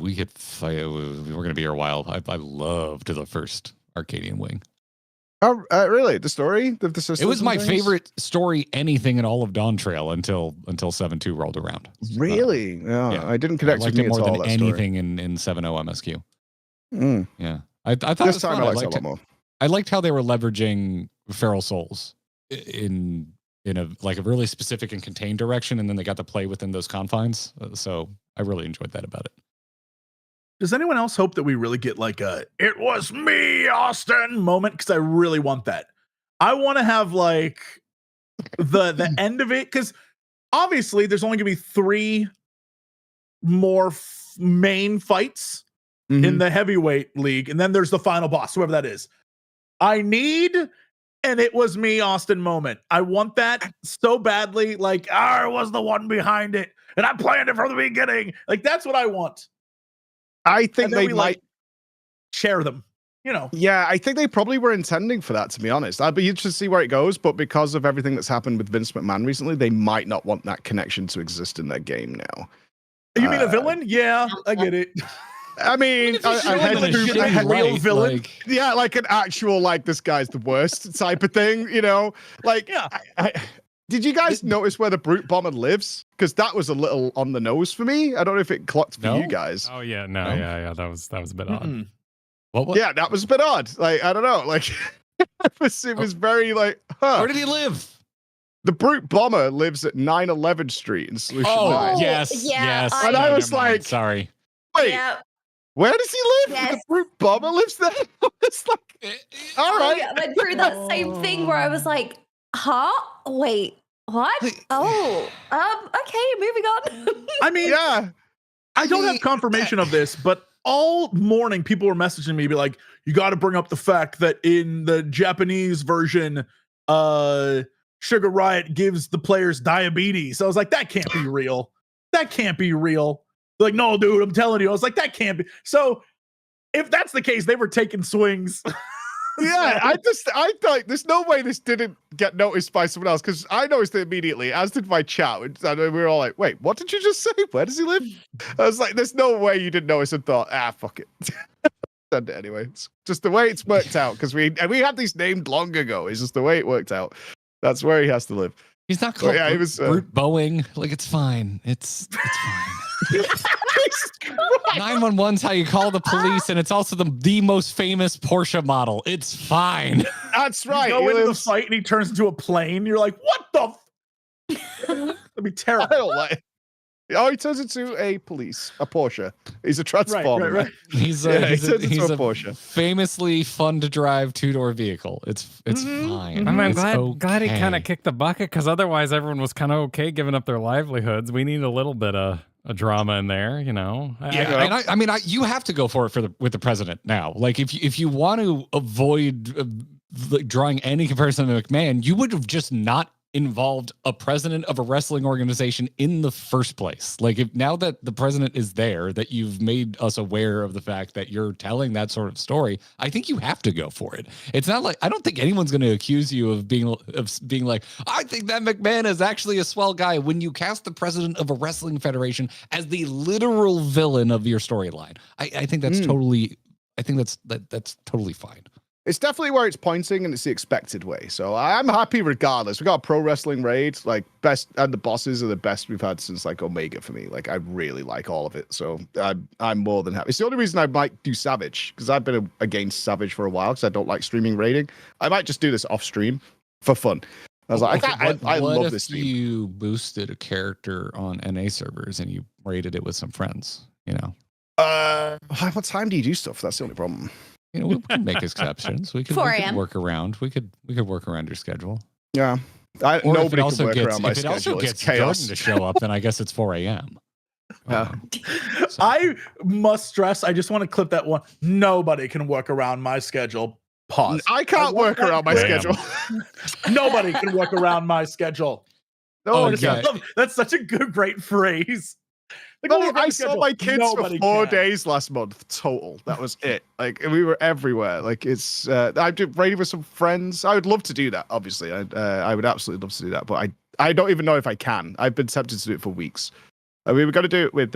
we could fight. We're gonna be here a while. I loved the first Arcadion wing. Oh, really? The story? The systems It was and my things? favorite story, anything in all of Dawn Trail until 7.2 rolled around. Really? Yeah, I didn't connect I with liked me it more at all, than that story. anything in 7.0 MSQ. Mm. Yeah, I thought it This was time fun. I liked it a lot more. I liked how they were leveraging feral souls in a like a really specific and contained direction, and then they got to play within those confines. So I really enjoyed that about it. Does anyone else hope that we really get like a "it was me, Austin" moment? Because I really want that. I want to have like the end of it, because obviously there's only gonna be 3 more main fights in the heavyweight league, and then there's the final boss, whoever that is. I need an "it was me, Austin" moment. I want that so badly. Like, I was the one behind it, and I planned it from the beginning. Like, that's what I want. I think And then they we, might. like, share them. You know. Yeah, I think they probably were intending for that, to be honest. I'd be interested to see where it goes, but because of everything that's happened with Vince McMahon recently, they might not want that connection to exist in their game now. You mean a villain? Yeah, I get it. I mean, a real villain. Yeah, like an actual, like, this guy's the worst type of thing, you know? Like, Yeah. Did you guys notice where the Brute Bomber lives? Because that was a little on the nose for me. I don't know if it clocked for you guys. Oh yeah, no, yeah, that was a bit odd. What? Yeah, that was a bit odd. Like, I don't know. Like, it was very like, huh. Where did he live? The Brute Bomber lives at 911 Street in Solution 9. Oh, yes, yeah, yes. And I No, was never mind. like, sorry. Wait, Yeah. where does he live? Yes. The Brute Bomber lives there? It's like, all right. I went through that same thing where I was like, huh? Wait, what? Oh, okay, moving on. I mean, Yeah. I don't have confirmation of this, but all morning people were messaging me, be like, you got to bring up the fact that in the Japanese version, Sugar Riot gives the players diabetes. I was like, that can't be real. That can't be real. They're like, no, dude, I'm telling you. I was like, that can't be. So if that's the case, they were taking swings. Yeah, I thought there's no way this didn't get noticed by someone else, because I noticed it immediately, as did my chat. And we were all like, wait, what did you just say? Where does he live? I was like, there's no way you didn't notice and thought, fuck it. Send it anyway. It's just the way it's worked out, because we had these named long ago. It's just the way it worked out. That's where he has to live. He's not called Yeah, it was, Brute Boeing. Like, it's fine. It's fine. 911's how you call the police, and it's also the most famous Porsche model. It's fine. That's right. You go he into the lives- fight and he turns into a plane. You're like, what the? That'd be I terrible. don't like. Oh, he turns into a Porsche. He's a transformer. Right. He's Yeah, he he's turns into a a Porsche. famously fun to drive 2-door vehicle. It's fine. I'm It's glad he kind okay. of kicked the bucket, because otherwise everyone was kind of okay giving up their livelihoods. We need a little bit of a drama in there, you know. Yeah, and I mean, you have to go for it with the president now. Like, if you want to avoid like, drawing any comparison to McMahon, you would have just not involved a president of a wrestling organization in the first place. Like, if now that the president is there, that you've made us aware of the fact that you're telling that sort of story, I think you have to go for it. It's not like, I don't think anyone's going to accuse you of being like, I think that McMahon is actually a swell guy, when you cast the president of a wrestling federation as the literal villain of your storyline. I think that's totally, I think that's totally fine. It's definitely where it's pointing, and it's the expected way. So I'm happy regardless. We got a pro wrestling raid, like best, and the bosses are the best we've had since like Omega for me. Like, I really like all of it. So I'm more than happy. It's the only reason I might do Savage, because I've been against Savage for a while, because I don't like streaming raiding. I might just do this off stream for fun. I was like, I love this theme. You boosted a character on NA servers and you raided it with some friends, you know? What time do you do stuff? That's the only problem. You know, we could make exceptions. We could 4 work a.m. around. We could work around your schedule. Yeah. Or if Nobody it can also work gets, around my if it also schedule. It's gets chaos. Jordan to show up, then I guess it's 4 a.m. I must stress, I just want to clip that one. Nobody can work around my schedule. Pause. I can't work around my Damn. schedule. Nobody can work around my schedule. No, Oh, one yeah. can. That's such a great phrase. Like, Buddy, over I the saw schedule, my kids nobody for 4 can. days last month total. That was it. Like we were everywhere. Like it's. I did raiding with some friends. I would love to do that. Obviously, I would absolutely love to do that. But I don't even know if I can. I've been tempted to do it for weeks. We were going to do it with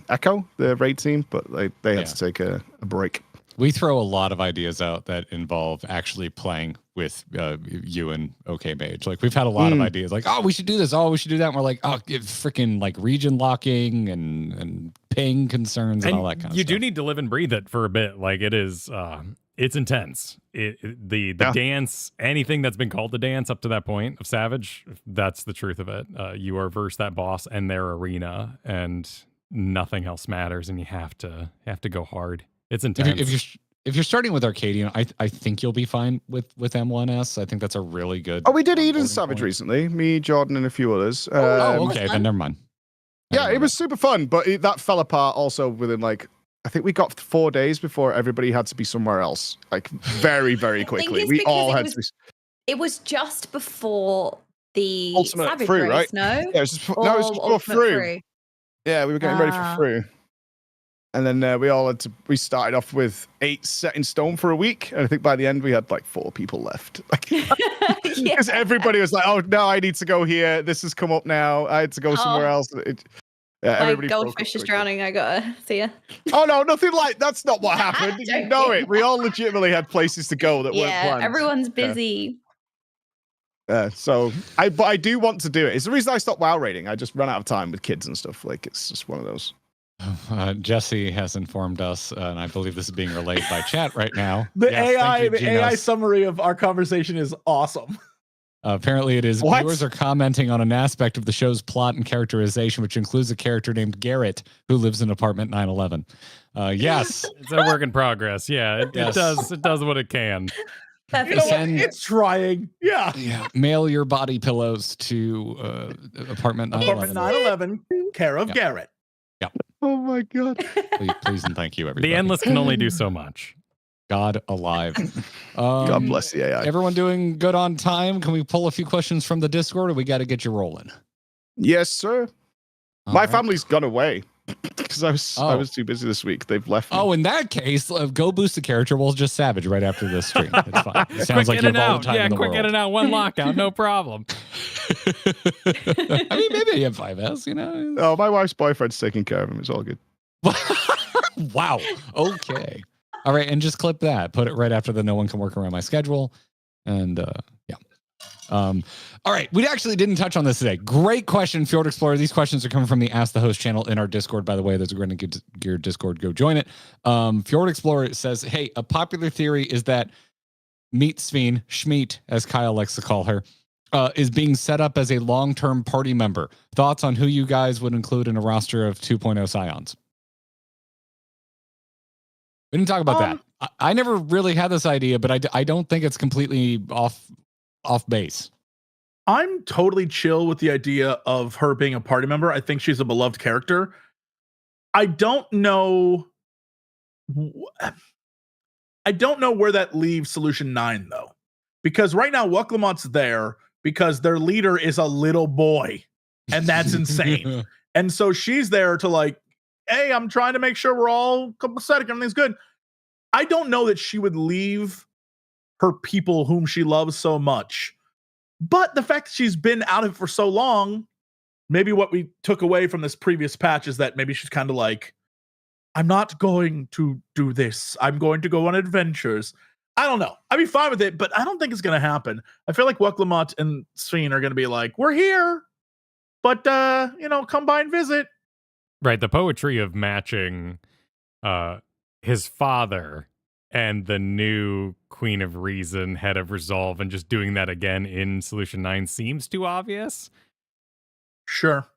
Echo, the raid team, but they had to take a break. We throw a lot of ideas out that involve actually playing with you and OK Mage. Like we've had a lot of ideas, like, oh, we should do this, oh, we should do that. And we're like, oh, freaking like region locking and ping concerns and all that kind of stuff. You do need to live and breathe it for a bit. Like it is, it's intense. The dance, anything that's been called the dance up to that point of Savage, that's the truth of it. You are versus that boss and their arena, and nothing else matters, and you have to go hard. It's intense. If you're starting with Arcadion, I think you'll be fine with M1S. I think that's a really good. Oh, we did Eden Savage recently. Me, Jordan, and a few others. Okay, then never mind. Yeah, it was super fun, but that fell apart also within like I think we got 4 days before everybody had to be somewhere else. Like very, very quickly. We all had to be. It was just before the Ultimate Savage Fru, race, right? no? Yeah, it was just, no, it was before Fru. Yeah, we were getting ready for Fru. And then we started off with 8 set in stone for a week. And I think by the end we had like 4 people left. Because everybody was like, oh, no, I need to go here. This has come up now. I had to go somewhere else. My goldfish is drowning. I gotta see ya. Oh, no, nothing like that's not what happened. You know it. We all legitimately had places to go that weren't planned. Everyone's busy. So I do want to do it. It's the reason I stopped WoW raiding. I just run out of time with kids and stuff. Like it's just one of those. Jesse has informed us, and I believe this is being relayed by chat right now. The AI summary of our conversation is awesome. Apparently it is. What? Viewers are commenting on an aspect of the show's plot and characterization, which includes a character named Garrett who lives in apartment 911. Yes. It's a work in progress. Yeah, it does what it can. You know what? It's trying. Yeah. Mail your body pillows to apartment 911. Apartment 911, care of Garrett. Yeah. Oh my God. Please and thank you, everybody. The endless can only do so much. God alive. God bless the AI. Everyone doing good on time? Can we pull a few questions from the Discord, or we got to get you rolling? Yes, sir. My family's gone away because I was too busy this week. They've left me. Oh, in that case, go boost the character. We'll just Savage right after this stream. It's fine. It sounds like you have all the time in the world. Quick in and out, one lockout, no problem. I mean, maybe you have 5S, you know? Oh, my wife's boyfriend's taking care of him. It's all good. Wow. Okay. All right, and just clip that. Put it right after the no one can work around my schedule. And yeah. All right, we actually didn't touch on this today. Great question, Fjord Explorer. These questions are coming from the Ask the Host channel in our Discord, by the way. Those are going to get your Discord. Go join it. Fjord Explorer says, hey, a popular theory is that Meat Sveen, Schmeat, as Kyle likes to call her, is being set up as a long-term party member. Thoughts on who you guys would include in a roster of 2.0 Scions? We didn't talk about that. I never really had this idea, but I don't think it's completely off base. I'm totally chill with the idea of her being a party member. I think she's a beloved character. I don't know where that leaves Solution 9, though. Because right now, Wuklamott's there because their leader is a little boy. And that's insane. And so she's there to like, hey, I'm trying to make sure we're all copacetic, everything's good. I don't know that she would leave her people whom she loves so much. But the fact that she's been out of it for so long, maybe what we took away from this previous patch is that maybe she's kind of like, I'm not going to do this. I'm going to go on adventures. I don't know. I'd be fine with it, but I don't think it's going to happen. I feel like Wuklamott and Sveen are going to be like, we're here, but, come by and visit. Right, the poetry of matching his father and the new Queen of Reason, Head of Resolve, and just doing that again in Solution 9 seems too obvious. Sure.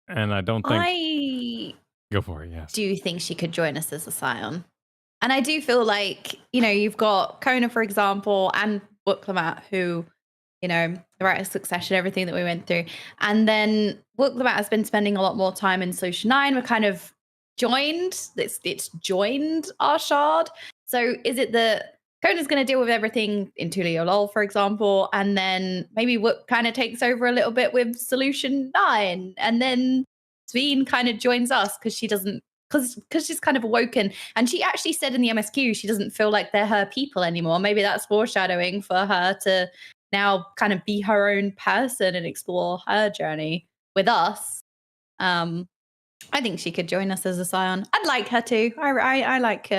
And I don't think... Go for it, yes. Do you think she could join us as a Scion? And I do feel like, you've got Kona, for example, and Wuklamott, who, the right of succession, everything that we went through. And then Wuklamott has been spending a lot more time in Solution 9. We're kind of joined. It's joined our shard. So is it that Kona's going to deal with everything in Tulio LOL, for example, and then maybe Wook kind of takes over a little bit with Solution 9, and then Sveen kind of joins us because she doesn't, because she's kind of awoken. And she actually said in the MSQ she doesn't feel like they're her people anymore. Maybe that's foreshadowing for her to now kind of be her own person and explore her journey with us. I think she could join us as a Scion. I'd like her too. I like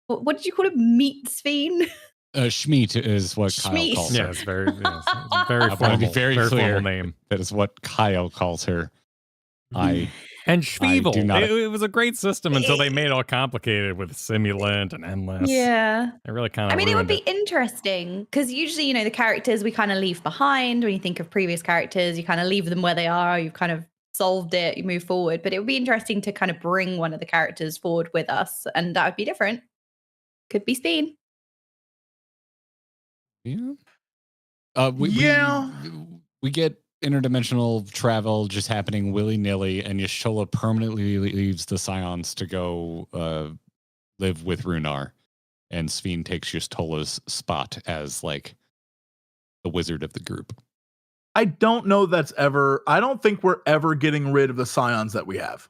what did you call it? Meat Sveen? Schmeat is what Kyle Schmeat. calls her. Yeah, it's very I want to formal. be very clear. Formal name. That is what Kyle calls her. And Schweevil. do not- It was a great system until they made it all complicated with Simulant and Endless. Yeah. It really kind of I mean, it would ruined be interesting because usually, the characters we kind of leave behind. When you think of previous characters, you kind of leave them where they are. You've kind of solved it. You move forward. But it would be interesting to kind of bring one of the characters forward with us. And that would be different. Could be Speen. Yeah. We get interdimensional travel just happening willy-nilly, and Yashola permanently leaves the Scions to go live with Runar, and Sveen takes Yastola's spot as like the wizard of the group. I don't know I don't think we're ever getting rid of the Scions that we have.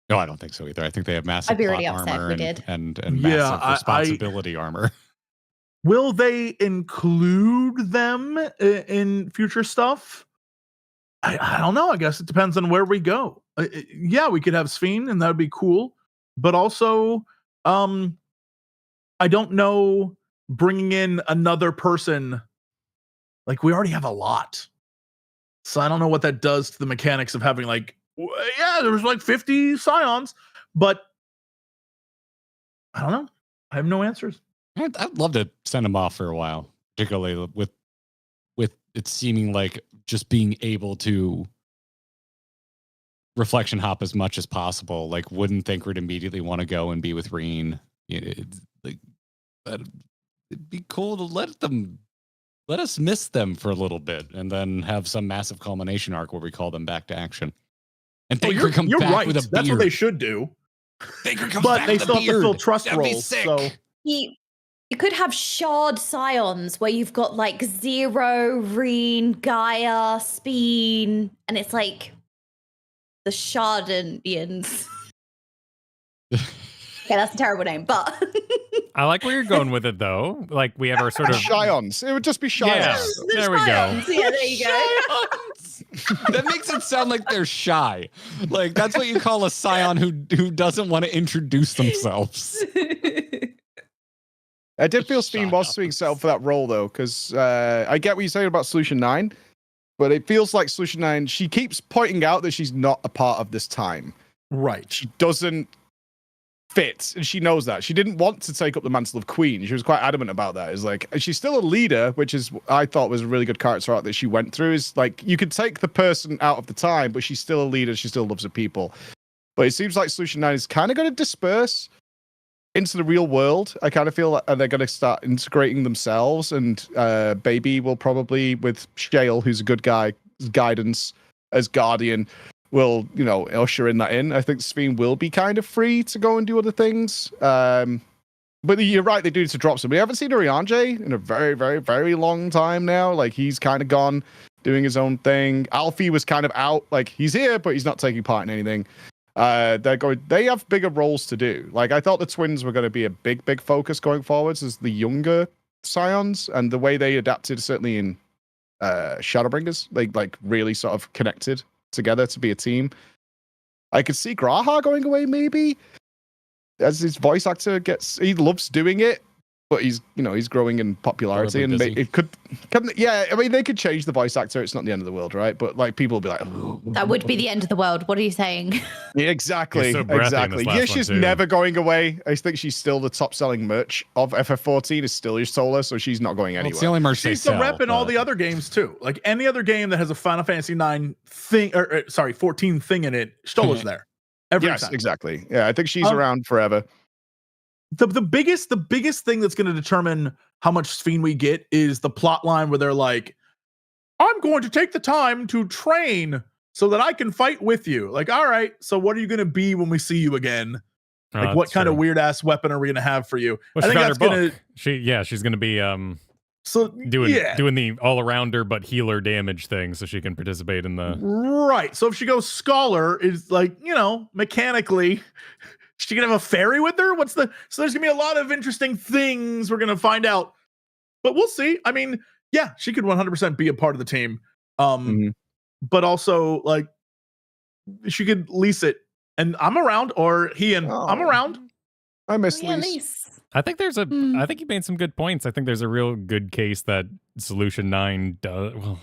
No, I don't think so either. I think they have massive I'd be plot really upset if armor we and, did. and Yeah, massive responsibility armor. Will they include them in future stuff? I don't know. I guess it depends on where we go. Yeah, we could have Sveen, and that would be cool. But also, I don't know, bringing in another person, like we already have a lot. So I don't know what that does to the mechanics of having there's like 50 Scions, but I don't know. I have no answers. I'd love to send them off for a while, particularly with it seeming like just being able to reflection hop as much as possible. Like, wouldn't think we'd immediately want to go and be with Reen. It'd be cool to let us miss them for a little bit, and then have some massive culmination arc where we call them back to action. And Thaker comes you're back right. with a beard. That's what they should do. Thaker comes But back they with a still have to beard. fill trust That'd be roles. sick. So You could have shard Scions where you've got like Zero, Reen, Gaia, Speen, and it's like the Shardanians. Okay, that's a terrible name, but I like where you're going with it, though. Like, we have our sort of Scions. It would just be Scions. Yeah, there we go. Scions. Yeah, there you go. That makes it sound like they're shy. Like, that's what you call a Scion who doesn't want to introduce themselves. I did feel Speen was being set up for that role, though, because I get what you're saying about Solution 9, but it feels like Solution 9, she keeps pointing out that she's not a part of this time. right. She doesn't fit, and she knows that. She didn't want to take up the mantle of Queen. She was quite adamant about that. It's like, and she's still a leader, which is, I thought was a really good character arc that she went through. Is like, you could take the person out of the time, but she's still a leader. She still loves her people. But it seems like Solution 9 is kind of going to disperse into the real world. I kind of feel like they're going to start integrating themselves, and Baby will probably, with Shale, who's a good guy, guidance as Guardian, will, usher in that in. I think Sveen will be kind of free to go and do other things. But you're right, they do need to drop some. We haven't seen Oriange in a very, very, very long time now. Like, he's kind of gone doing his own thing. Alfie was kind of out. Like, he's here, but he's not taking part in anything. They have bigger roles to do. Like, I thought the twins were going to be a big focus going forwards as the younger Scions, and the way they adapted, certainly in Shadowbringers, they like really sort of connected together to be a team. I could see Graha going away maybe, as his voice actor he loves doing it, but he's growing in popularity, and it could I mean, they could change the voice actor. It's not the end of the world, right? But like, people will be like, oh. That would be the end of the world. What are you saying? Yeah, exactly. So breathy in this last one, She's too. never going away. I think she's still the top selling merch of FF14 is still Yashola, so she's not going anywhere. It's the only merch they She's the sell, rep in all but- the other games too. Like any other game that has a Final Fantasy IX thing, 14 thing in it, Stola's there every Yes, time. exactly. Yeah, I think she's around forever. The biggest thing that's going to determine how much Sveen we get is the plot line where they're like, I'm going to take the time to train so that I can fight with you. Like, all right, so what are you going to be when we see you again? Like, what kind of weird ass weapon are we going to have for you? Well, I she think got that's her going book. She's going to be So doing the all-arounder but healer damage thing so she can participate in the right. So if she goes scholar, is like, mechanically, she can have a fairy with her. So there's gonna be a lot of interesting things we're gonna find out, but we'll see. I mean, yeah, she could 100% be a part of the team. But also like she could lease it, and I'm around, or I'm around. I miss Yeah, lease. I think I think you made some good points. I think there's a real good case that Solution 9 does. Well,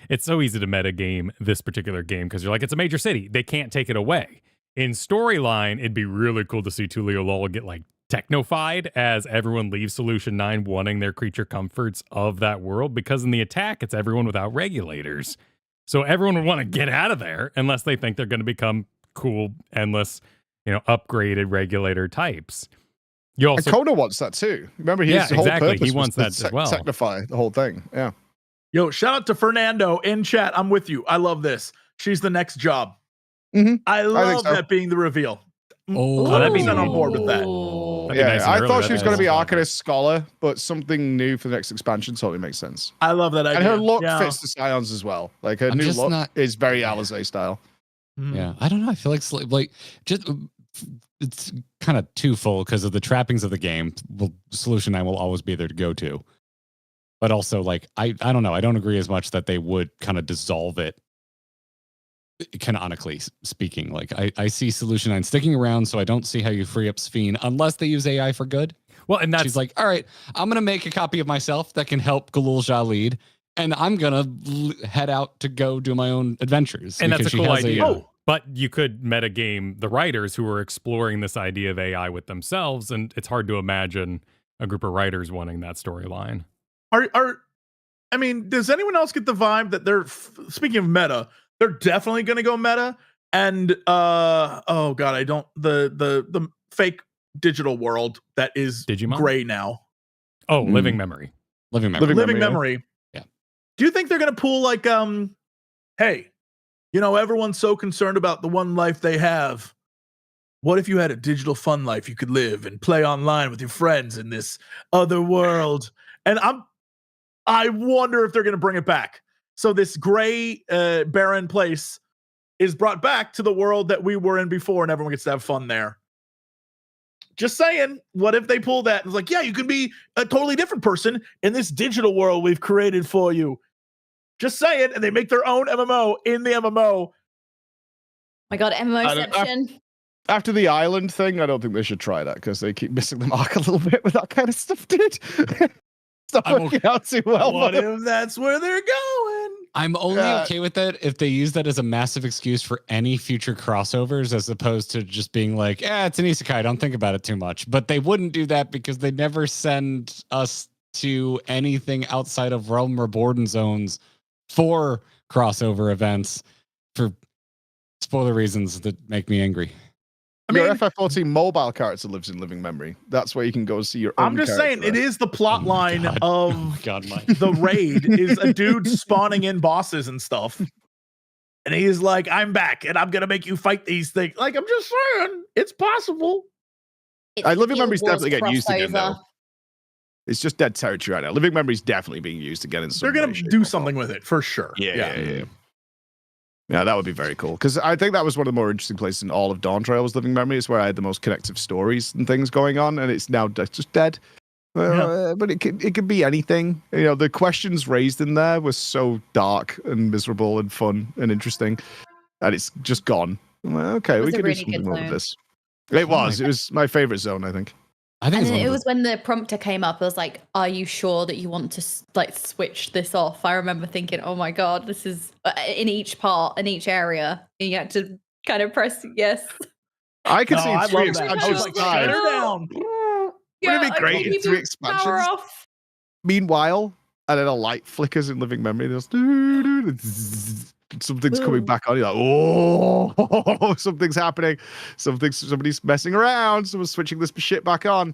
it's so easy to meta game this particular game because you're like, it's a major city. They can't take it away. In storyline, it'd be really cool to see Tulio Lol get like technofied as everyone leaves Solution 9 wanting their creature comforts of that world, because in the attack, it's everyone without regulators. So everyone would want to get out of there unless they think they're going to become cool, endless, upgraded regulator types. You also, and Coda wants that too. Remember, his whole purpose he wants was that as well. Technify the whole thing. Yeah. Yo, shout out to Fernando in chat. I'm with you. I love this. She's the next job. I love that being the reveal. that'd be 100% on board with that. I thought she was going to be Arcanist Scholar, but something new for the next expansion totally makes sense. I love that idea. And her look fits the Scions as well. Like her new look is very Alizé style. Yeah, I don't know. I feel like just it's kind of twofold because of the trappings of the game. Well, Solution 9 will always be there to go to, but also like I don't know. I don't agree as much that they would kind of dissolve it. Canonically speaking, like I see Solution 9 sticking around, so I don't see how you free up Sphene unless they use AI for good. Well, and that's she's like, all right, I'm gonna make a copy of myself that can help Galul Jalid, and I'm gonna head out to go do my own adventures. And that's a cool idea. But you could metagame the writers who are exploring this idea of AI with themselves, and it's hard to imagine a group of writers wanting that storyline. I mean, does anyone else get the vibe that they're speaking of meta? They're definitely going to go meta, and oh god, I don't the fake digital world that is Digimon? gray now. Oh, living memory. Living memory. Yeah. Do you think they're going to pull like hey, everyone's so concerned about the one life they have. What if you had a digital fun life you could live and play online with your friends in this other world? And I wonder if they're going to bring it back. So this gray, barren place is brought back to the world that we were in before, and everyone gets to have fun there. Just saying, what if they pull that? It's like, yeah, you can be a totally different person in this digital world we've created for you. Just saying, and they make their own MMO in the MMO. My God, MMOception. After the island thing, I don't think they should try that because they keep missing the mark a little bit with that kind of stuff, dude. It's not working out too well. What if that's where they're going? I'm only okay with that if they use that as a massive excuse for any future crossovers, as opposed to just being like, it's an isekai, don't think about it too much. But they wouldn't do that because they never send us to anything outside of Realm Reborn zones for crossover events for spoiler reasons that make me angry. I mean, your FF14 mobile character lives in living memory. That's where you can go see your own I'm just saying, it is the plot line of Mike. the raid is a dude spawning in bosses and stuff. And he's like, I'm back and I'm going to make you fight these things. Like, I'm just saying, it's possible. Living memory's definitely getting used again, though. It's just dead territory right now. Living memory's definitely being used again in some They're going to do something with it, for sure. Yeah, that would be very cool. Because I think that was one of the more interesting places in all of Dawn Trail's living memory. Is where I had the most connective stories and things going on, and it's now just dead. But it could be anything. The questions raised in there were so dark and miserable and fun and interesting, and it's just gone. Well, okay, we can do something more with this. It was my favorite zone, I think. And then it was when the prompter came up, I was like, are you sure that you want to switch this off? I remember thinking, oh my God, this is in each part, in each area. And you had to kind of press yes. I could see 3 expansions. Shut her down. Wouldn't it be great if 3 expansions? Meanwhile, and then a light flickers in living memory. There's something's coming back on. You're like, oh, something's happening. Somebody's messing around. Someone's switching this shit back on.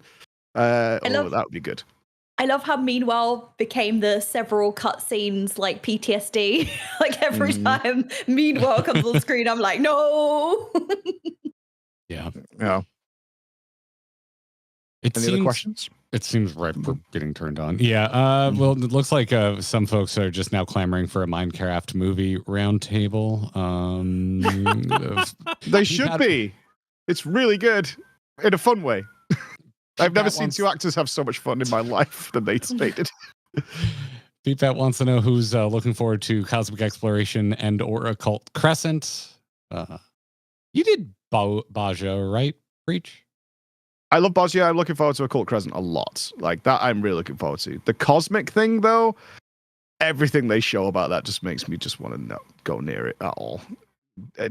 That would be good. I love how Meanwhile became the several cutscenes like PTSD. Like every time Meanwhile comes on screen, I'm like, no. Yeah. Any other questions? It seems ripe for getting turned on. Yeah. Well, it looks like some folks are just now clamoring for a Minecraft movie roundtable. They should be. It's really good in a fun way. I've never seen two actors have so much fun in my life than they did. Beatbat wants to know who's looking forward to Cosmic Exploration and or Occult Crescent. You did Baja, right? Preach. I love Baja. I'm looking forward to Occult Crescent a lot. Like that, I'm really looking forward to. The cosmic thing, though, everything they show about that just makes me just want to not go near it at all.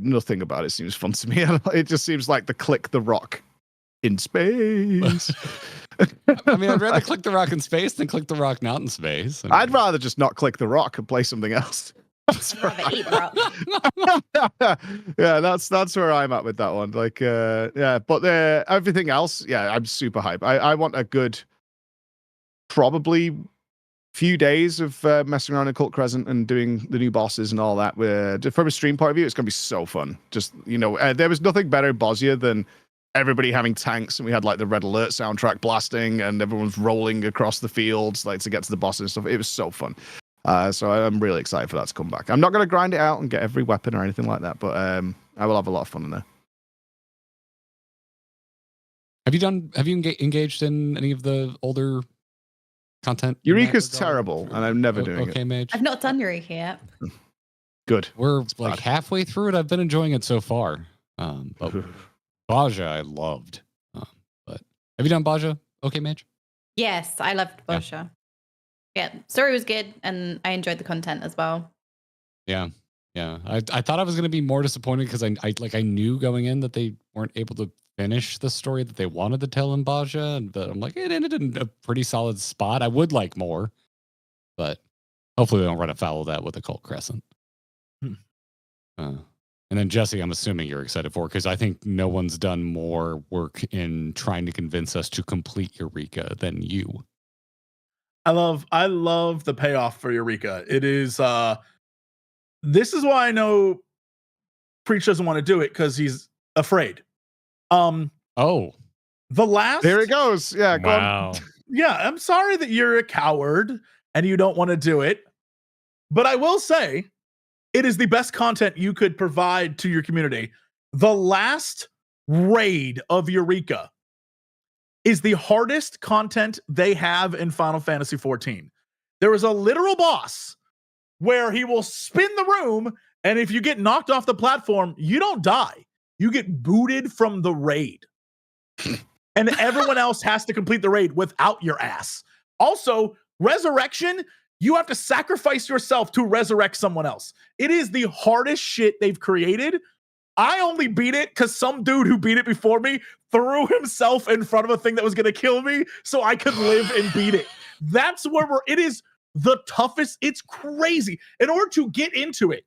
Nothing about it seems fun to me. It just seems like the Click the Rock in space. I mean, I'd rather click the rock in space than click the rock not in space. I mean, I'd rather just not click the rock and play something else. Yeah, that's where I'm at with that one. Like, yeah, but everything else, yeah, I'm super hyped. I want a good, probably few days of messing around in Occult Crescent and doing the new bosses and all that. From a stream point of view, it's gonna be so fun. Just there was nothing better in Bosnia than everybody having tanks, and we had like the Red Alert soundtrack blasting, and everyone's rolling across the fields like to get to the bosses and stuff. It was so fun. So I'm really excited for that to come back. I'm not going to grind it out and get every weapon or anything like that, but I will have a lot of fun in there. Have you engaged in any of the older content? Eureka's terrible, and I'm never doing it. Mage. I've not done Eureka yet. Good. We're like halfway through it. I've been enjoying it so far. But Baja I loved. But have you done Baja? Okay, Mage? Yes, I loved Baja. Yeah, story was good, and I enjoyed the content as well. Yeah. I thought I was going to be more disappointed because I knew going in that they weren't able to finish the story that they wanted to tell in Baja, but I'm like, it ended in a pretty solid spot. I would like more, but hopefully they don't run afoul of that with Occult Crescent. And then Jesse, I'm assuming you're excited for, because I think no one's done more work in trying to convince us to complete Eureka than you. I love the payoff for Eureka. It is this is why I know Preach doesn't want to do it, because he's afraid. The last there it goes. Yeah, go on. Yeah, I'm sorry that you're a coward and you don't want to do it. But I will say it is the best content you could provide to your community. The last raid of Eureka is the hardest content they have in Final Fantasy XIV. There is a literal boss where he will spin the room, and if you get knocked off the platform, you don't die. You get booted from the raid. And everyone else has to complete the raid without your ass. Also, resurrection, you have to sacrifice yourself to resurrect someone else. It is the hardest shit they've created. I only beat it because some dude who beat it before me threw himself in front of a thing that was going to kill me so I could live and beat it. That's where it is the toughest. It's crazy. In order to get into it,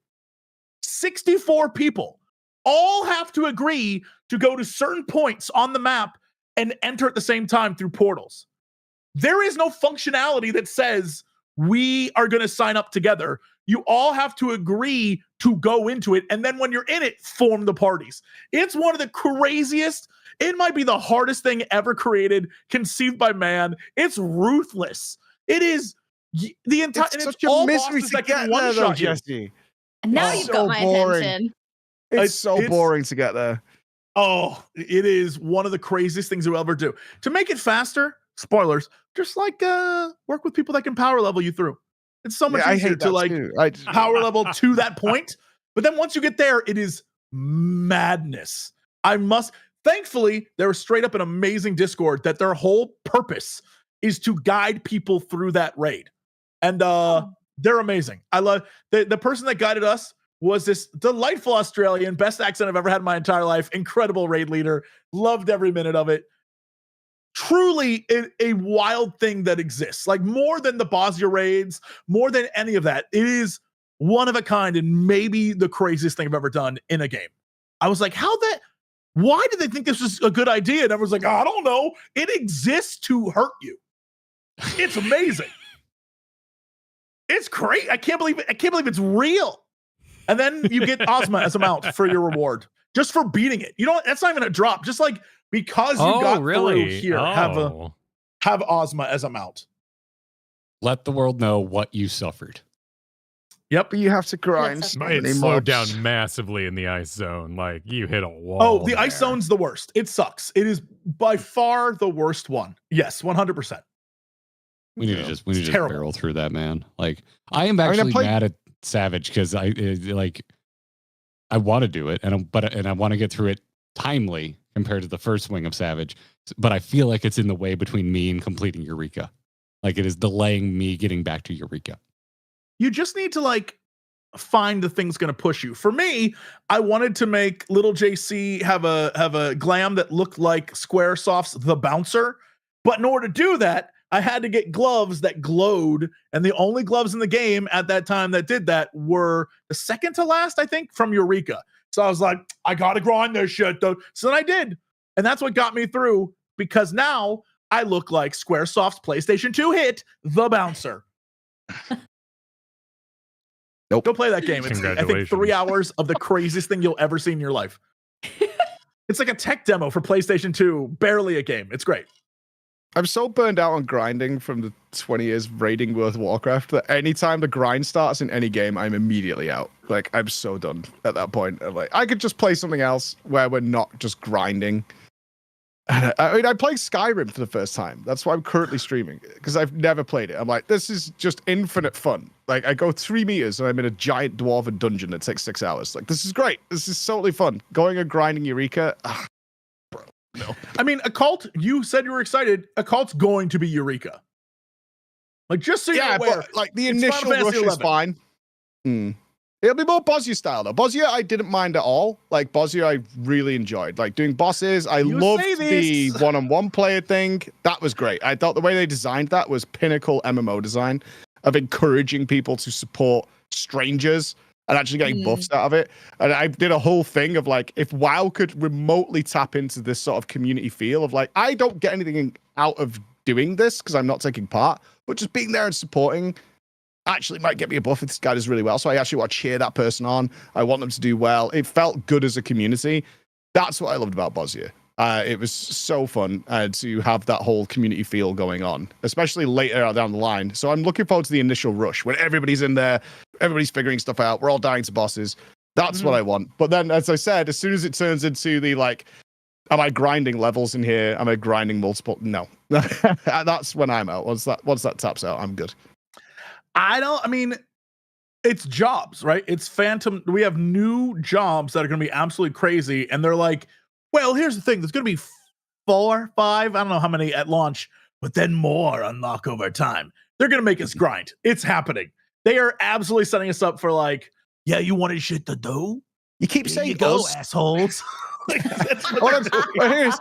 64 people all have to agree to go to certain points on the map and enter at the same time through portals. There is no functionality that says we are going to sign up together. You all have to agree to go into it. And then when you're in it, form the parties. It's one of the craziest. It might be the hardest thing ever created, conceived by man. It's ruthless. It is the entire. It's such a misery to get there, though, Jesse. And now you've got my attention. It's so boring to get there. Oh, it is one of the craziest things you'll ever do. To make it faster, spoilers, just like work with people that can power level you through. It's so much easier to like power level to that point. But then once you get there, it is madness. Thankfully, there was straight up an amazing Discord that their whole purpose is to guide people through that raid. And they're amazing. I love the person that guided us was this delightful Australian, best accent I've ever had in my entire life. Incredible raid leader. Loved every minute of it. Truly a wild thing that exists. Like more than the Bosnia raids, more than any of that. It is one of a kind and maybe the craziest thing I've ever done in a game. I was like, why did they think this was a good idea? And everyone's like, I don't know. It exists to hurt you. It's amazing. It's great. I can't believe it's real. And then you get Ozma as a mount for your reward, just for beating it. You know what? That's not even a drop. Just like because you got through here, have have Ozma as a mount. Let the world know what you suffered. Yep. But you have to grind. Yes, so But many it slowed mobs. down massively in the ice zone. Like you hit a wall. Oh, the ice there. zone's the worst. It sucks. It is by far the worst one. Yes, 100%. We need to just terrible. barrel through that, man. Like I am actually mad at Savage because I want to do it and I want to get through it timely compared to the first wing of Savage, but I feel like it's in the way between me and completing Eureka. Like it is delaying me getting back to Eureka. You just need to like find the thing's going to push you. For me, I wanted to make little JC have a glam that looked like Squaresoft's The Bouncer, but in order to do that, I had to get gloves that glowed, and the only gloves in the game at that time that did that were the second to last, I think, from Eureka. So I was like, I gotta grind this shit, though. So then I did, and that's what got me through, because now I look like Squaresoft's PlayStation 2 hit, The Bouncer. Nope. Go play that game. It's, I think, 3 hours of the craziest thing you'll ever see in your life. It's like a tech demo for PlayStation 2, barely a game. It's great. I'm so burned out on grinding from the 20 years of raiding World of Warcraft that anytime the grind starts in any game, I'm immediately out. Like, I'm so done at that point. I'm like, I could just play something else where we're not just grinding. And I played Skyrim for the first time. That's why I'm currently streaming, because I've never played it. I'm like, this is just infinite fun. Like, I go 3 meters and I'm in a giant dwarven dungeon that takes 6 hours. Like, this is great. This is totally fun. Going and grinding Eureka, bro, no. I mean, Occult, you said you were excited. Occult's going to be Eureka. Like, just so you're aware. But, like, the it's initial Final rush Fantasy is XI. fine. It'll be more Bosnia style, though. Bosnia, I didn't mind at all. Like, Bosnia, I really enjoyed. Like, doing bosses, I loved the one-on-one player thing. That was great. I thought the way they designed that was pinnacle MMO design of encouraging people to support strangers and actually getting buffs out of it. And I did a whole thing of, like, if WoW could remotely tap into this sort of community feel of, like, I don't get anything out of doing this because I'm not taking part, but just being there and supporting actually might get me a buff if this guy does really well. So I actually want to cheer that person on. I want them to do well. It felt good as a community. That's what I loved about Bosnia. It was so fun to have that whole community feel going on, especially later down the line. So I'm looking forward to the initial rush when everybody's in there, everybody's figuring stuff out. We're all dying to bosses. That's what I want. But then, as I said, as soon as it turns into the, like, am I grinding levels in here? Am I grinding multiple? No. That's when I'm out. Once that taps out, I'm good. I mean, it's jobs, right? It's Phantom. We have new jobs that are going to be absolutely crazy. And they're like, well, here's the thing. There's going to be 4, 5, I don't know how many at launch, but then more unlock over time. They're going to make us grind. It's happening. They are absolutely setting us up for, like, yeah, you wanted shit to do? You keep saying go, us. assholes. Like, that's what they're doing. But here's,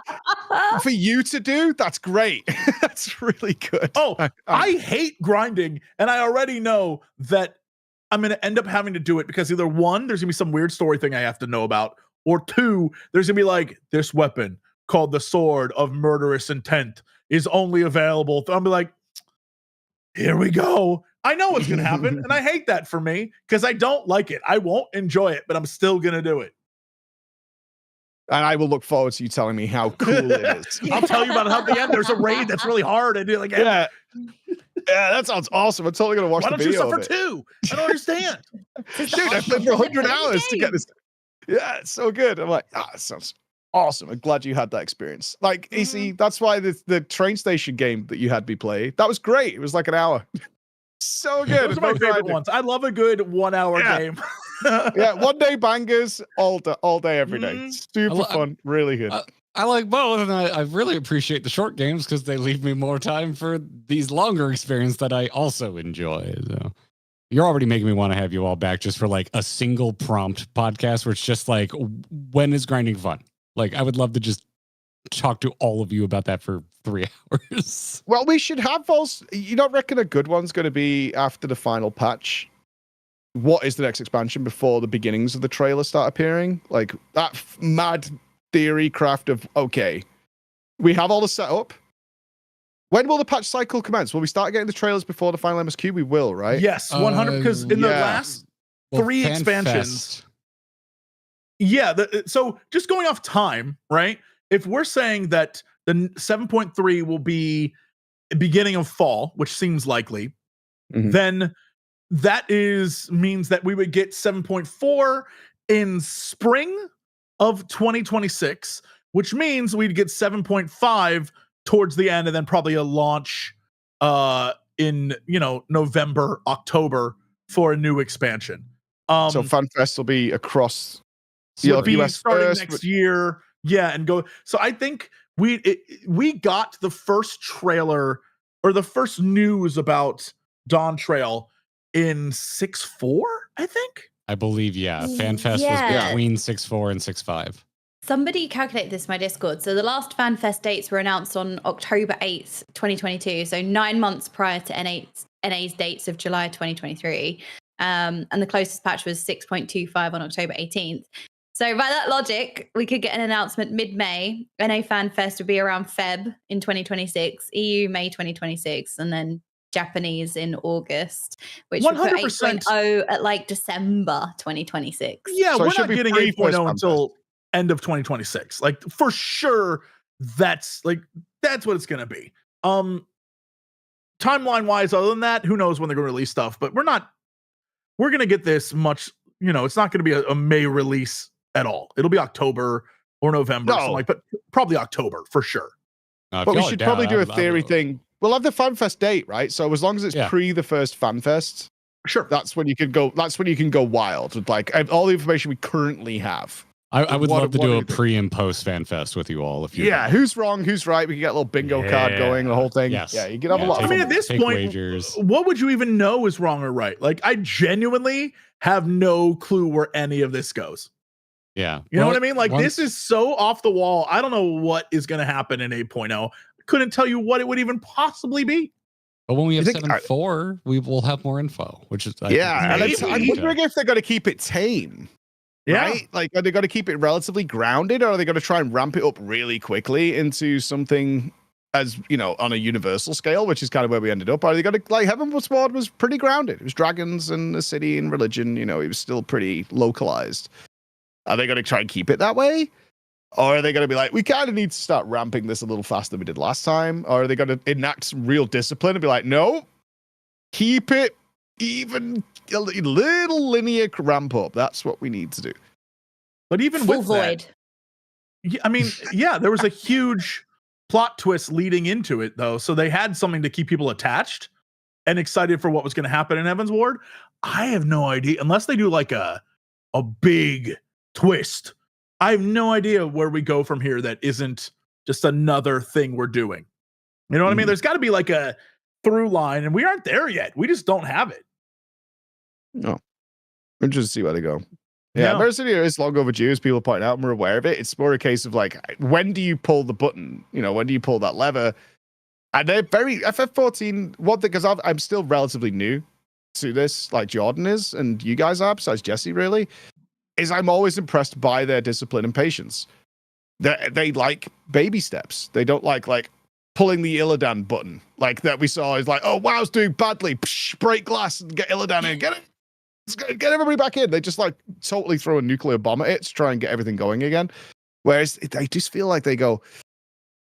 for you to do, that's great. That's really good. Oh, I hate grinding, and I already know that I'm going to end up having to do it because either one, there's going to be some weird story thing I have to know about, or two, there's going to be like, this weapon called the Sword of Murderous Intent is only available. I'm be like, here we go. I know what's going to happen, and I hate that for me because I don't like it. I won't enjoy it, but I'm still going to do it. And I will look forward to you telling me how cool it is. I'll tell you about how at the end there's a raid that's really hard. And you're like, Yeah, that sounds awesome. I'm totally going to watch why the don't you video suffer of it. too? I don't understand. Dude, I played for 100 hours to get this. Yeah, it's so good. I'm like, it sounds awesome. I'm glad you had that experience. Like, you see, that's why the train station game that you had me play, that was great. It was like an hour. So good. Those are my favorite ones. I love a good 1 hour game. Yeah, one day bangers all day, every day. Super fun, really good. I like both, and I really appreciate the short games because they leave me more time for these longer experiences that I also enjoy. So you're already making me want to have you all back just for like a single prompt podcast where it's just like, when is grinding fun? Like, I would love to just talk to all of you about that for 3 hours. Well, we should have those. You don't reckon a good one's going to be after the final patch? What is the next expansion before the beginnings of the trailer start appearing? Like that mad theory craft of, okay, we have all the setup. When will the patch cycle commence? Will we start getting the trailers before the final MSQ? We will, right? Yes, 100. Because in the last 3 expansions. Yeah. So just going off time, right? If we're saying that the 7.3 will be beginning of fall, which seems likely, Mhm. then that means that we would get 7.4 in spring of 2026, which means we'd get 7.5 towards the end, and then probably a launch in November, October for a new expansion. So FanFest will be across Would be US starting first, next year, and go. So I think we got the first trailer or the first news about Dawn Trail in 6.4, I think. I believe, FanFest Yeah. was between 6.4 and 6.5. Somebody calculated this in my Discord. So the last FanFest dates were announced on October 8th, 2022. So 9 months prior to NA's dates of July 2023. And the closest patch was 6.25 on October 18th. So by that logic, we could get an announcement mid-May. NA FanFest would be around Feb in 2026, EU May 2026, and then Japanese in August, which would put 8.0 at like December 2026. Yeah, So it we're should not be getting free for 8.0 FanFest. until end of 2026. Like for sure, that's what it's gonna be. Timeline wise, other than that, who knows when they're gonna release stuff, but we're gonna get this much, it's not gonna be a May release at all. It'll be October or November, but probably October for sure. But we should probably do a theory thing. We'll have the FanFest date, right? So as long as it's pre the first FanFest, sure, that's when you can go. That's when you can go wild with like all the information we currently have. I would love to do a pre and post FanFest with you all. If you who's wrong, who's right? We can get a little bingo card going, the whole thing. Yes. Yeah, you can have a lot. I mean, at this point, wagers. What would you even know is wrong or right? Like, I genuinely have no clue where any of this goes. Yeah, you know what I mean? Like, this is so off the wall. I don't know what is going to happen in 8.0. Couldn't tell you what it would even possibly be. But when we have 7.4, we will have more info, which is and I'm wondering if they're going to keep it tame. Yeah, right? Like, are they going to keep it relatively grounded, or are they going to try and ramp it up really quickly into something as on a universal scale, which is kind of where we ended up? Are they going to like Heavenward was pretty grounded? It was dragons and a city and religion. It was still pretty localized. Are they going to try and keep it that way? Or are they going to be like, we kind of need to start ramping this a little faster than we did last time? Or are they going to enact some real discipline and be like, no, keep it even a little linear ramp up? That's what we need to do. But even Full with void. that, I mean, there was a huge plot twist leading into it, though. So they had something to keep people attached and excited for what was going to happen in Heavensward. I have no idea, unless they do like a big twist. I have no idea where we go from here that isn't just another thing we're doing. You know what I mean? There's got to be like a through line, and we aren't there yet. We just don't have it. No. Interested to see where they go. Yeah, Mercenary is long overdue, as people point out, and we're aware of it. It's more a case of like, when do you pull the button? When do you pull that lever? And they're very FF14. One thing, because I'm still relatively new to this, like Jordan is, and you guys are, besides Jesse, really, is I'm always impressed by their discipline and patience. They like baby steps. They don't like pulling the Illidan button like that we saw. Is like, oh wow, it's doing badly. Psh, break glass and get Illidan in. Get it. Get everybody back in. They just like totally throw a nuclear bomb at it to try and get everything going again. Whereas they just feel like they go,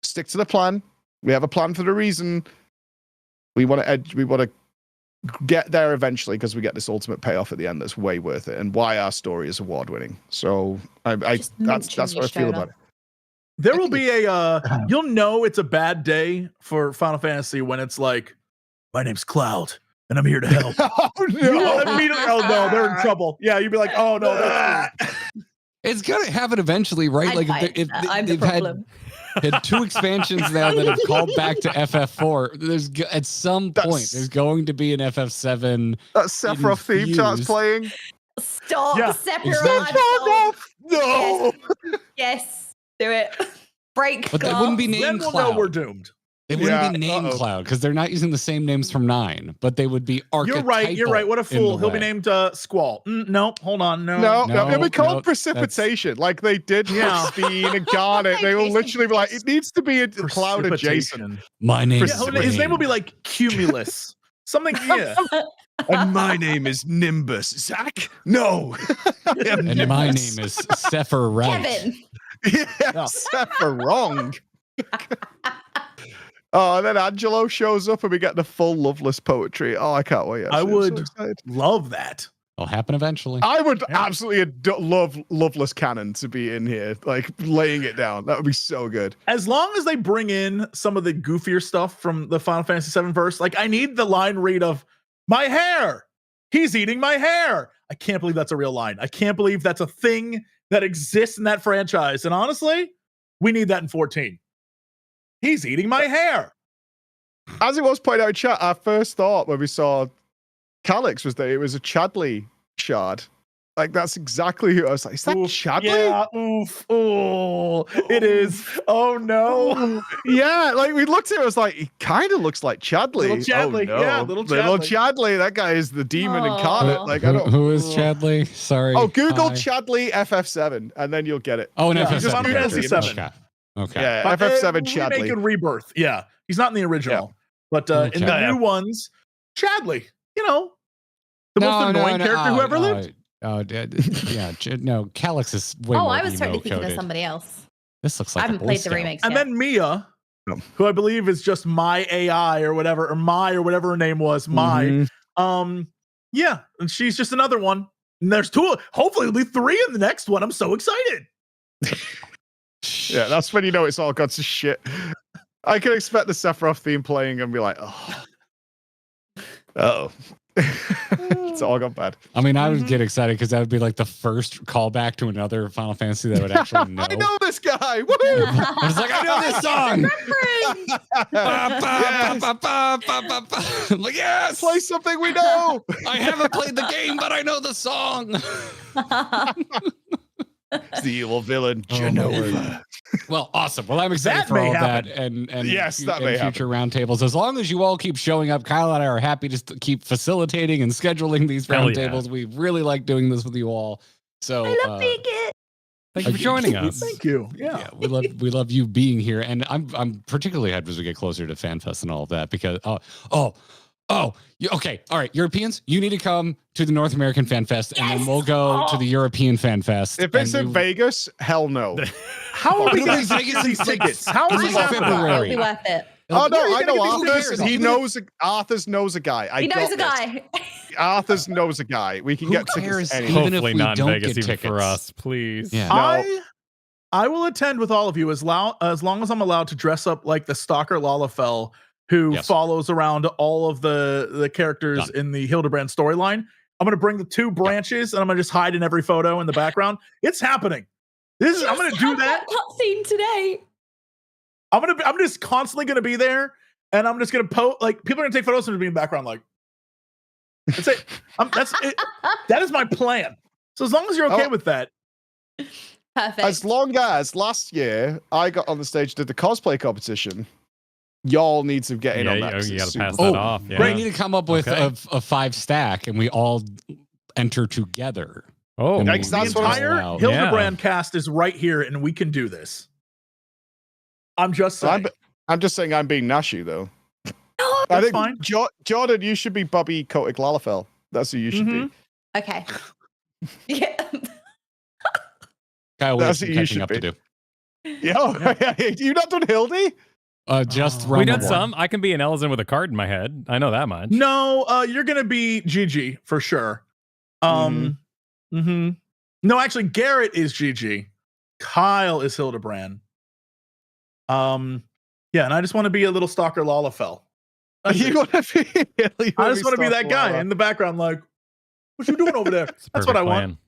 stick to the plan. We have a plan for the reason. We want to get there eventually because we get this ultimate payoff at the end that's way worth it, and why our story is award winning. So that's what I feel about it. There will be you'll know it's a bad day for Final Fantasy when it's like, my name's Cloud and I'm here to help. Oh no, they're in trouble. Yeah, you'd be like, oh no, that's it's gonna happen eventually, right? If they've had 2 expansions now that have called back to FF4. There's at some point there's going to be an FF7. That Sephiroth theme starts playing. Stop, Sephiroth. Exactly. No. Yes, do it. Break. But they wouldn't be named Then Cloud. Know we're doomed. They wouldn't be named Cloud because they're not using the same names from 9, but they would be archetypal. You're right. What a fool. He'll be named Squall. No, hold on. No. It'll be called Precipitation, like they did with Speen and Garnet. They will literally be like, it needs to be a Cloud adjacent. My name is his name will be like Cumulus. Something, And my name is Nimbus. Zach? No. And my name is Sephiroth. Kevin. Yeah, Sephiroth. Oh, and then Angelo shows up and we get the full Loveless poetry. Oh, I can't wait. Actually. I would so excited. love that. It'll happen eventually. I would absolutely love Loveless Canon to be in here, like laying it down. That would be so good. As long as they bring in some of the goofier stuff from the Final Fantasy VII verse, like I need the line read of my hair. He's eating my hair. I can't believe that's a real line. I can't believe that's a thing that exists in that franchise. And honestly, we need that in 14. He's eating my hair. As it was pointed out in chat, our first thought when we saw Calyx was that it was a Chadley shard. Like, that's exactly who I was like, is that Chadley? Yeah, oof. Oh, it is. Oh, no. Yeah, like, we looked at it, it was like, he kind of looks like Chadley. Little Chadley, oh, no. yeah, little Chadley. That guy is the demon incarnate. Like, I don't. Who is Chadley? Sorry. Oh, Google Hi. Chadley FF7, and then you'll get it. Oh, an Yeah, FF7 Final character. Fantasy VII. Okay. Yeah, FF7 Remake Chadley. and Rebirth. Yeah, he's not in the original, but in the Okay. new ones, Chadley. You know, the most annoying character who ever lived. No, Calyx is way more I was totally thinking emo-coded. of somebody else. This looks I like haven't a Boy played the Scout. remakes And yet. then Mia, who I believe is just my AI or whatever, or whatever her name was, yeah, and she's just another one. And there's two, hopefully there'll be three in the next one. I'm so excited. Yeah, that's when you know it's all got to shit. I can expect the Sephiroth theme playing and be like, oh. It's all gone bad. I mean, I would get excited because that would be like the first callback to another Final Fantasy that I would actually know. I know this guy. Woo! I was like, I know this song. I'm like, yes, Play something we know. I haven't played the game, but I know the song. It's the evil villain, Oh, Genova. Well, awesome. Well, I'm excited That for may all happen. that and Yes, that may future roundtables. As long as you all keep showing up, Kyle and I are happy to keep facilitating and scheduling these Hell yeah. roundtables. We really like doing this with you all. So I love being it. Thank you for joining us. Thank you. Yeah. we love you being here, and I'm particularly happy as we get closer to FanFest and all of that because okay, all right, Europeans, you need to come to the North American FanFest, and then we'll go to the European FanFest. If it's in Vegas, hell no. How are we It'll going be to Vegas get these in tickets? How is It'll this be happening? February. It'll be worth it. Oh no, Where are I you know gonna get these Arthur's. tickets? Arthur's knows a guy. He knows a guy. Arthur's knows a guy. We can Who get cares? tickets anywhere. Even if Hopefully we not in don't Vegas get even for tickets. us, please. Yeah. No. I will attend with all of you as long as I'm allowed to dress up like the stalker Lalafell who Yes. follows around all of the characters Done. in the Hildebrand storyline. I'm going to bring the two branches and I'm going to just hide in every photo in the background. It's happening. I'm going to do that. Cutscene today. I'm just constantly going to be there, and I'm just going to post. Like, people are going to take photos and be in the background. Like, that's it. That's it. That is my plan. So as long as you're okay with that, Perfect. As long as last year I got on the stage, did the cosplay competition, y'all need to get in on that. 'cause you it's got to super pass fun. that off. Yeah. We need to come up with Okay. a 5 stack, and we all enter together. Oh, And Yikes, the that's what I- entire Wow. Hildebrand cast is right here, and we can do this. I'm just So saying. I'm just saying I'm being Nashu though. No. I That's think fine. Jordan, you should be Bobby Kotick Lalafell. That's who you should Mhm. be. Okay. Yeah. Kyle, we have That's some what you catching should up to be. do. Yeah, you not done Hildy? Just we run done the some. I can be an Elzen with a card in my head. I know that much. No, you're gonna be Gigi for sure. Mm-hmm. No, actually, Garrett is Gigi. Kyle is Hildebrand. Yeah, and I just want to be a little stalker Lalafell. That's You it. want to be? I just want to be that guy in the background, like, what you doing over there? It's a That's what perfect I want.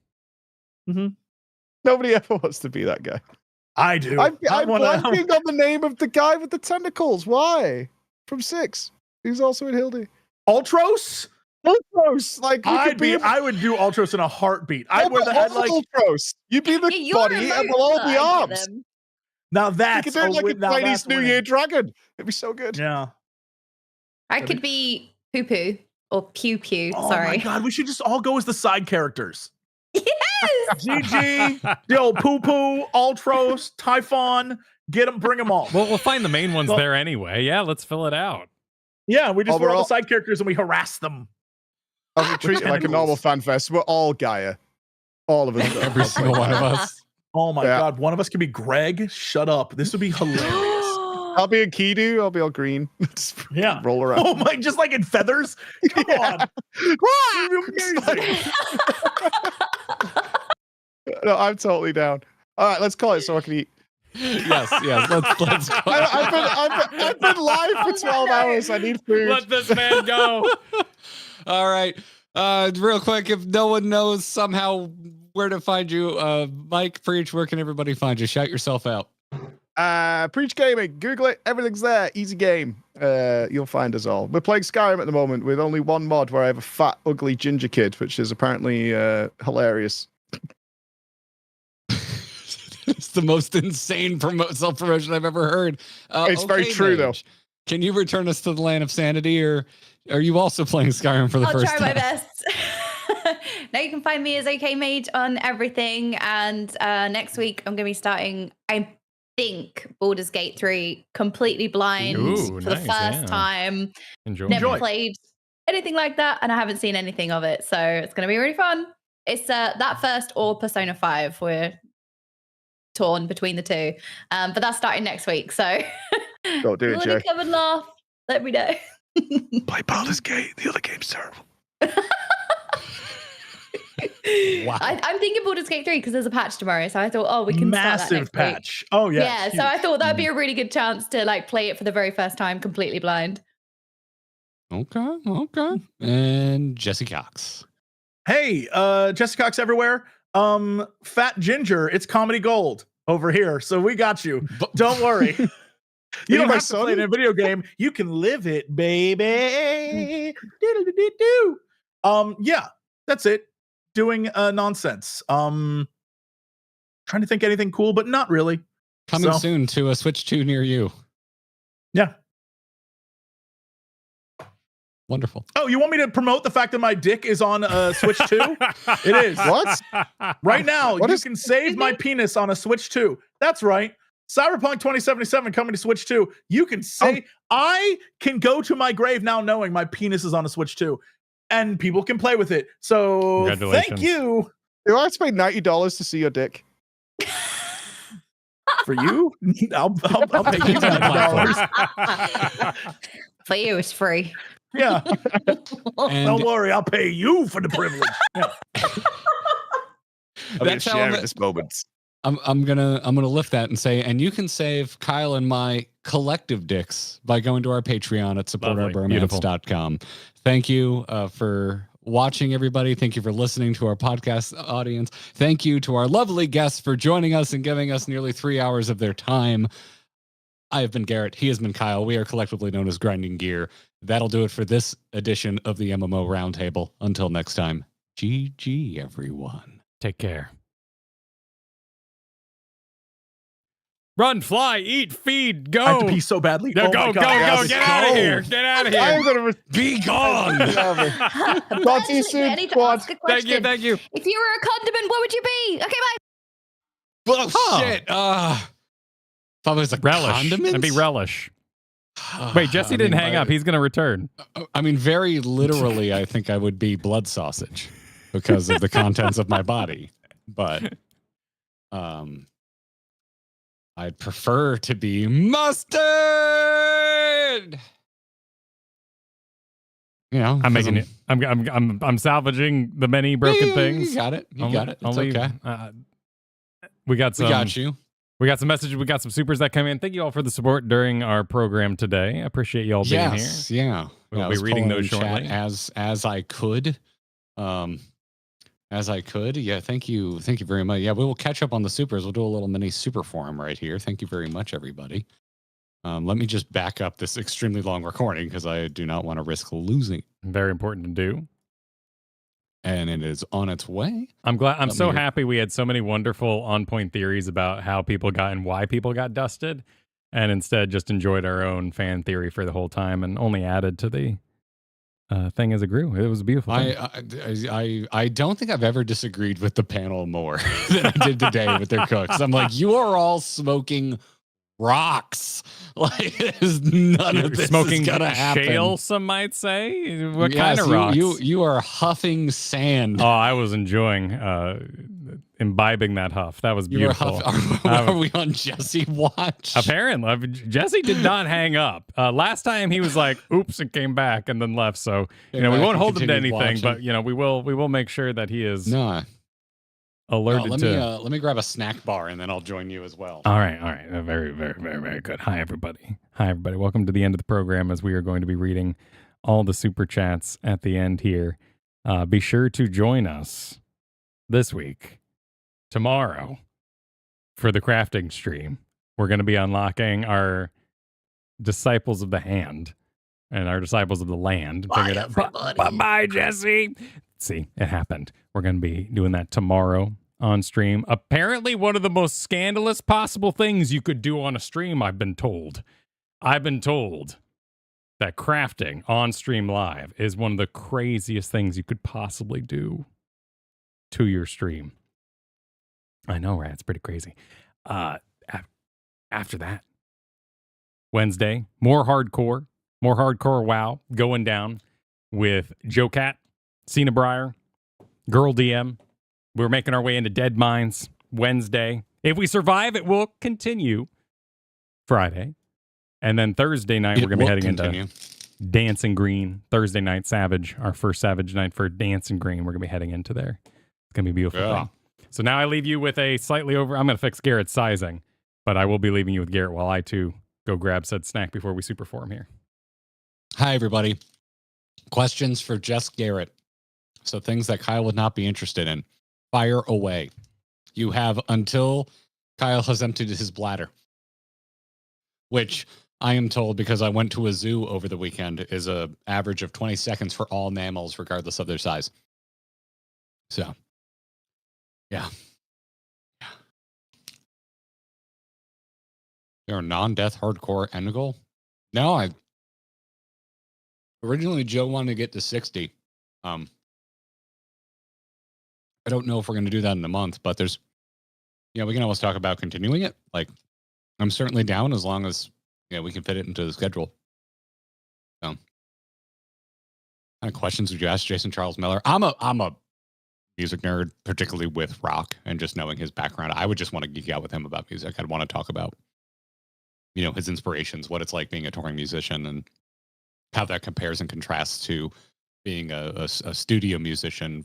plan. Nobody ever wants to be that guy. I do. I'm wanna- blanking on the name of the guy with the tentacles. Why? From 6. He's also in Hildy. Ultros? Ultros, like I would do Ultros in a heartbeat. I'd wear the head like. Ultros. You'd be the Yeah, you're body and we'll all be emotional, I get arms. them. Now You that's could do it like a now Chinese that's New winning. Year dragon. It'd be so good. Yeah. I could be Poo Poo or Pew Pew. Oh Sorry. my god, we should just all go as the side characters. Yes. GG, yo, Poo Poo, Ultros, Typhon, get them, bring them all. Well, we'll find the main ones Well- there anyway. Yeah, let's fill it out. Yeah, we just we're all Overall- the side characters and we harass them. I would treat it like a normal fan fest. We're all Gaia. All of us. Every single one of us. Oh my Yeah. god, one of us could be Greg. Shut up. This would be hilarious. I'll be a Kidu. I'll be all green. Just roll around. Oh my, just like in feathers. Come on. No, I'm totally down. All right, let's call it so I can eat. Yes. Let's go. I've been live for 12 hours. I need food. Let this man go. All right. Real quick, if no one knows somehow where to find you, Mike, Preach, where can everybody find you? Shout yourself out. Preach Gaming. Google it. Everything's there. Easy game. You'll find us all. We're playing Skyrim at the moment with only one mod where I have a fat, ugly ginger kid, which is apparently hilarious. It's the most insane self-promotion I've ever heard. It's very true, though. Can you return us to the land of sanity, or are you also playing Skyrim for the first time? I'll try my best. Now you can find me as OK Mage on everything. And next week, I'm going to be starting, I think, Baldur's Gate 3 completely blind for the first time. Never played anything like that, and I haven't seen anything of it. So it's going to be really fun. It's that first or Persona 5. We're torn between the two, but that's starting next week. So don't do it, Jay. Come and laugh. Let me know. Play Baldur's Gate. The other game's terrible. Wow. I'm thinking Baldur's Gate 3 because there's a patch tomorrow. So I thought, we can start that next patch. Week. Oh yeah. Yeah. So I thought that'd be a really good chance to like play it for the very first time, completely blind. Okay. And Jesse Cox. Hey, Jesse Cox everywhere. Fat Ginger, it's comedy gold over here, so we got you. Don't worry. You don't have to play it in a video game. You can live it, baby. Yeah, that's it. Doing nonsense. Trying to think anything cool, but not really. Coming soon to a Switch 2 near you. Yeah. Wonderful. Oh, you want me to promote the fact that my dick is on Switch 2? It is. What? Right now, you can save my penis on a Switch 2. That's right. Cyberpunk 2077 coming to Switch 2. You can say, I can go to my grave now knowing my penis is on a Switch 2. And people can play with it. So thank you. You have to pay $90 to see your dick. For you? I'll pay you $90. For you, it's free. Yeah. Don't worry, I'll pay you for the privilege. Yeah. That's how I'm at this moment. I'm gonna lift that and say, and you can save Kyle and my collective dicks by going to our Patreon at supportourbromance.com. Thank you for watching, everybody. Thank you for listening to our podcast audience. Thank you to our lovely guests for joining us and giving us nearly 3 hours of their time. I have been Garrett. He has been Kyle. We are collectively known as Grinding Gear. That'll do it for this edition of the MMO Roundtable. Until next time, GG, everyone. Take care. Run, fly, eat, feed, go. I have to pee so badly. No, go. Get out of here. Get out of here. I'm going to be gone. Talk to you soon. I need to ask a question. Thank you. If you were a condiment, what would you be? Okay, bye. Oh, shit. If I was a condiment? I'd be relish. Wait, Jesse didn't hang up. He's going to return. I mean, very literally, I think I would be blood sausage because of the contents of my body. But I'd prefer to be mustard. You know, I'm making it. I'm salvaging the many broken things. You got it. You got it. It's okay. We got some. We got you. We got some messages. We got some supers that come in. Thank you all for the support during our program today. I appreciate you all being here. Yeah. We'll be reading those shortly as I could. As I could. Yeah, thank you. Thank you very much. Yeah, we will catch up on the supers. We'll do a little mini super forum right here. Thank you very much, everybody. Let me just back up this extremely long recording because I do not want to risk losing. Very important to do. And it is on its way. I'm so happy we had so many wonderful on-point theories about how people got and why people got dusted, and instead just enjoyed our own fan theory for the whole time and only added to the thing as it grew. It was a beautiful thing. I don't think I've ever disagreed with the panel more than I did today with their cooks. I'm like, you are all smoking rocks. Like, none of this smoking is gonna happen. Shale, some might say. What kind of rocks? You are huffing sand. Oh, I was enjoying imbibing that huff. That was beautiful. Are we on Jesse watch? Apparently, Jesse did not hang up. Last time he was like, "Oops," and came back and then left. So we won't hold him to anything, but we will make sure that he is alerted to. Let me grab a snack bar and then I'll join you as well. All right. Very, very, very, very good. Hi, everybody. Welcome to the end of the program as we are going to be reading all the super chats at the end here. Be sure to join us this week, tomorrow, for the crafting stream. We're going to be unlocking our Disciples of the Hand and our Disciples of the Land. Bye, Jesse. See, it happened. We're going to be doing that tomorrow on stream. Apparently, one of the most scandalous possible things you could do on a stream, I've been told. That crafting on stream live is one of the craziest things you could possibly do to your stream. I know, right? It's pretty crazy. After that, Wednesday, more hardcore WoW going down with Joe Cat, Cena Breyer, Girl DM. We're making our way into Dead Mines Wednesday. If we survive, it will continue Friday. And then Thursday night, we're going to be heading into Dancing Green. Thursday night, Savage, our first Savage night for Dancing Green. We're going to be heading into there. It's going to be a beautiful thing. So now I leave you with a slightly over. I'm going to fix Garrett's sizing, but I will be leaving you with Garrett while I too go grab said snack before we superform here. Hi, everybody. Questions for just Garrett. So things that Kyle would not be interested in. Fire away. You have until Kyle has emptied his bladder, which I am told, because I went to a zoo over the weekend, is a average of 20 seconds for all mammals, regardless of their size. So, yeah. There are non-death hardcore end goal? No, originally Joe wanted to get to 60. I don't know if we're going to do that in a month, but we can always talk about continuing it. Like, I'm certainly down as long as we can fit it into the schedule. So, what kind of questions would you ask Jason Charles Miller? I'm a music nerd, particularly with rock, and just knowing his background, I would just want to geek out with him about music. I'd want to talk about, his inspirations, what it's like being a touring musician, and how that compares and contrasts to being a studio musician,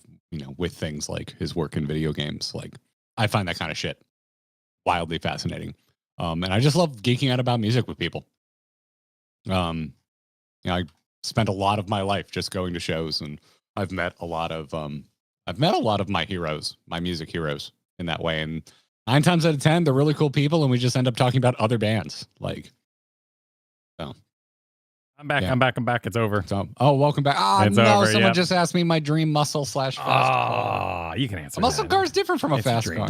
with things like his work in video games. Like, I find that kind of shit wildly fascinating. And I just love geeking out about music with people. I spent a lot of my life just going to shows, and I've met a lot of my heroes, my music heroes, in that way. And 9 times out of 10, they're really cool people, and we just end up talking about other bands. So. I'm back. It's over. So, welcome back. It's over, someone just asked me my dream muscle / fast car. You can answer. A muscle car is different from a fast car.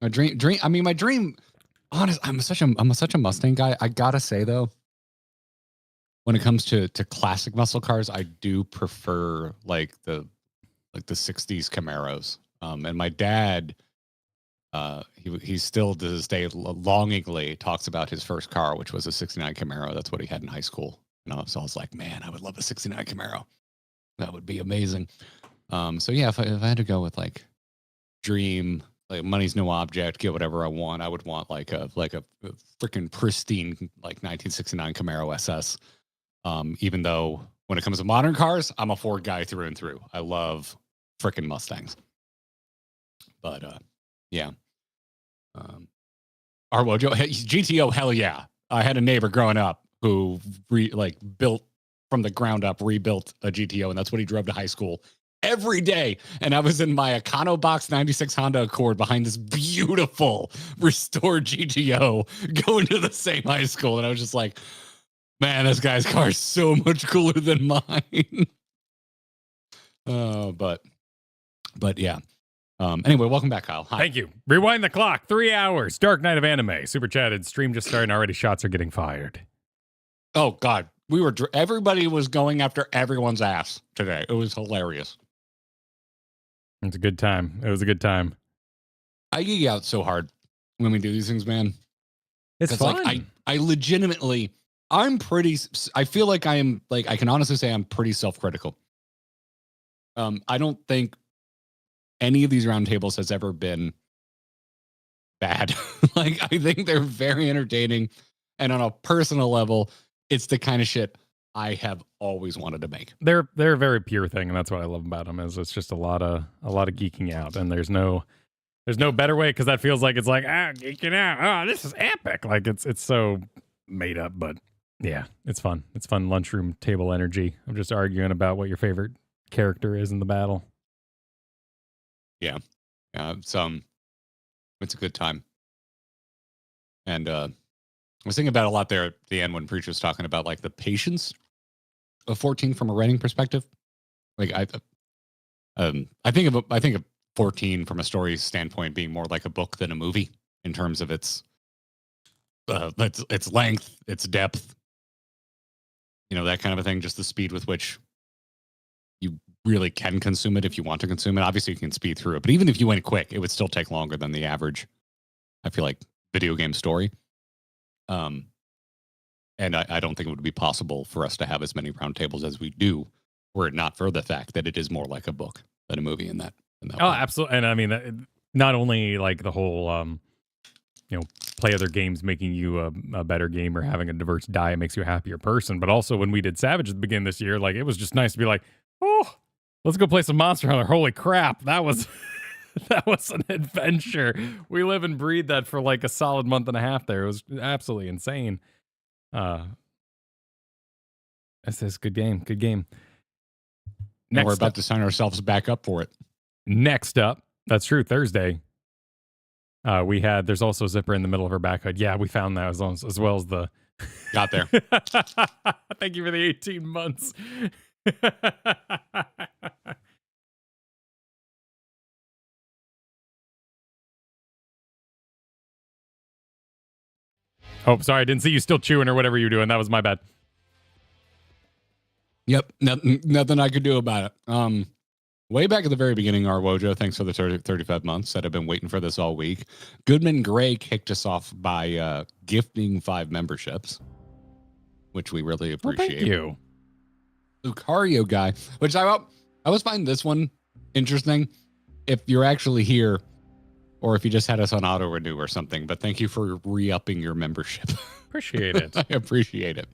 My dream. I mean, my dream. Honest, I'm such a Mustang guy. I gotta say though, when it comes to classic muscle cars, I do prefer the 60s Camaros. And my dad, he still to this day longingly talks about his first car, which was a 69 Camaro. That's what he had in high school. So I was like, man, I would love a 69 Camaro. That would be amazing. So yeah, if I had to go with dream, money's no object, get whatever I want, I would want a freaking pristine 1969 Camaro SS. Even though when it comes to modern cars, I'm a Ford guy through and through. I love freaking Mustangs. But yeah. Arwojo, GTO, hell yeah. I had a neighbor growing up who built from the ground up, rebuilt a GTO, and that's what he drove to high school every day. And I was in my Econobox 96 Honda Accord behind this beautiful restored GTO going to the same high school. And I was just like, man, this guy's car is so much cooler than mine. But yeah. Anyway, welcome back, Kyle. Hi. Thank you. Rewind the clock. 3 hours. Dark Night of Anime. Super chatted. Stream just started and already shots are getting fired. Oh, God. Everybody was going after everyone's ass today. It was hilarious. It's a good time. It was a good time. I geek out so hard when we do these things, man. It's fun. I legitimately, I feel like I can honestly say I'm pretty self-critical. I don't think any of these roundtables has ever been bad. Like, I think they're very entertaining. And on a personal level, it's the kind of shit I have always wanted to make. They're a very pure thing, and that's what I love about them. Is it's just a lot of geeking out, and there's no better way, because that feels like it's like geeking out. This is epic. Like it's so made up, but yeah, it's fun. It's fun lunchroom table energy. I'm just arguing about what your favorite character is in the battle. Yeah, it's a good time, and I was thinking about a lot there at the end when Preach was talking about like the patience of 14 from a writing perspective. Like I think of 14 from a story standpoint being more like a book than a movie in terms of its length, its depth, that kind of a thing. Just the speed with which you really can consume it if you want to consume it. Obviously, you can speed through it, but even if you went quick, it would still take longer than the average, I feel like, video game story. And I don't think it would be possible for us to have as many roundtables as we do, were it not for the fact that it is more like a book than a movie in that way. Absolutely. And I mean, not only like the whole, play other games making you a better gamer, having a diverse diet makes you a happier person, but also when we did Savage at the beginning of this year, like it was just nice to be like, oh, let's go play some Monster Hunter. Holy crap, that was that was an adventure. We live and breathe that for like a solid month and a half there. It was absolutely insane. This is good game. Good game. Now we're about to sign ourselves back up for it. Next up, that's true, Thursday. There's also a zipper in the middle of her back hood. Yeah, we found that as well as the... Got there. Thank you for the 18 months. Oh, sorry, I didn't see you still chewing or whatever you were doing. That was my bad. Yep, nothing I could do about it. Way back at the very beginning, our Wojo, thanks for the 35 months, that have been waiting for this all week. Goodman Gray kicked us off by gifting 5 memberships, which we really appreciate. Thank you. Lucario guy, which I always find this one interesting if you're actually here or if you just had us on auto renew or something. But thank you for re-upping your membership. Appreciate it. I appreciate it.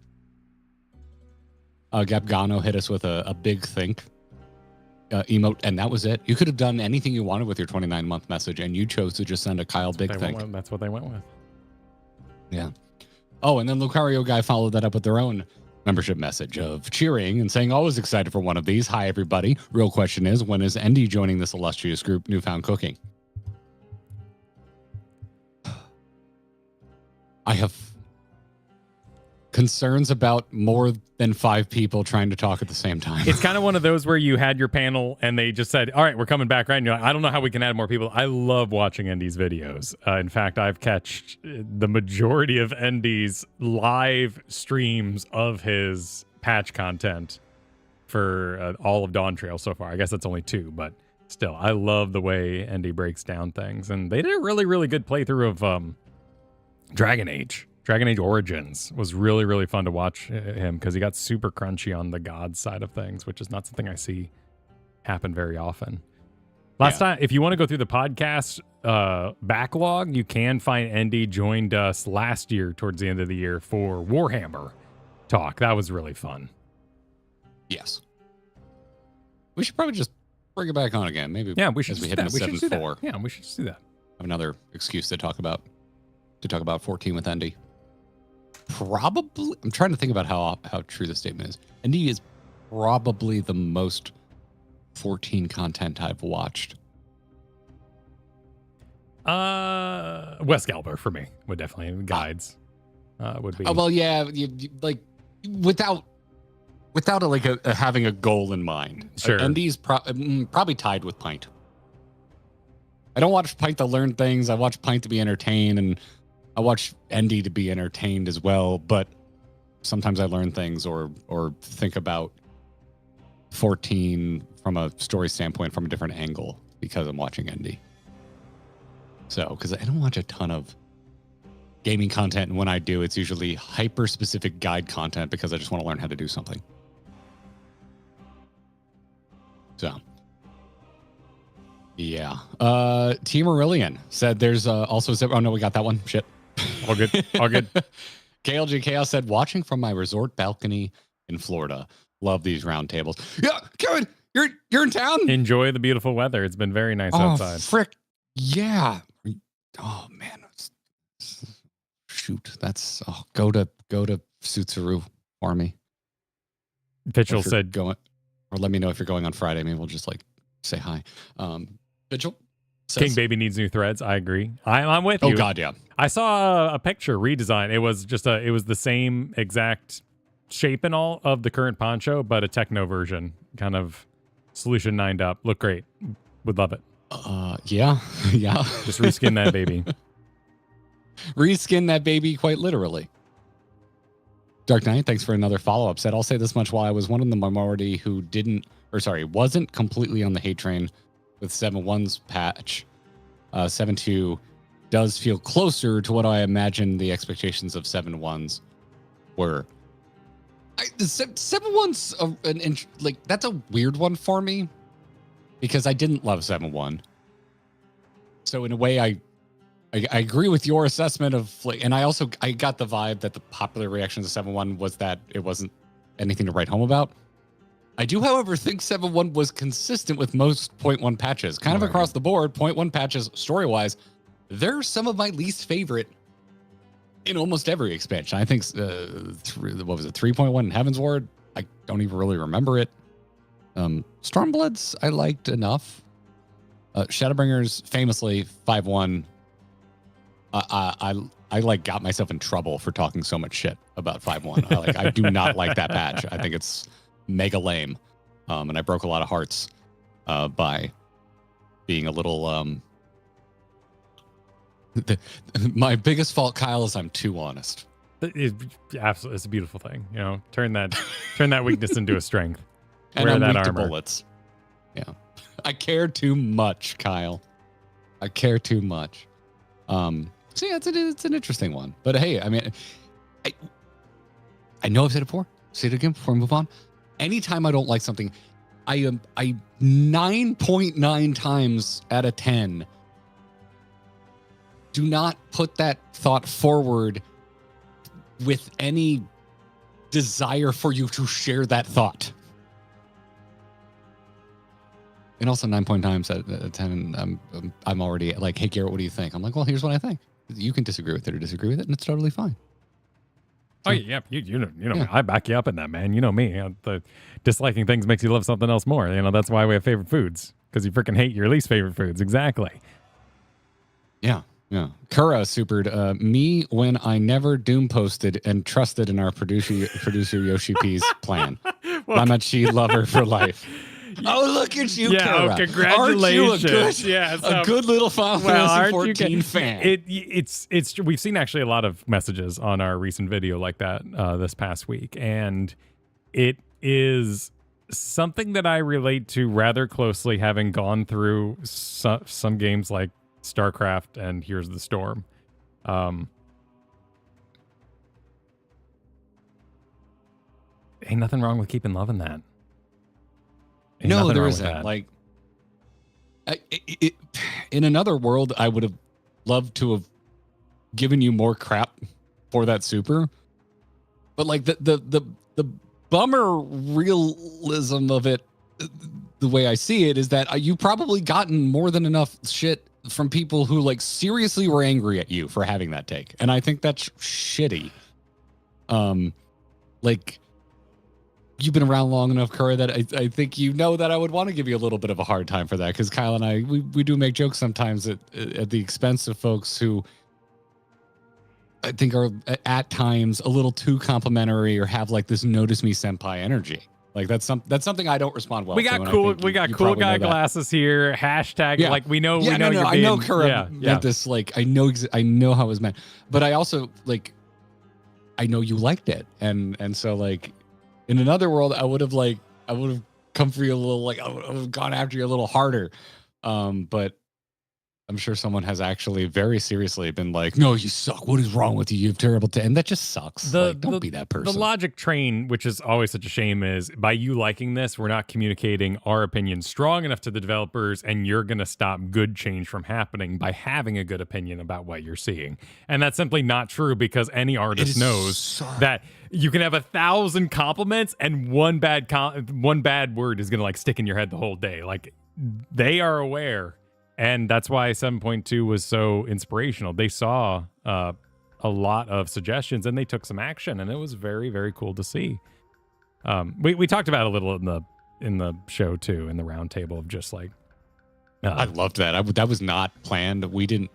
Gapgano hit us with a big think emote, and that was it. You could have done anything you wanted with your 29-month message, and you chose to just send a Kyle big think. That's what they went with. Yeah. Oh, and then Lucario guy followed that up with their own membership message of cheering and saying, always excited for one of these. Hi, everybody. Real question is, when is Endy joining this illustrious group, Newfound Cooking? I have concerns about more than 5 people trying to talk at the same time. It's kind of one of those where you had your panel and they just said, all right, we're coming back, right? And you're like, I don't know how we can add more people. I love watching Endy's videos. In fact, I've catched the majority of Endy's live streams of his patch content for all of Dawn Trail so far. I guess that's only 2, but still, I love the way Endy breaks down things. And they did a really, really good playthrough of Dragon Age. Dragon Age Origins was really, really fun to watch him because he got super crunchy on the God side of things, which is not something I see happen very often. Last time, if you want to go through the podcast backlog, you can find Endy joined us last year towards the end of the year for Warhammer talk. That was really fun. Yes. We should probably just bring it back on again. Maybe. Yeah, we should. As we hit into 7-4. Yeah, we should just do that. Have another excuse to talk about 14 with Endy. Probably, I'm trying to think about how true the statement is. Endy is probably the most 14 content I've watched. Wes Galber for me would definitely guides would be. Oh well, yeah, you like without having a goal in mind. Sure, Endy's probably tied with Pint. I don't watch Pint to learn things. I watch Pint to be entertained, and I watch Endy to be entertained as well, but sometimes I learn things or think about 14 from a story standpoint from a different angle because I'm watching Endy. So, because I don't watch a ton of gaming content, and when I do, it's usually hyper-specific guide content because I just want to learn how to do something. So, Yeah. T. Marillion said there's also. Oh no, we got that one. Shit. All good. All good. KLG Chaos said, watching from my resort balcony in Florida. Love these roundtables. Yeah, Kevin, you're in town. Enjoy the beautiful weather. It's been very nice outside. Frick. Yeah. Oh man. Shoot. That's go to Sutsuru for me. Pitchell said going, or let me know if you're going on Friday. Maybe we'll just like say hi. Pitchell says, King Baby needs new threads. I agree. I'm with you. Oh God, yeah. I saw a picture redesign. It was just it was the same exact shape and all of the current poncho, but a techno version, kind of solution 9'd up. Look great. Would love it. Yeah. Yeah. Just reskin that baby. Reskin that baby quite literally. Dark Knight, thanks for another follow-up. Said, I'll say this much, while I was one of the minority who wasn't completely on the hate train with 7.1's patch, 7.2 does feel closer to what I imagined the expectations of 7.1's were. 7.1's that's a weird one for me because I didn't love 7.1. So in a way, I agree with your assessment of and I got the vibe that the popular reaction to 7.1 was that it wasn't anything to write home about. I do, however, think 7.1 was consistent with most 0.1 patches, kind of across the board. 0.1 patches, story-wise, they're some of my least favorite in almost every expansion. I think, 3.1 in Heaven's Ward? I don't even really remember it. Stormbloods, I liked enough. Shadowbringers, famously, 5.1. I got myself in trouble for talking so much shit about 5.1. I do not like that patch. I think it's mega lame. And I broke a lot of hearts by being a little my biggest fault, Kyle, is I'm too honest. Absolutely, it's a beautiful thing. You know, turn that weakness into a strength. And wear I'm that weak armor. to bullets. Yeah, I care too much, Kyle. I care too much. So yeah, it's an interesting one. But hey, I mean, I know I've said it before. Say it again before we move on. Anytime I don't like something, I 9.9 times out of 10 do not put that thought forward with any desire for you to share that thought. And also 9 times out of 10, I'm already like, hey, Garrett, what do you think? I'm like, well, here's what I think. You can disagree with it or disagree with it, and it's totally fine. Oh yeah, you know, yeah. I back you up in that, man. You know me. The disliking things makes you love something else more. You know, that's why we have favorite foods, because you freaking hate your least favorite foods. Exactly. Yeah. Yeah. Kura supered me when I never doom posted and trusted in our producer Yoshi P's plan. Well, I'm a cheat lover for life. Oh, look at you, yeah, Kara. oh, congratulations. Aren't you a good little Final Fantasy 14 fan? It's we've seen actually a lot of messages on our recent video like that this past week, and it is something that I relate to rather closely, having gone through some games like StarCraft and Here's the Storm. Ain't nothing wrong with keeping loving that. No, there isn't. Like, in another world, I would have loved to have given you more crap for that super, but like the bummer realism of it, the way I see it, is that you probably gotten more than enough shit from people who like seriously were angry at you for having that take, and I think that's shitty. Like, you've been around long enough, Kura, that I think you know that I would want to give you a little bit of a hard time for that, because Kyle and I, we do make jokes sometimes at the expense of folks who I think are at times a little too complimentary or have like this notice me senpai energy. Like that's something I don't respond well. We got cool guy glasses here. Hashtag yeah. Like we know you're being, I know Kura meant this, like I know how it was meant, but I also like I know you liked it, and so like. In another world, I would have come for you a little, like I would have gone after you a little harder. But I'm sure someone has actually very seriously been like, no, you suck. What is wrong with you? You have terrible and that just sucks. Don't be that person. The logic train, which is always such a shame, is by you liking this, we're not communicating our opinion strong enough to the developers, and you're going to stop good change from happening by having a good opinion about what you're seeing. And that's simply not true, because any artist knows that you can have 1,000 compliments and one bad word is going to like stick in your head the whole day. Like, they are aware. And that's why 7.2 was so inspirational. They saw a lot of suggestions and they took some action, and it was very, very cool to see. We talked about it a little in the show too, in the roundtable, of just like. I loved that. That was not planned. We didn't.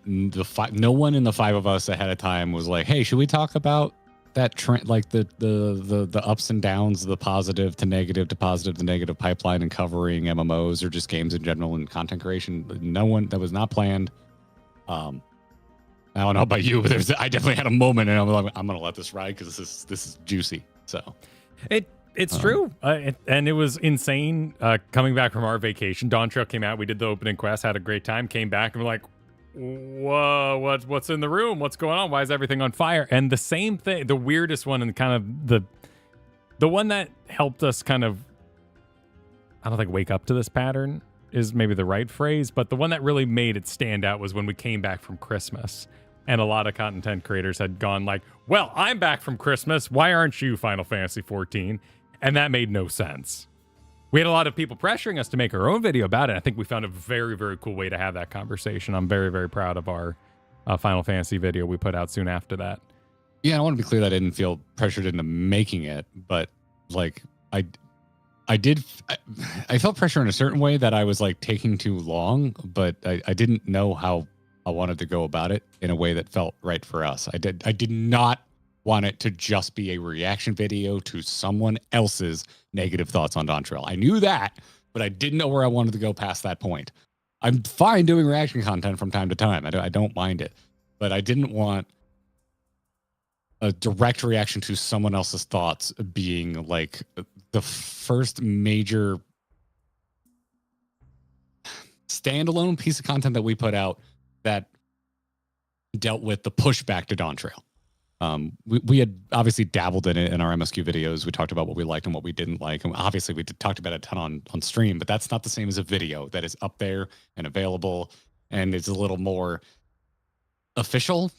No one in the 5 of us ahead of time was like, "Hey, should we talk about that trend, like the ups and downs, the positive to negative to positive to negative pipeline, and covering MMOs or just games in general and content creation?" No one. That was not planned. I don't know about you, but I definitely had a moment, and I'm like, I'm gonna let this ride because this is juicy. So it's true, and it was insane. Coming back from our vacation, Dawn Trail came out. We did the opening quest, had a great time. Came back and we're like, whoa, what's in the room? What's going on? Why is everything on fire? And the same thing, the weirdest one, and kind of the one that helped us kind of, I don't think wake up to this pattern is maybe the right phrase, but the one that really made it stand out was when we came back from Christmas, and a lot of content creators had gone like, well, I'm back from Christmas, why aren't you Final Fantasy XIV? And that made no sense. We had a lot of people pressuring us to make our own video about it. I think we found a very, very cool way to have that conversation. I'm very, very proud of our Final Fantasy video we put out soon after that. Yeah, I want to be clear that I didn't feel pressured into making it, but like I felt pressure in a certain way that I was like taking too long, but I didn't know how I wanted to go about it in a way that felt right for us. I did not want it to just be a reaction video to someone else's negative thoughts on Dawn Trail. I knew that, but I didn't know where I wanted to go past that point. I'm fine doing reaction content from time to time. I don't mind it, but I didn't want a direct reaction to someone else's thoughts being like the first major standalone piece of content that we put out that dealt with the pushback to Dawn Trail. We had obviously dabbled in it in our MSQ videos. We talked about what we liked and what we didn't like. And obviously we talked about it a ton on stream, but that's not the same as a video that is up there and available. And it's a little more official.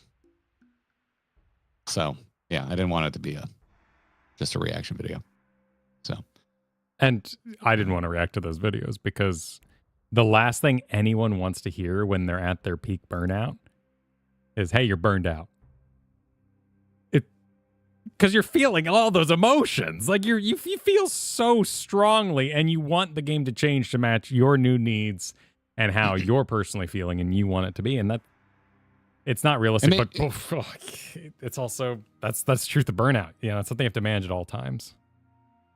So yeah, I didn't want it to be just a reaction video. So, and I didn't want to react to those videos because the last thing anyone wants to hear when they're at their peak burnout is, hey, you're burned out. Because you're feeling all those emotions. Like you feel so strongly, and you want the game to change to match your new needs and how you're personally feeling, and you want it to be. And that it's not realistic, but it's also that's the truth of burnout. You know, it's something you have to manage at all times.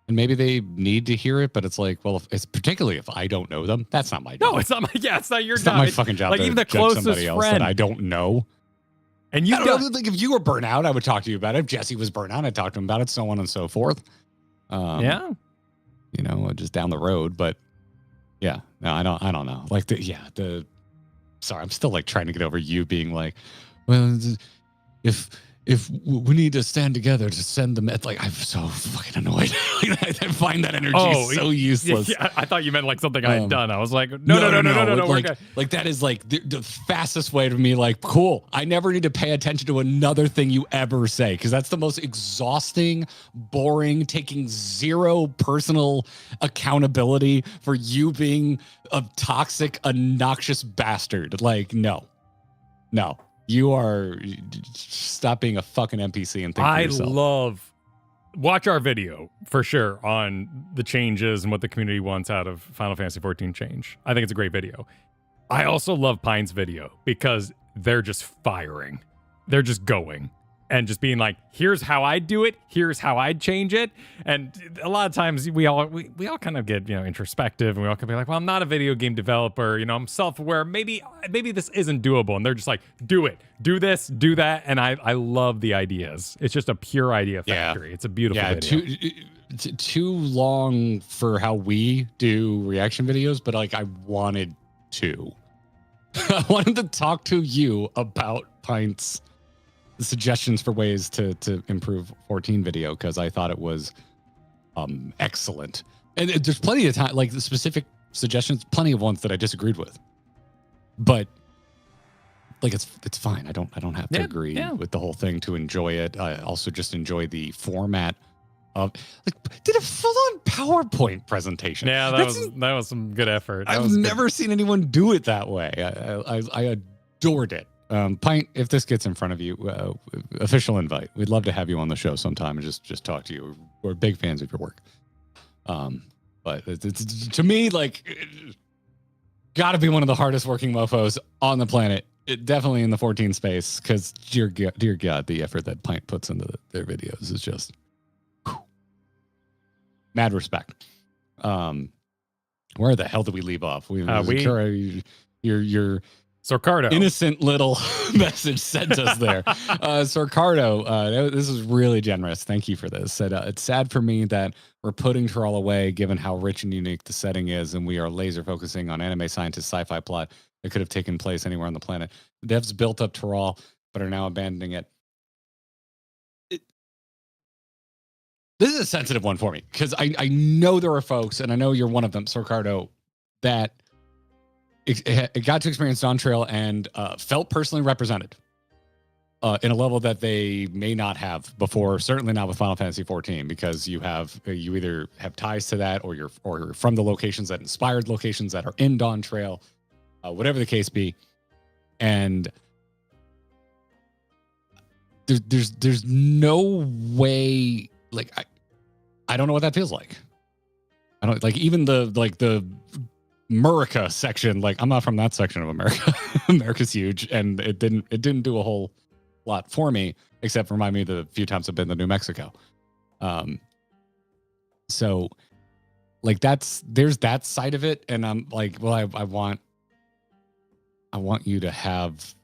And maybe they need to hear it, but it's like, well, it's particularly if I don't know them, that's not my job. No, it's not my. Yeah, it's not your it's job. Not my fucking job. Like to even the judge closest somebody else friend that I don't know. And you don't think if you were burnt out, I would talk to you about it. If Jesse was burnt out, I'd talk to him about it, so on and so forth. Yeah, you know, just down the road. But yeah, no, I don't know. Like sorry, I'm still like trying to get over you being like, well, if we need to stand together to send them, like I'm so fucking annoyed. I find that energy so useless. Yeah, I thought you meant like something I had done. I was like, no. Like that is like the fastest way to me. Like, cool. I never need to pay attention to another thing you ever say, because that's the most exhausting, boring, taking zero personal accountability for you being a toxic, obnoxious bastard. Like, no. You are stop being a fucking NPC and think for yourself. Watch our video for sure on the changes and what the community wants out of Final Fantasy XIV change. I think it's a great video. I also love Pine's video because they're just firing. They're just going and just being like, here's how I'd do it. Here's how I'd change it. And a lot of times we all kind of get, introspective, and we all can be like, well, I'm not a video game developer. I'm self-aware. Maybe this isn't doable. And they're just like, do it, do this, do that. And I love the ideas. It's just a pure idea factory. Yeah. It's a beautiful video. Too long for how we do reaction videos, but like I wanted to. I wanted to talk to you about Pint's suggestions for ways to improve 14 video, because I thought it was excellent. And there's plenty of time, like the specific suggestions, plenty of ones that I disagreed with. But like it's fine. I don't have to agree with the whole thing to enjoy it. I also just enjoy the format of did a full-on PowerPoint presentation. Yeah, that was some good effort. I've never seen anyone do it that way. I adored it. Pint, if this gets in front of you, official invite. We'd love to have you on the show sometime and just talk to you. We're big fans of your work. But it's to me, like, got to be one of the hardest working mofos on the planet. Definitely in the 14 space, because dear God, the effort that Pint puts into their videos is just mad respect. Where the hell did we leave off? Your Sorcardo innocent little message sent us there. Sorcardo, this is really generous. Thank you for this. Said it's sad for me that we're putting Coeurl away, given how rich and unique the setting is, and we are laser focusing on anime scientist sci-fi plot that could have taken place anywhere on the planet. The devs built up Coeurl, but are now abandoning it. This is a sensitive one for me, because I know there are folks, and I know you're one of them, Sorcardo, that it got to experience Dawn Trail and felt personally represented in a level that they may not have before. Certainly not with Final Fantasy XIV, because you either have ties to that, or you're from the locations that inspired locations that are in Dawn Trail, whatever the case be. And there's no way, like, I don't know what that feels like. I don't like even the America section. Like, I'm not from that section of America. America's huge, and it didn't do a whole lot for me, except remind me the few times I've been to New Mexico. So like there's that side of it, and I'm like, well, I want you to have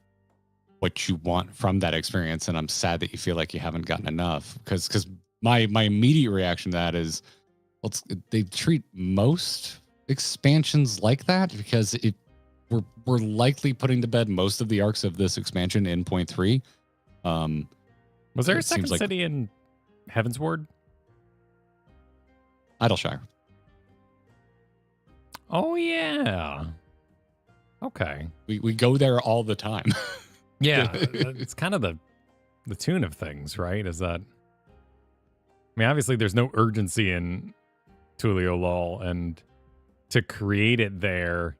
what you want from that experience, and I'm sad that you feel like you haven't gotten enough, because my immediate reaction to that is, well, they treat most expansions like that, because we're likely putting to bed most of the arcs of this expansion in 0.3. Was there a second city in Heavensward? Idleshire. Oh yeah. Okay. We go there all the time. Yeah, it's kind of the tune of things, right? Is that, I mean, obviously there's no urgency in Tuliolol, and to create it there,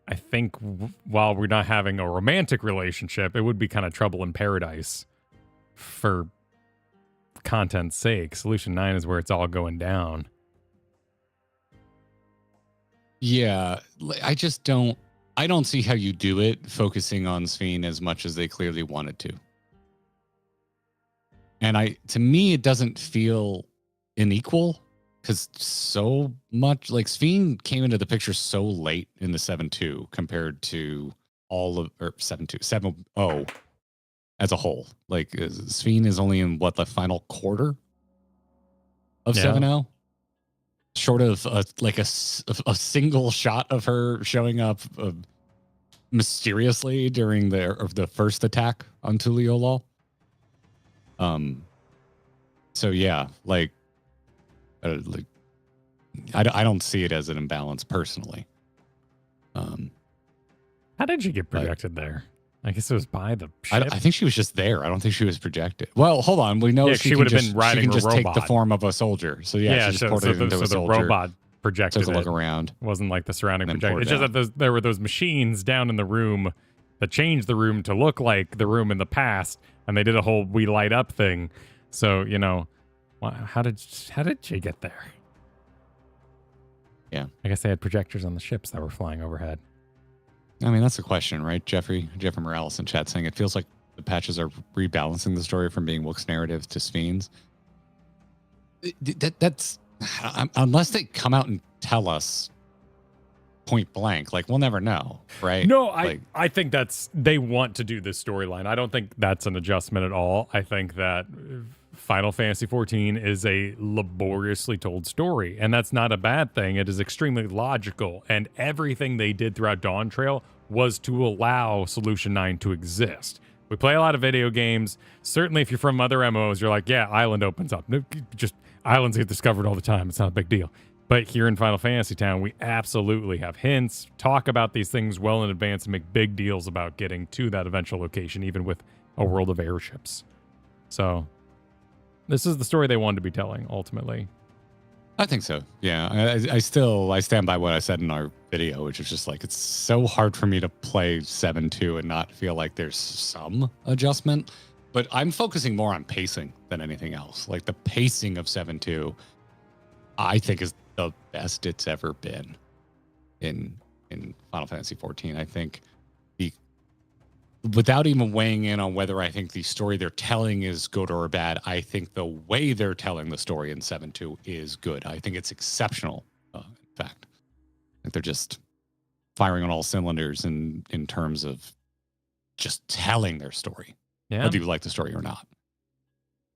I think while we're not having a romantic relationship, it would be kind of trouble in paradise for content's sake. Solution 9 is where it's all going down. Yeah, I don't see how you do it focusing on Sphene as much as they clearly wanted to. And to me, it doesn't feel unequal, because so much, like, Sphene came into the picture so late in the 7.2 compared to all of, or 7.2, 7.0 as a whole. Like, Sphene is only in the final quarter of 7.0, short of a single shot of her showing up mysteriously during the first attack on Tuliolol. So yeah, I don't see it as an imbalance personally. How did you get projected there? I guess it was by the ship. I think she was just there. I don't think she was projected. Well, hold on. We know she would have been riding she can a just robot. take the form of a soldier. So yeah, she just ported into a soldier. The robot projected to look around. It wasn't like the surrounding projector. It's just that there were those machines down in the room that changed the room to look like the room in the past, and they did a whole "we light up" thing. So, you know, how did she get there? Yeah, I guess they had projectors on the ships that were flying overhead. I mean, that's the question, right? Jeffrey Morales in chat saying it feels like the patches are rebalancing the story from being Wook's narrative to Sphene's. That's unless they come out and tell us point blank, like, we'll never know, right? No, I think they want to do this storyline. I don't think that's an adjustment at all. I think that Final Fantasy XIV is a laboriously told story, and that's not a bad thing. It is extremely logical, and everything they did throughout Dawn Trail was to allow Solution 9 to exist. We play a lot of video games. Certainly, if you're from other MMOs, you're like, yeah, Island opens up. Just islands get discovered all the time. It's not a big deal. But here in Final Fantasy Town, we absolutely have hints, talk about these things well in advance, and make big deals about getting to that eventual location, even with a world of airships. So this is the story they wanted to be telling, ultimately. I think so. Yeah, I stand by what I said in our video, which is just like, it's so hard for me to play 7.2 and not feel like there's some adjustment. But I'm focusing more on pacing than anything else. Like the pacing of 7.2, I think is the best it's ever been in Final Fantasy XIV. I think without even weighing in on whether I think the story they're telling is good or bad, I think the way they're telling the story in 7.2 is good. I think it's exceptional, in fact. I think they're just firing on all cylinders in terms of just telling their story, whether you like the story or not.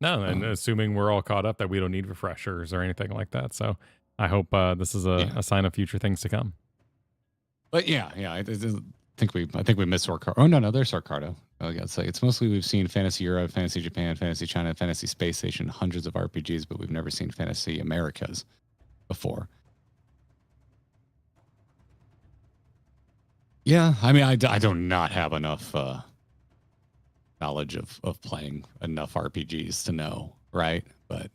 No, and assuming we're all caught up, that we don't need refreshers or anything like that. So I hope this is a sign of future things to come. But I think we missed Arcadion. Oh no, there's Arcadion. Oh yeah, it's mostly we've seen Fantasy Europe, Fantasy Japan, Fantasy China, Fantasy Space Station, hundreds of RPGs, but we've never seen Fantasy Americas before. Yeah, I mean, I do not have enough knowledge of playing enough RPGs to know, right? But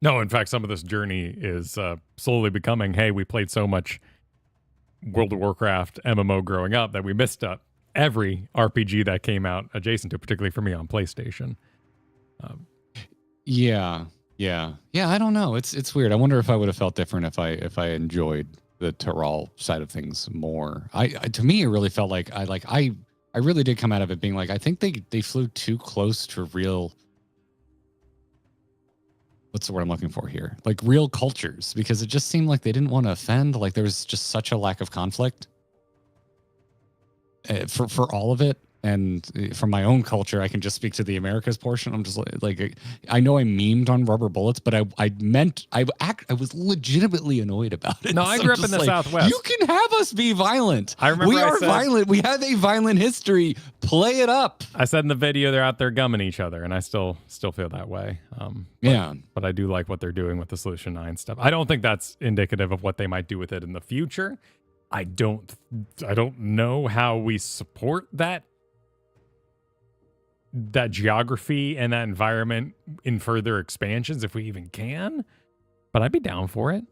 no, in fact, some of this journey is slowly becoming, hey, we played so much World of Warcraft MMO growing up that we missed up every RPG that came out adjacent to, particularly for me on PlayStation. Yeah. I don't know. It's weird. I wonder if I would have felt different if I enjoyed the Coeurl side of things more. To me, it really felt like I really did come out of it being like, I think they flew too close to real. What's the word I'm looking for here? Like real cultures, because it just seemed like they didn't want to offend. Like there was just such a lack of conflict for all of it. And from my own culture, I can just speak to the Americas portion. I'm just like I know I memed on rubber bullets, but I was legitimately annoyed about it. No, I grew up in the Southwest. You can have us be violent. I remember we are violent. We have a violent history. Play it up. I said in the video they're out there gumming each other, and I still feel that way. But I do like what they're doing with the Solution 9 stuff. I don't think that's indicative of what they might do with it in the future. I don't know how we support that geography and that environment in further expansions, if we even can, but I'd be down for it.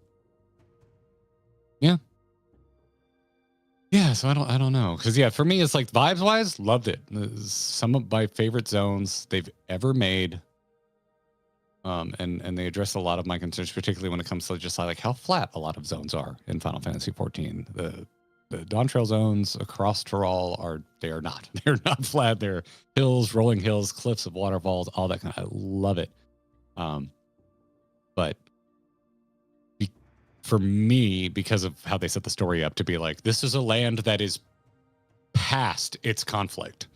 So I don't know, because for me it's like vibes wise, loved it. Some of my favorite zones they've ever made, and they address a lot of my concerns, particularly when it comes to just like how flat a lot of zones are in Final Fantasy XIV. The Dawn Trail zones across Coeurl they're not flat. They're hills, rolling hills, cliffs of waterfalls, all that kind of. I love it. But for me, because of how they set the story up to be like, this is a land that is past its conflict,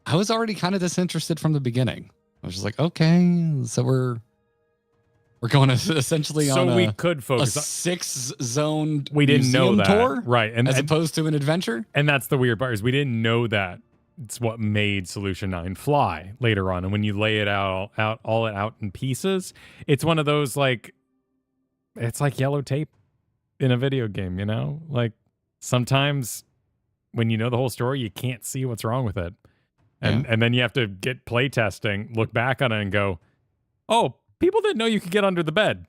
I was already kind of disinterested from the beginning. I was just like, okay, so we're going to essentially on we could focus a 6-zone we didn't know that tour, right? And as opposed to an adventure. And that's the weird part, is we didn't know that. It's what made Solution 9 fly later on. And when you lay it all out in pieces, it's one of those like, it's like yellow tape in a video game, you know? Like sometimes when you know the whole story, you can't see what's wrong with it. And then you have to get play testing, look back on it and go, oh, people didn't know you could get under the bed.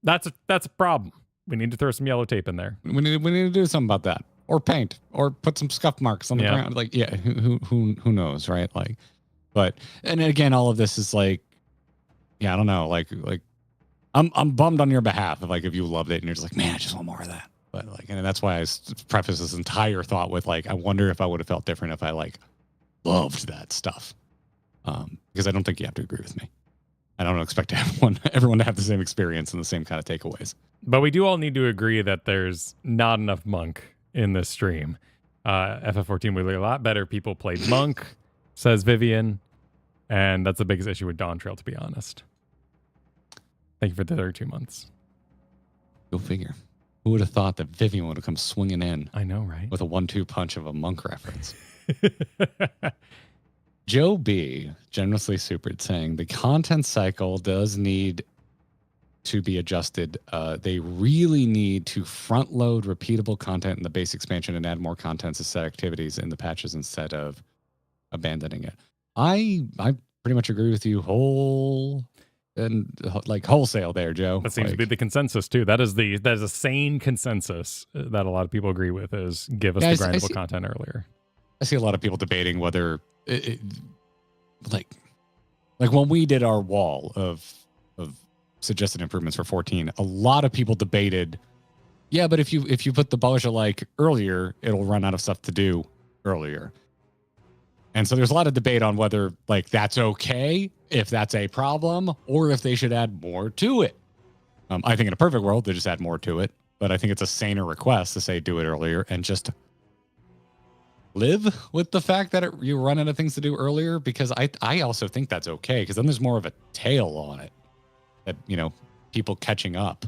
That's a problem. We need to throw some yellow tape in there. We need to do something about that, or paint, or put some scuff marks on the ground. Like, who knows, right? Like, but and again, all of this is like, I don't know. Like I'm bummed on your behalf if you loved it and you're just like, man, I just want more of that. But like, and that's why I preface this entire thought with like, I wonder if I would have felt different if I like loved that stuff. Because I don't think you have to agree with me. I don't expect everyone to have the same experience and the same kind of takeaways. But we do all need to agree that there's not enough monk in this stream. FF14 would be a lot better. People played monk, says Vivian, and that's the biggest issue with Dawn Trail, to be honest. Thank you for the 32 months. Go figure. Who would have thought that Vivian would have come swinging in? I know, right? With a 1-2 punch of a monk reference. Joe B, generously supered, saying the content cycle does need to be adjusted. They really need to front load repeatable content in the base expansion and add more content to set activities in the patches instead of abandoning it. I pretty much agree with you wholesale there, Joe. That seems to be the consensus too. That is a sane consensus that a lot of people agree with, is give us the grindable content earlier. I see a lot of people debating whether like when we did our wall of suggested improvements for 14, a lot of people debated, yeah, but if you put the Bajja earlier, it'll run out of stuff to do earlier. And so there's a lot of debate on whether that's okay, if that's a problem, or if they should add more to it. I think in a perfect world, they just add more to it. But I think it's a saner request to say do it earlier and just live with the fact that you run out of things to do earlier, because I also think that's okay, because then there's more of a tail on it that, people catching up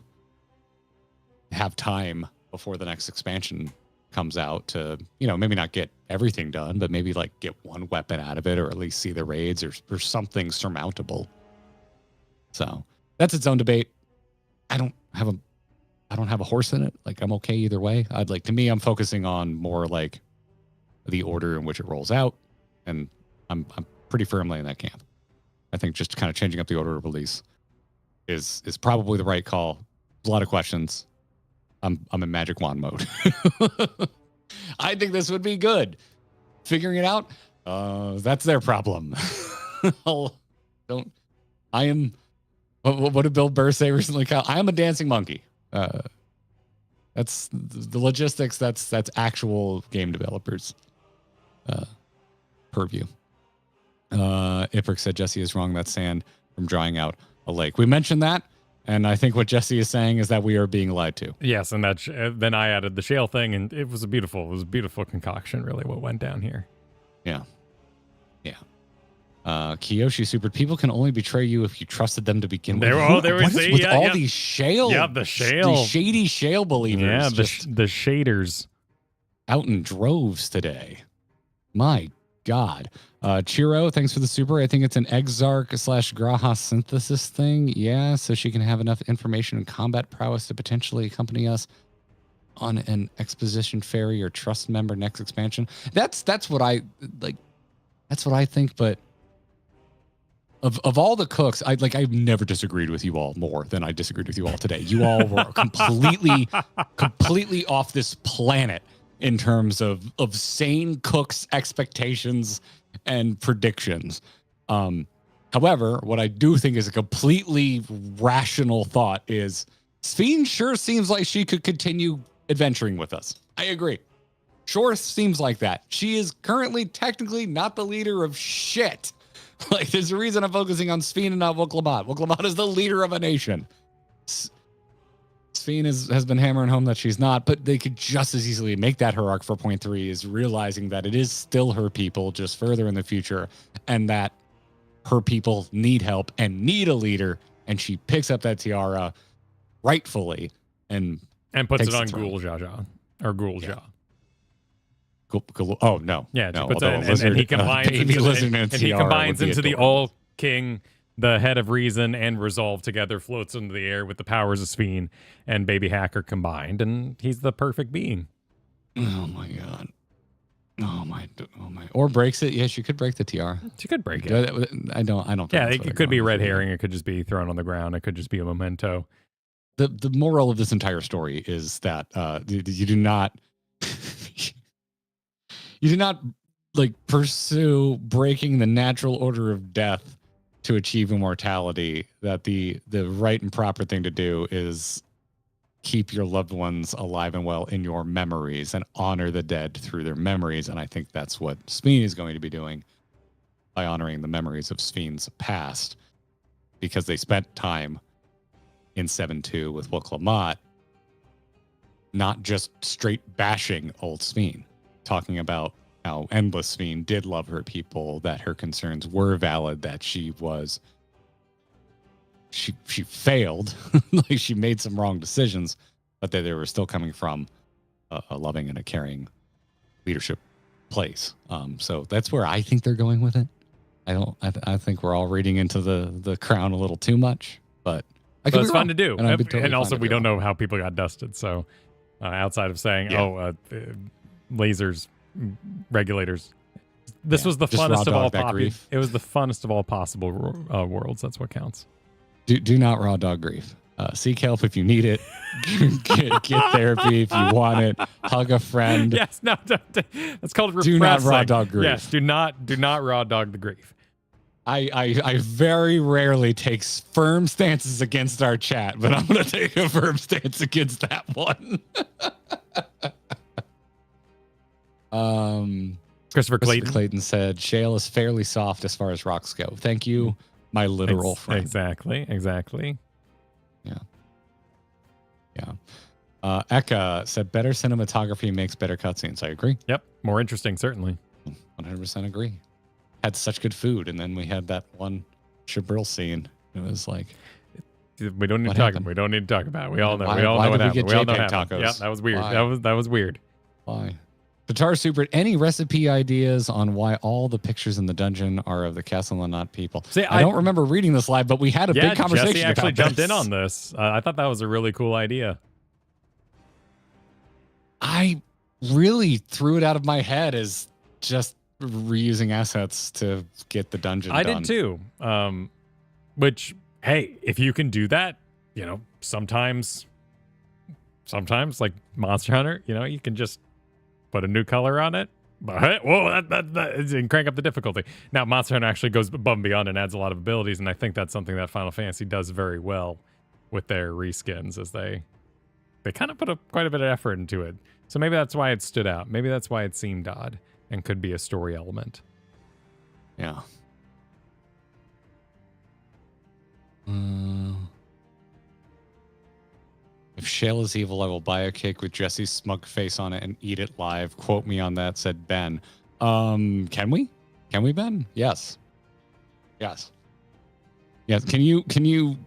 have time before the next expansion comes out to, maybe not get everything done, but maybe get one weapon out of it, or at least see the raids or something surmountable. So that's its own debate. I don't have a horse in it. I'm okay either way. To me, I'm focusing on more the order in which it rolls out, and I'm pretty firmly in that camp. I think just kind of changing up the order of release is probably the right call. A lot of questions. I'm in magic wand mode. I think this would be good. Figuring it out, that's their problem. I am. What did Bill Burr say recently, Kyle? I am a dancing monkey. That's the logistics. That's actual game developers' purview. Iprick said Jesse is wrong. That's sand from drying out a lake. We mentioned that, and I think what Jesse is saying is that we are being lied to. Yes, and that then I added the shale thing, and it was a beautiful concoction. Really, what went down here. Yeah. Kiyoshi supered. People can only betray you if you trusted them to begin with. These shale, the shady shale believers. The shaders out in droves today. My God. Chiro, thanks for the super. I think it's an Exarch / Graha synthesis thing. Yeah, so she can have enough information and combat prowess to potentially accompany us on an exposition ferry or trust member next expansion. That's what I like. That's what I think. But of all the cooks, I've never disagreed with you all more than I disagreed with you all today. You all were completely off this planet in terms of sane cooks' expectations and predictions. However, what I do think is a completely rational thought is Sphene sure seems like she could continue adventuring with us. I agree. Sure seems like that. She is currently technically not the leader of shit. There's a reason I'm focusing on Sphene and not Wuklamad. Wuklamad is the leader of a nation. Sphene has been hammering home that she's not, but they could just as easily make that her arc 4.3 is realizing that it is still her people just further in the future, and that her people need help and need a leader, and she picks up that tiara rightfully and puts it on Ghoul Jaja or Ghoul Ja. Oh no! Yeah, no. And he combines into the All King, the head of reason and resolve together, floats into the air with the powers of Sphene and Baby Hacker combined, and he's the perfect being. Oh my God! Oh my! Or breaks it. Yeah, she could break the tiara. She could break it. I don't. Yeah, it could be red herring. It could just be thrown on the ground. It could just be a memento. The moral of this entire story is that you do not. You do not pursue breaking the natural order of death to achieve immortality. That the right and proper thing to do is keep your loved ones alive and well in your memories and honor the dead through their memories. And I think that's what Sphene is going to be doing by honoring the memories of Sphene's past, because they spent time in 7.2 with Wuklamad, not just straight bashing old Sphene, talking about how endless Sphene did love her people, that her concerns were valid, that she failed, she made some wrong decisions, but they were still coming from a loving and a caring leadership place. So that's where I think they're going with it. I think we're all reading into the crown a little too much, but it's fun to do. And also, we don't know how people got dusted. So outside of saying, lasers, regulators, this was the funnest of all grief. It was the funnest of all possible worlds. That's what counts. Do not raw dog grief. Seek help if you need it. Get therapy if you want it. Hug a friend. Yes, no, that's called repressing. Do not raw dog grief. Yes, do not raw dog the grief. I very rarely take firm stances against our chat, but I'm going to take a firm stance against that one. Christopher Clayton said, shale is fairly soft as far as rocks go. Thank you, my literal friend. Exactly. Yeah. Eka said, better cinematography makes better cutscenes. I agree. Yep. More interesting, certainly. 100% agree. Had such good food, and then we had that one Shibril scene. It was like, we don't need to talk about it. We all know. We all know what happened. We all know what happened. Yeah, that was weird. That was weird. Why? Guitar Super, any recipe ideas on why all the pictures in the dungeon are of the castle and not people? See, I don't remember reading this live, but we had a big conversation. Jesse actually jumped in on this. I thought that was a really cool idea. I really threw it out of my head as just reusing assets to get the dungeon done. I did too. Which, hey, if you can do that, sometimes like Monster Hunter, you can just put a new color on it. But whoa, and crank up the difficulty. Now, Monster Hunter actually goes above and beyond and adds a lot of abilities, and I think that's something that Final Fantasy does very well with their reskins, as they kind of put quite a bit of effort into it. So maybe that's why it stood out. Maybe that's why it seemed odd and could be a story element. Yeah. If shale is evil, I will buy a cake with Jesse's smug face on it and eat it live. Quote me on that, said Ben. Can we? Can we, Ben? Yes. Yes. Can you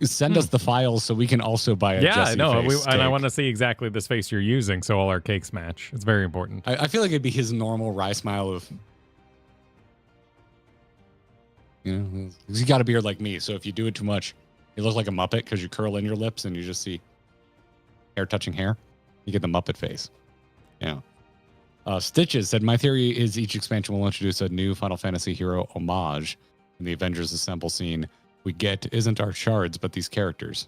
send us the files so we can also buy a Jesse face and I want to see exactly this face you're using so all our cakes match. It's very important. I feel like it'd be his normal wry smile of, he's got a beard like me, so if you do it too much, you look like a Muppet because you curl in your lips and you just see hair touching hair. You get the Muppet face. Yeah. Stitches said, my theory is each expansion will introduce a new Final Fantasy hero homage. In the Avengers Assemble scene, we get isn't our shards, but these characters.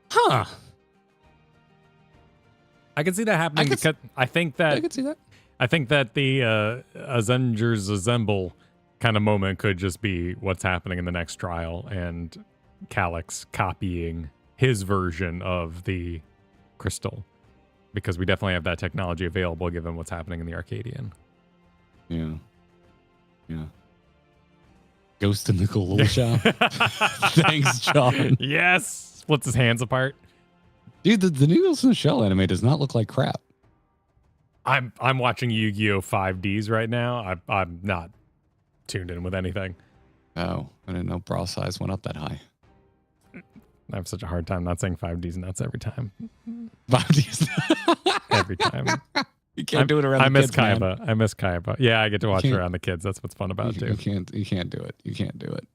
Huh. I can see that happening because I think that I could see that. I think that the Avengers Assemble kind of moment could just be what's happening in the next trial and Calyx copying his version of the crystal, because we definitely have that technology available given what's happening in the Arcadion. Yeah. Ghost in the Coeurl shop. Thanks, John. Yes. Splits his hands apart. Dude, the new Ghost in the Shell anime does not look like crap. I'm watching Yu-Gi-Oh! 5Ds right now. I'm not tuned in with anything. Oh, I didn't know bra size went up that high. I have such a hard time not saying 5Ds nuts every time. 5Ds. Every time. You can't do it around the kids, Kaiba. I miss Kaiba. Yeah, I get to watch it around the kids. That's what's fun about it, too. You can't do it. You can't do it.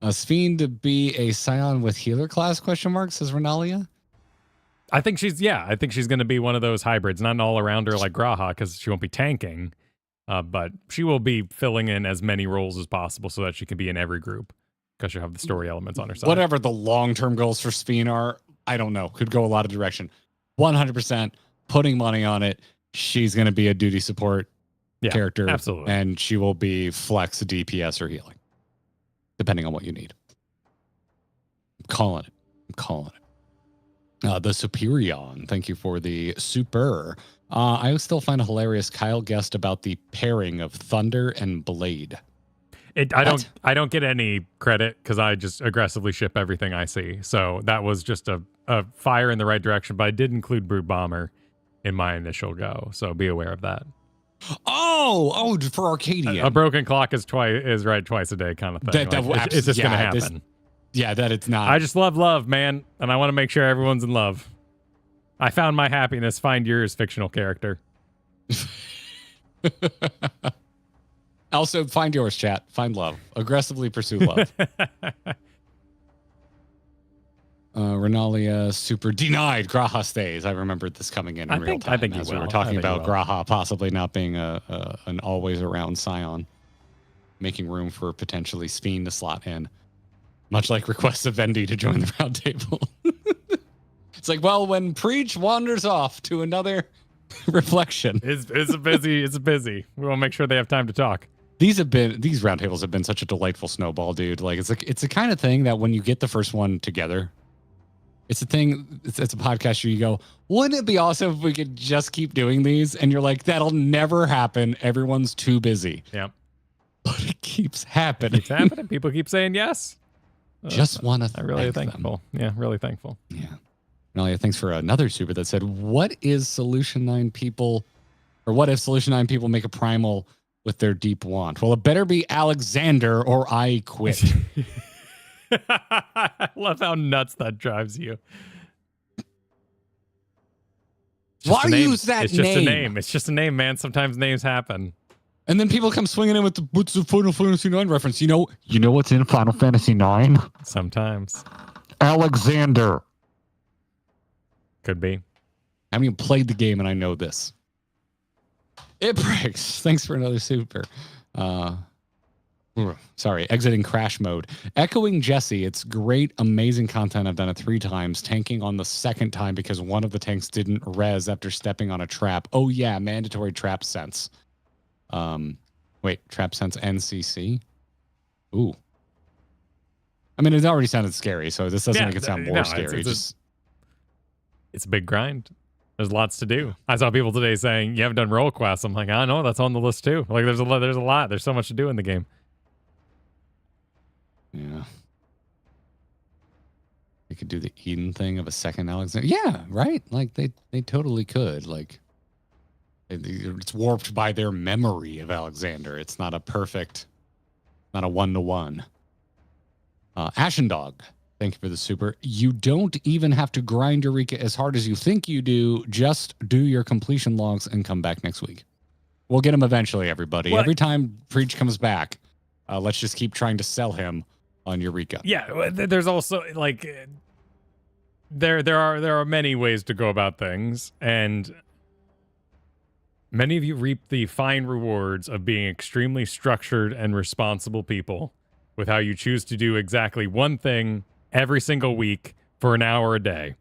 Sphene to be a Scion with healer class, question mark, says Renalia. I think she's going to be one of those hybrids, not an all-arounder like Graha, because she won't be tanking, but she will be filling in as many roles as possible so that she can be in every group, because she'll have the story elements on her side. Whatever the long-term goals for Sphene are, I don't know. Could go a lot of direction. 100% putting money on it. She's going to be a duty support character. Absolutely. And she will be flex, DPS, or healing, depending on what you need. I'm calling it. The Superion, thank you for the super. I still find it hilarious. Kyle guessed about the pairing of Thunder and Blade. I don't get any credit because I just aggressively ship everything I see. So that was just a fire in the right direction, but I did include Brood Bomber in my initial go. So be aware of that. Oh, for Arcadion. A broken clock is right twice a day kind of thing. It's just going to happen. Yeah, that it's not. I just love, man, and I want to make sure everyone's in love. I found my happiness. Find yours, fictional character. Also, find yours, chat. Find love. Aggressively pursue love. Renalia super denied Graha stays. I remembered this coming in real time. I think as you we were will. talking about Graha possibly not being an always around scion, making room for potentially Speen to slot in, much like requests of Vendi to join the round table. It's like, well, when Preach wanders off to another reflection, it's busy. We want to make sure they have time to talk. These roundtables have been such a delightful snowball, dude. Like it's the kind of thing that when you get the first one together, it's a thing. It's a podcast where you go, wouldn't it be awesome if we could just keep doing these? And you're like, that'll never happen. Everyone's too busy. Yeah, but it keeps happening. It's happening. People keep saying yes. Just want to. I'm really thankful. Them. Yeah, really thankful. Yeah. Nalia, thanks for another super that said, what is Solution 9 people, or what if Solution 9 people make a primal with their deep want? Well, it better be Alexander or I quit. I love how nuts that drives you. Why use that name? It's just a name. It's just a name, man. Sometimes names happen. And then people come swinging in with what's the Final Fantasy IX reference? You know what's in Final Fantasy IX? Sometimes. Alexander. Could be. I haven't even played the game and I know this. It breaks. Thanks for another super. Sorry, exiting crash mode. Echoing Jesse, it's great, amazing content. I've done it 3 times. Tanking on the 2nd time because one of the tanks didn't res after stepping on a trap. Oh yeah, mandatory trap sense. Wait, trap sense NCC? Ooh. I mean, it already sounded scary, so this doesn't make it sound more scary. It's a big grind. There's lots to do. I saw people today saying, you haven't done role quests. I'm like, I know, that's on the list too. Like, there's a lot. There's so much to do in the game. Yeah. They could do the Eden thing of a second Alexander. Yeah, right? Like, they totally could. Like, it's warped by their memory of Alexander. It's not a perfect, not a one-to-one. Ashendog, thank you for the super. You don't even have to grind Eureka as hard as you think you do. Just do your completion logs and come back next week. We'll get him eventually, everybody. Every time Preach comes back, let's just keep trying to sell him on Eureka. Yeah, there's also like there are many ways to go about things, and many of you reap the fine rewards of being extremely structured and responsible people with how you choose to do exactly one thing every single week for an hour a day.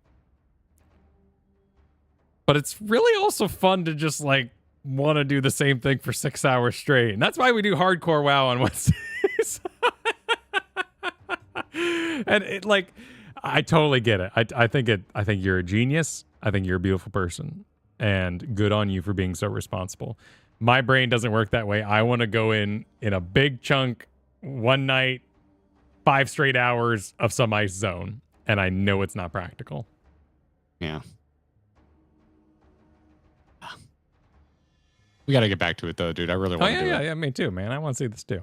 But it's really also fun to just like want to do the same thing for 6 hours straight. And that's why we do hardcore WoW on Wednesdays. And it, like, I totally get it. I think you're a genius. I think you're a beautiful person. And good on you for being so responsible. My brain doesn't work that way. I want to go in a big chunk, one night, 5 straight hours of some ice zone. And I know it's not practical. Yeah. We got to get back to it, though, dude. I really want to do it. Yeah, me too, man. I want to see this, too.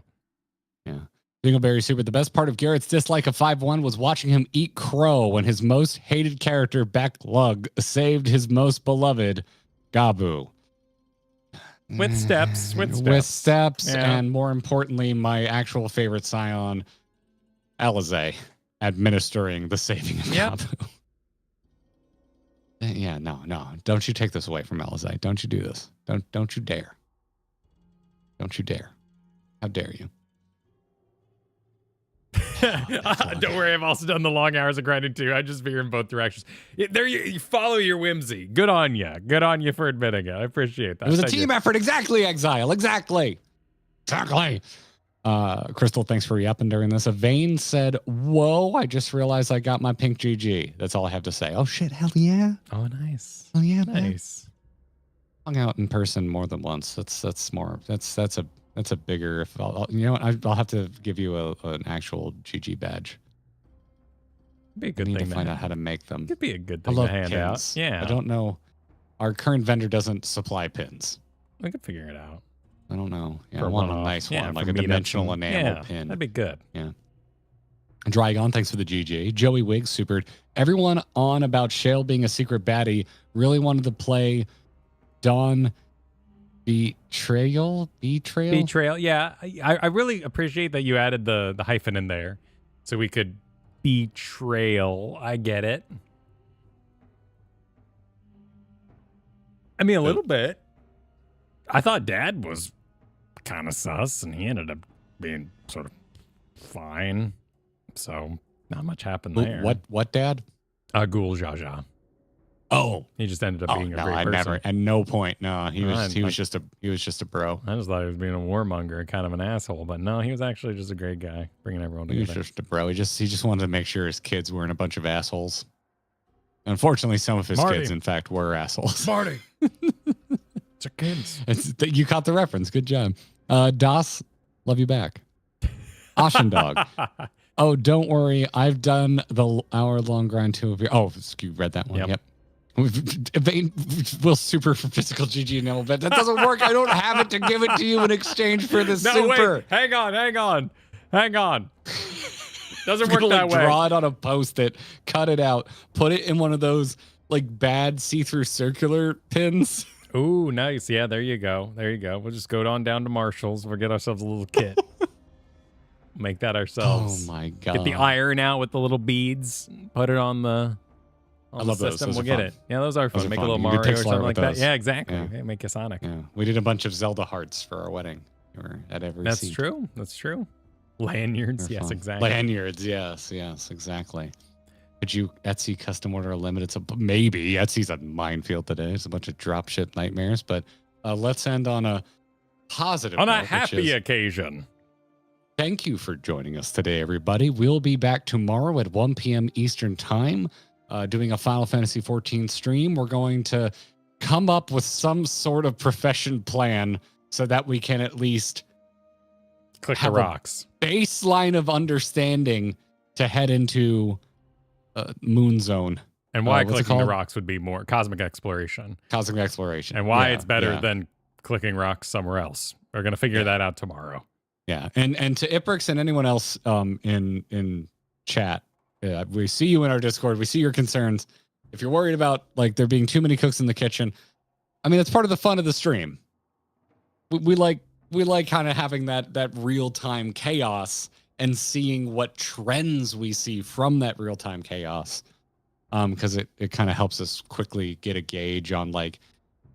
Yeah. Dingleberry Super. The best part of Garrett's dislike of 5-1 was watching him eat crow when his most hated character, Backlug, saved his most beloved, Gabu. With steps. Yeah. And more importantly, my actual favorite scion, Alize, administering the saving of Gabu. Yeah, no. Don't you take this away from Alize. Don't you do this. Don't you dare. Don't you dare. How dare you? Don't worry, I've also done the long hours of grinding too. I just veer in both directions. There, you follow your whimsy. Good on you. Good on you for admitting it. I appreciate that. It was a team effort. Exactly, Exile. Exactly. Crystal, thanks for re-upping during this. Vane said, whoa, I just realized I got my pink GG. That's all I have to say. Oh, shit. Hell yeah. Oh, nice. Oh, yeah. Nice. Man. Hung out in person more than once. That's a bigger. You know what? I'll have to give you an actual GG badge. Be a good thing to find out how to make them. Could be a good thing to hand pins. out. Yeah. I don't know. Our current vendor doesn't supply pins. We could figure it out. I don't know. Yeah, I want a nice one, like a dimensional enamel pin. That'd be good. Yeah. Drygon, thanks for the GG. Joey Wiggs, supered. Everyone on about Shale being a secret baddie really wanted to play Dawn Betrayal. Yeah, I really appreciate that you added the hyphen in there, so we could betrayal. I get it. I mean, a little bit. I thought Dad was kind of sus, and he ended up being sort of fine. So not much happened there. What Dad? Ghoul Jaja. Oh, he just ended up being a great person. Never, at no point. No, he was just a bro. I just thought he was being a warmonger and kind of an asshole, but no, he was actually just a great guy, bringing everyone together. He was just a bro. He just wanted to make sure his kids weren't a bunch of assholes. Unfortunately, some of his kids, in fact, were assholes. Marty, it's your kids. You caught the reference. Good job. Das, love you back. Ashen Dog. Oh, don't worry. I've done the hour-long grind too. Oh, you read that one. Yep. Will super for physical GG and but that doesn't work. I don't have it to give it to you in exchange for the super. Wait. Hang on. Doesn't work that way. Draw it on a Post-it, cut it out, put it in one of those like bad see-through circular pins. Ooh, nice. Yeah, there you go. We'll just go on down to Marshall's. We'll get ourselves a little kit. Make that ourselves. Oh my god. Get the iron out with the little beads. Put it on the I love system. Those we'll get fun. It. Yeah, those are fun. Make a little Mario or something like that. Yeah, exactly. Yeah. Make a Sonic. Yeah. We did a bunch of Zelda hearts for our wedding. At every That's seat. true. Lanyards. Yes, exactly. Lanyards. Yes, exactly. Could you Etsy custom order a limited? Maybe. Etsy's a minefield today. It's a bunch of drop ship nightmares. But let's end on a positive note, a happy occasion. Thank you for joining us today, everybody. We'll be back tomorrow at 1 p.m. Eastern Time doing a Final Fantasy XIV stream. We're going to come up with some sort of profession plan so that we can at least click the rocks. Baseline of understanding to head into Moon Zone. And why clicking the rocks would be more cosmic exploration. And why it's better than clicking rocks somewhere else. We're going to figure that out tomorrow. Yeah, and to Iprix and anyone else in chat, we see you in our Discord. We see your concerns. If you're worried about like there being too many cooks in the kitchen, I mean, it's part of the fun of the stream. We like kind of having that real time chaos and seeing what trends we see from that real time chaos, because it kind of helps us quickly get a gauge on like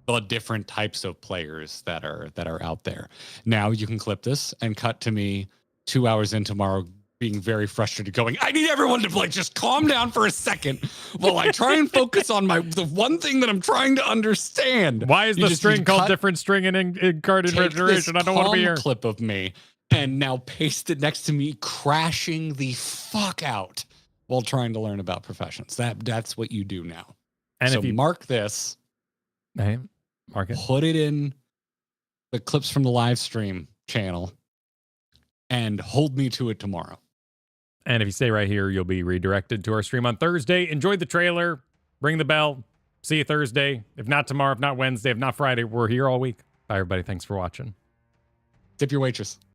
the different types of players that are out there. Now you can clip this and cut to me 2 hours in tomorrow being very frustrated going, I need everyone to like just calm down for a second while I try and focus on the one thing that I'm trying to understand. Why is the string called different string in Guardian Regeneration? I don't want to be here. Clip of me and now paste it next to me crashing the fuck out while trying to learn about professions. That's what you do now. And so if you mark this, mark it. Put it in the clips from the live stream channel and hold me to it tomorrow. And if you stay right here, you'll be redirected to our stream on Thursday. Enjoy the trailer. Ring the bell. See you Thursday. If not tomorrow, if not Wednesday, if not Friday, we're here all week. Bye, everybody. Thanks for watching. Tip your waitress.